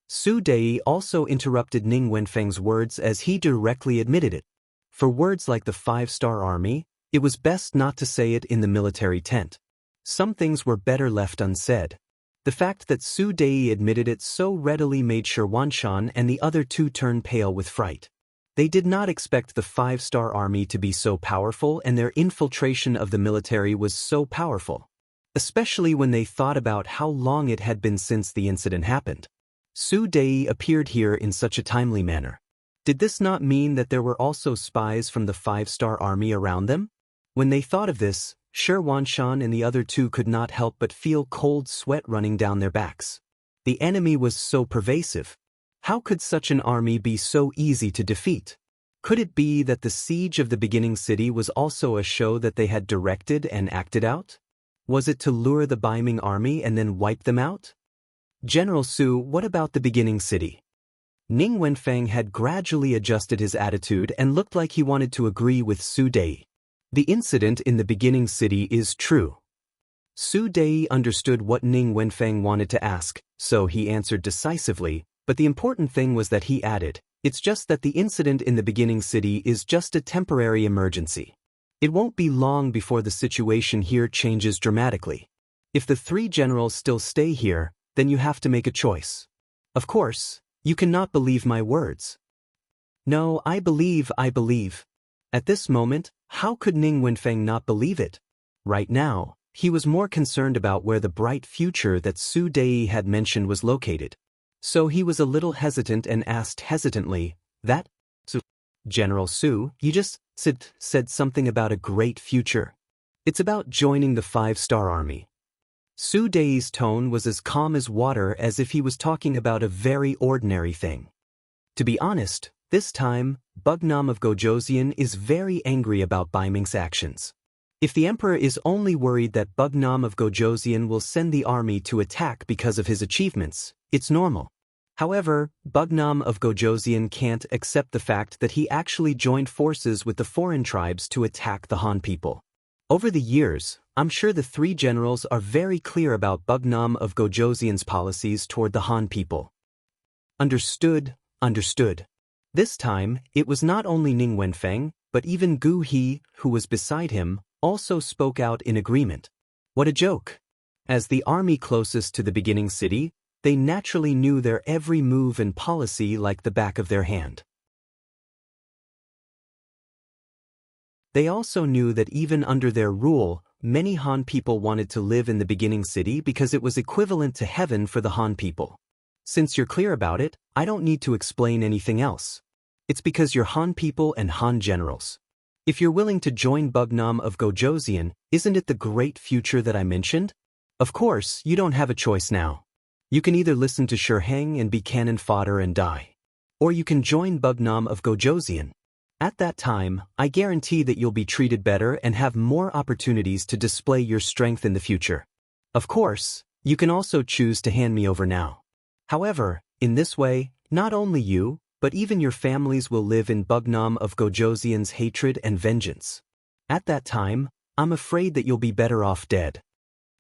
Su Dei also interrupted Ning Wenfeng's words as he directly admitted it. For words like the 5-star army, it was best not to say it in the military tent. Some things were better left unsaid. The fact that Su Dei admitted it so readily made Shi Wanshan and the other two turn pale with fright. They did not expect the 5-star army to be so powerful, and their infiltration of the military was so powerful. Especially when they thought about how long it had been since the incident happened. Su Dei appeared here in such a timely manner. Did this not mean that there were also spies from the 5-star army around them? When they thought of this, Shi Wanshan and the other two could not help but feel cold sweat running down their backs. The enemy was so pervasive. How could such an army be so easy to defeat? Could it be that the siege of the beginning city was also a show that they had directed and acted out? Was it to lure the Baiming army and then wipe them out? General Su, what about the beginning city? Ning Wenfeng had gradually adjusted his attitude and looked like he wanted to agree with Su Dei. The incident in the beginning city is true. Su Dei understood what Ning Wenfeng wanted to ask, so he answered decisively, but the important thing was that he added, "It's just that the incident in the beginning city is just a temporary emergency. It won't be long before the situation here changes dramatically. If the 3 generals still stay here, then you have to make a choice. Of course, you cannot believe my words." "No, I believe. At this moment, how could Ning Wenfeng not believe it? Right now, he was more concerned about where the bright future that Su Dei had mentioned was located. So he was a little hesitant and asked hesitantly, "That? So, General Su, you just said something about a great future. It's about joining the 5-star army." Su Dei's tone was as calm as water, as if he was talking about a very ordinary thing. To be honest, this time, Bugnam of Gojoseon is very angry about Baiming's actions. If the emperor is only worried that Bugnam of Gojoseon will send the army to attack because of his achievements, it's normal. However, Bugnam of Gojoseon can't accept the fact that he actually joined forces with the foreign tribes to attack the Han people. Over the years, I'm sure the 3 generals are very clear about Bugnam of Gojoseon's policies toward the Han people. Understood. This time, it was not only Ning Wenfeng, but even Gu He, who was beside him, also spoke out in agreement. What a joke! As the army closest to the beginning city, they naturally knew their every move and policy like the back of their hand. They also knew that even under their rule, many Han people wanted to live in the beginning city because it was equivalent to heaven for the Han people. Since you're clear about it, I don't need to explain anything else. It's because you're Han people and Han generals. If you're willing to join Bugnam of Gojoseon, isn't it the great future that I mentioned? Of course, you don't have a choice now. You can either listen to Shurheng and be cannon fodder and die. Or you can join Bugnam of Gojoseon. At that time, I guarantee that you'll be treated better and have more opportunities to display your strength in the future. Of course, you can also choose to hand me over now. However, in this way, not only you, but even your families will live in Bugnam of Gojoseon's hatred and vengeance. At that time, I'm afraid that you'll be better off dead.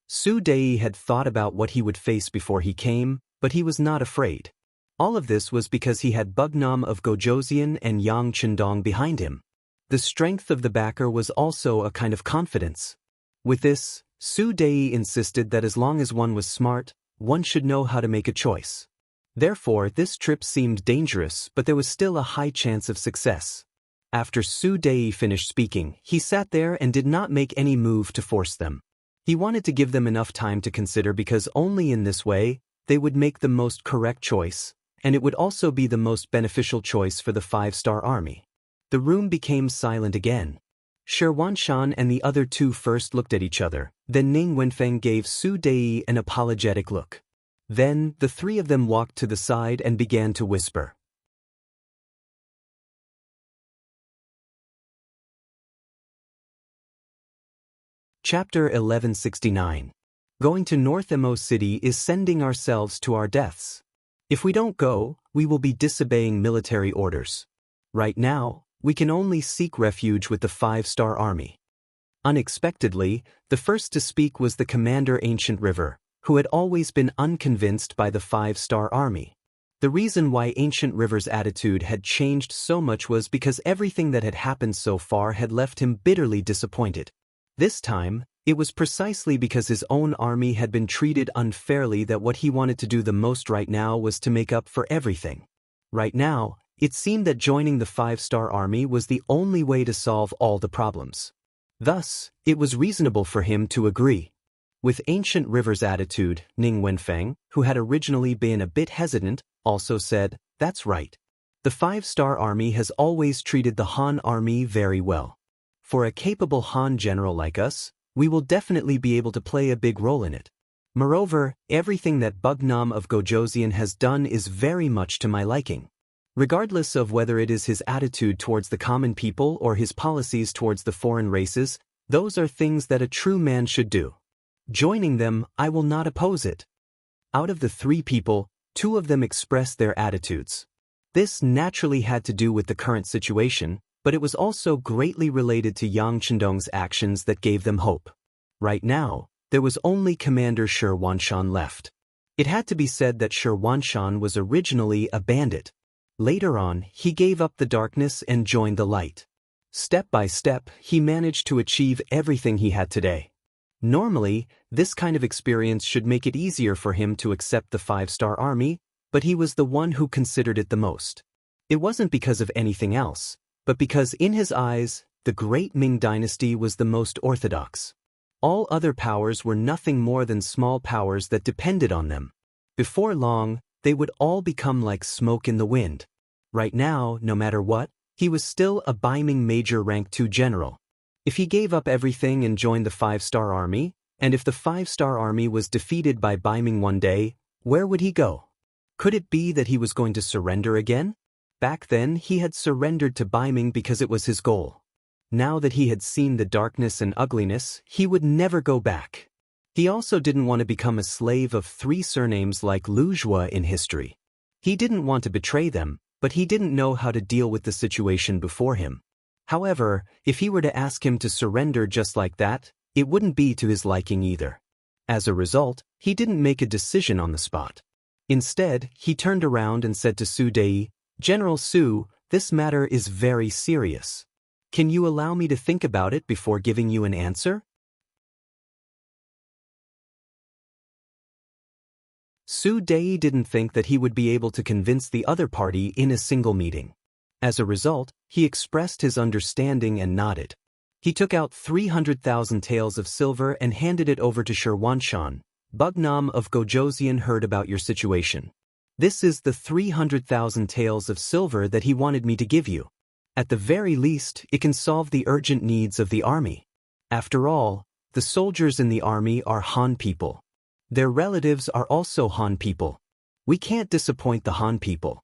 Su Dei had thought about what he would face before he came, but he was not afraid. All of this was because he had Bugnam of Gojoseon and Yang Chendong behind him. The strength of the backer was also a kind of confidence. With this, Su Dei insisted that as long as one was smart, one should know how to make a choice. Therefore, this trip seemed dangerous, but there was still a high chance of success. After Su Dei finished speaking, he sat there and did not make any move to force them. He wanted to give them enough time to consider, because only in this way, they would make the most correct choice, and it would also be the most beneficial choice for the 5-star army. The room became silent again. Shi Wanshan and the other two first looked at each other, then Ning Wenfeng gave Su Dei an apologetic look. Then, the 3 of them walked to the side and began to whisper. Chapter 1169. Going to North Mo City is sending ourselves to our deaths. If we don't go, we will be disobeying military orders. Right now, we can only seek refuge with the 5-star army. Unexpectedly, the first to speak was the commander Ancient River, who had always been unconvinced by the 5-star army. The reason why Ancient River's attitude had changed so much was because everything that had happened so far had left him bitterly disappointed. This time, it was precisely because his own army had been treated unfairly that what he wanted to do the most right now was to make up for everything. Right now, it seemed that joining the 5-star army was the only way to solve all the problems. Thus, it was reasonable for him to agree. With Ancient River's attitude, Ning Wenfeng, who had originally been a bit hesitant, also said, "That's right. The 5-star army has always treated the Han army very well. For a capable Han general like us, we will definitely be able to play a big role in it. Moreover, everything that Bugnam of Gojoseon has done is very much to my liking. Regardless of whether it is his attitude towards the common people or his policies towards the foreign races, those are things that a true man should do. Joining them, I will not oppose it." Out of the 3 people, 2 of them expressed their attitudes. This naturally had to do with the current situation, but it was also greatly related to Yang Chendong's actions that gave them hope. Right now, there was only Commander Shi Wanshan left. It had to be said that Shi Wanshan was originally a bandit. Later on, he gave up the darkness and joined the light. Step by step, he managed to achieve everything he had today. Normally, this kind of experience should make it easier for him to accept the 5-star army, but he was the one who considered it the most. It wasn't because of anything else, but because in his eyes, the great Ming dynasty was the most orthodox. All other powers were nothing more than small powers that depended on them. Before long, they would all become like smoke in the wind. Right now, no matter what, he was still a Baiming Major Rank 2 general. If he gave up everything and joined the 5-star army, and if the 5-star army was defeated by Baiming one day, where would he go? Could it be that he was going to surrender again? Back then, he had surrendered to Baiming because it was his goal. Now that he had seen the darkness and ugliness, he would never go back. He also didn't want to become a slave of 3 surnames like Lu Zhua in history. He didn't want to betray them, but he didn't know how to deal with the situation before him. However, if he were to ask him to surrender just like that, it wouldn't be to his liking either. As a result, he didn't make a decision on the spot. Instead, he turned around and said to Su Dei, "General Su, this matter is very serious. Can you allow me to think about it before giving you an answer?" Su Dei didn't think that he would be able to convince the other party in a single meeting. As a result, he expressed his understanding and nodded. He took out 300,000 taels of silver and handed it over to Shi Wanshan. "Bugnam of Gojoseon heard about your situation. This is the 300,000 taels of silver that he wanted me to give you. At the very least, it can solve the urgent needs of the army. After all, the soldiers in the army are Han people. Their relatives are also Han people. We can't disappoint the Han people."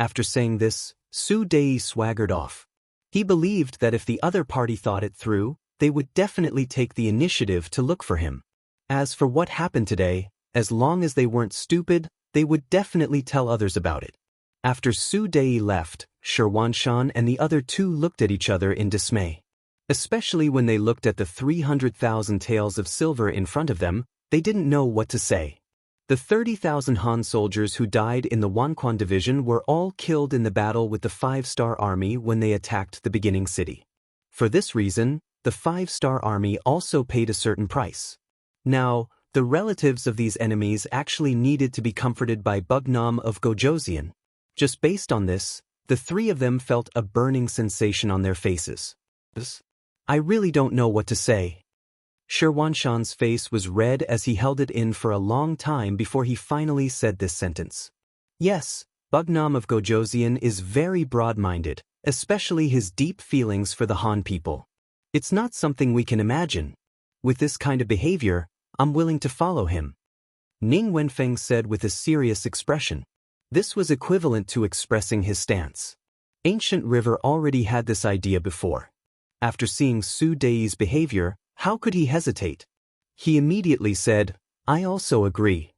After saying this, Su Dei swaggered off. He believed that if the other party thought it through, they would definitely take the initiative to look for him. As for what happened today, as long as they weren't stupid, they would definitely tell others about it. After Su Dei left, Shi Wanshan and the other 2 looked at each other in dismay. Especially when they looked at the 300,000 taels of silver in front of them, they didn't know what to say. The 30,000 Han soldiers who died in the Wanquan division were all killed in the battle with the 5-star army when they attacked the beginning city. For this reason, the 5-star army also paid a certain price. Now, the relatives of these enemies actually needed to be comforted by Bugnam of Gojoseon. Just based on this, the 3 of them felt a burning sensation on their faces. "I really don't know what to say." Shi Wanshan's face was red as he held it in for a long time before he finally said this sentence. Yes, Bugnam of Gojoseon is very broad-minded, especially his deep feelings for the Han people. It's not something we can imagine. With this kind of behavior, I'm willing to follow him. Ning Wenfeng said with a serious expression. This was equivalent to expressing his stance. Ancient River already had this idea before. After seeing Su Dei's behavior, how could he hesitate? He immediately said, "I also agree."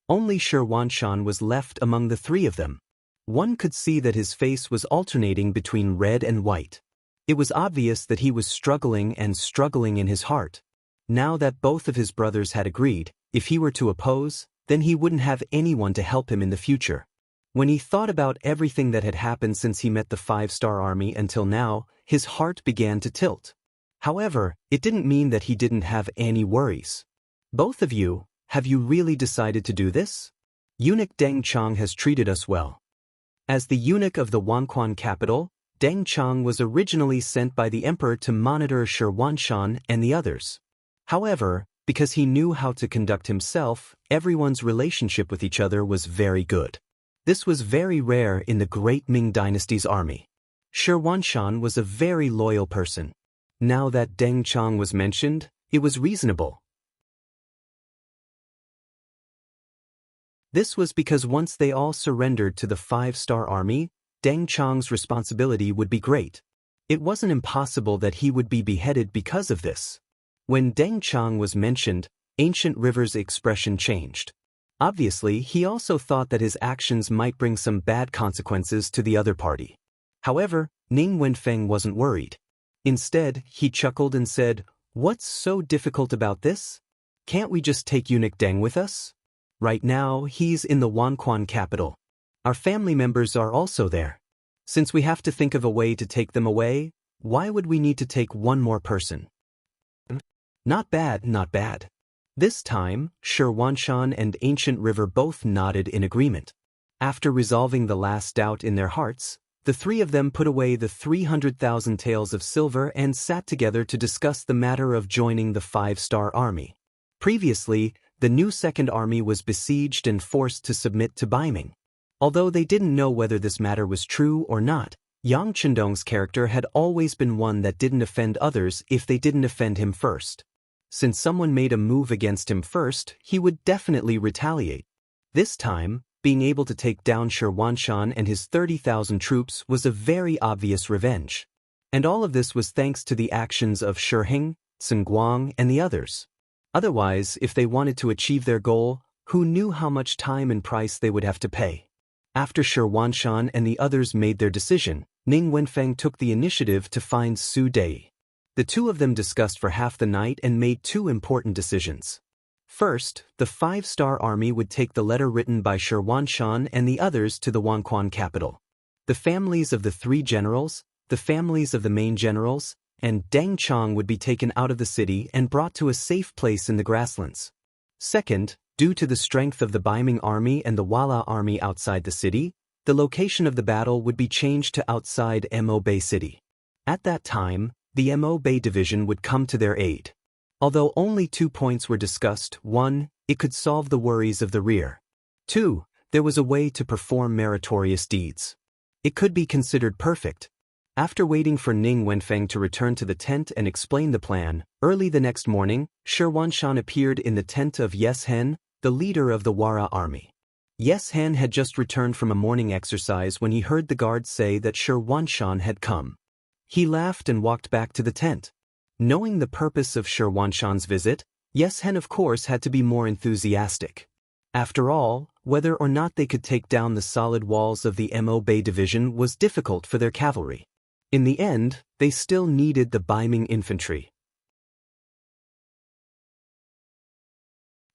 Only Shi Wanshan was left among the 3 of them. One could see that his face was alternating between red and white. It was obvious that he was struggling in his heart. Now that both of his brothers had agreed, if he were to oppose, then he wouldn't have anyone to help him in the future. When he thought about everything that had happened since he met the five-star army until now, his heart began to tilt. However, it didn't mean that he didn't have any worries. Both of you, have you really decided to do this? Eunuch Deng Chang has treated us well. As the eunuch of the Wanquan capital, Deng Chang was originally sent by the emperor to monitor Shi Huanshan and the others. However, because he knew how to conduct himself, everyone's relationship with each other was very good. This was very rare in the great Ming dynasty's army. Shi Huanshan was a very loyal person. Now that Deng Chang was mentioned, it was reasonable. This was because once they all surrendered to the five-star army, Deng Chang's responsibility would be great. It wasn't impossible that he would be beheaded because of this. When Deng Chang was mentioned, Ancient River's expression changed. Obviously, he also thought that his actions might bring some bad consequences to the other party. However, Ning Wenfeng wasn't worried. Instead, he chuckled and said, "What's so difficult about this? Can't we just take Eunuch Deng with us? Right now, he's in the Wanquan capital. Our family members are also there. Since we have to think of a way to take them away, why would we need to take one more person?" Not bad, not bad. This time, Shi Huanshan and Ancient River both nodded in agreement. After resolving the last doubt in their hearts, the three of them put away the 300,000 taels of silver and sat together to discuss the matter of joining the five-star army. Previously, the new Second Army was besieged and forced to submit to Baiming. Although they didn't know whether this matter was true or not, Yang Chendong's character had always been one that didn't offend others if they didn't offend him first. Since someone made a move against him first, he would definitely retaliate. This time, being able to take down Shi Huanshan and his 30,000 troops was a very obvious revenge. And all of this was thanks to the actions of Shi Heng, Sun Guang, and the others. Otherwise, if they wanted to achieve their goal, who knew how much time and price they would have to pay? After Shi Huanshan and the others made their decision, Ning Wenfeng took the initiative to find Su Dei. The two of them discussed for half the night and made two important decisions. First, the five-star army would take the letter written by Shi Huanshan and the others to the Wanquan capital. The families of the three generals, the families of the main generals, and Deng Chang would be taken out of the city and brought to a safe place in the grasslands. Second, due to the strength of the Baiming army and the Wala army outside the city, the location of the battle would be changed to outside Mo Bay City. At that time, the Mo Bay division would come to their aid. Although only 2 points were discussed, 1, it could solve the worries of the rear. 2, there was a way to perform meritorious deeds. It could be considered perfect. After waiting for Ning Wenfeng to return to the tent and explain the plan, early the next morning, Shi Huanshan appeared in the tent of Yes Hen, the leader of the Wara army. Yes Hen had just returned from a morning exercise when he heard the guards say that Shi Huanshan had come. He laughed and walked back to the tent. Knowing the purpose of Shi Huanshan's visit, Yes Hen of course had to be more enthusiastic. After all, whether or not they could take down the solid walls of the Mo Bay division was difficult for their cavalry. In the end, they still needed the Baiming infantry.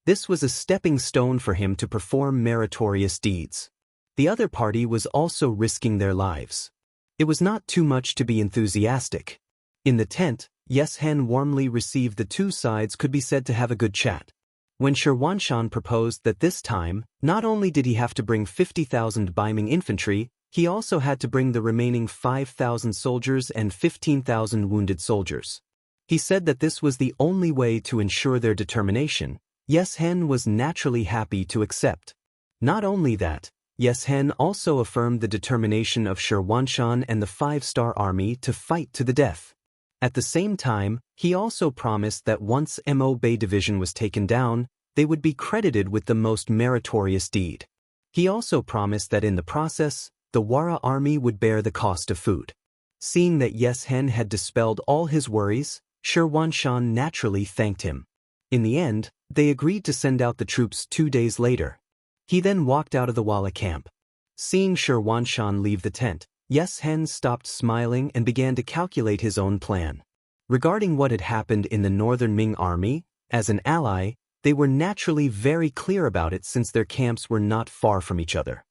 This was a stepping stone for him to perform meritorious deeds. The other party was also risking their lives. It was not too much to be enthusiastic. In the tent, Yes Hen warmly received the two sides could be said to have a good chat. When Shi Huanshan proposed that this time, not only did he have to bring 50,000 Baiming infantry, he also had to bring the remaining 5,000 soldiers and 15,000 wounded soldiers. He said that this was the only way to ensure their determination. Yes Hen was naturally happy to accept. Not only that, Yes Hen also affirmed the determination of Shi Huanshan and the five-star army to fight to the death. At the same time, he also promised that once Mo Bay division was taken down, they would be credited with the most meritorious deed. He also promised that in the process, the Wara army would bear the cost of food. Seeing that Yes Hen had dispelled all his worries, Shi Huanshan naturally thanked him. In the end, they agreed to send out the troops 2 days later. He then walked out of the Wala camp. Seeing Shi Huanshan leave the tent, Yes Hen stopped smiling and began to calculate his own plan. Regarding what had happened in the Northern Ming army, as an ally, they were naturally very clear about it since their camps were not far from each other.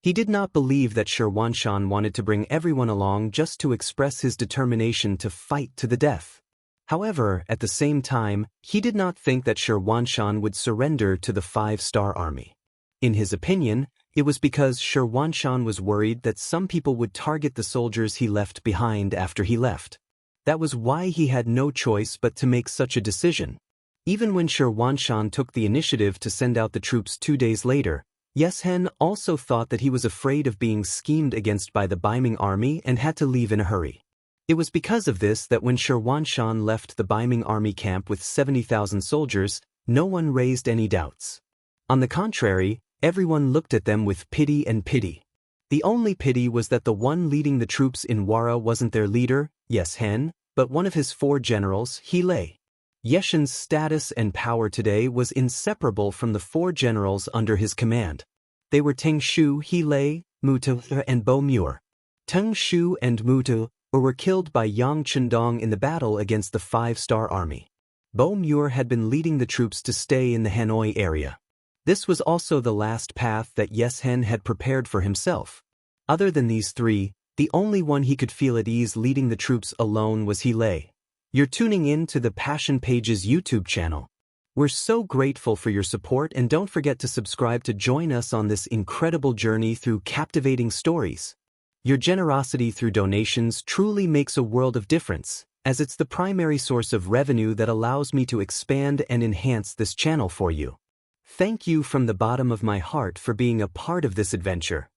He did not believe that Shirwanshan wanted to bring everyone along just to express his determination to fight to the death. However, at the same time, he did not think that Shirwanshan would surrender to the 5-star army. In his opinion, it was because Shirwanshan was worried that some people would target the soldiers he left behind after he left. That was why he had no choice but to make such a decision. Even when Shirwanshan took the initiative to send out the troops 2 days later, Yeshen also thought that he was afraid of being schemed against by the Baiming army and had to leave in a hurry. It was because of this that when Shirwanshan left the Baiming army camp with 70,000 soldiers, no one raised any doubts. On the contrary, everyone looked at them with pity and pity. The only pity was that the one leading the troops in Wara wasn't their leader, Yeshen, but one of his 4 generals, He Lei. Yeshen's status and power today was inseparable from the 4 generals under his command. They were Teng Shu, He Lei, Mutu, and Bo Muir. Teng Shu and Mutu were killed by Yang Chendong in the battle against the 5-star army. Bo Muir had been leading the troops to stay in the Hanoi area. This was also the last path that Yeshen had prepared for himself. Other than these 3, the only one he could feel at ease leading the troops alone was He Lei. You're tuning in to the Passion Pages YouTube channel. We're so grateful for your support, and don't forget to subscribe to join us on this incredible journey through captivating stories. Your generosity through donations truly makes a world of difference, as it's the primary source of revenue that allows me to expand and enhance this channel for you. Thank you from the bottom of my heart for being a part of this adventure.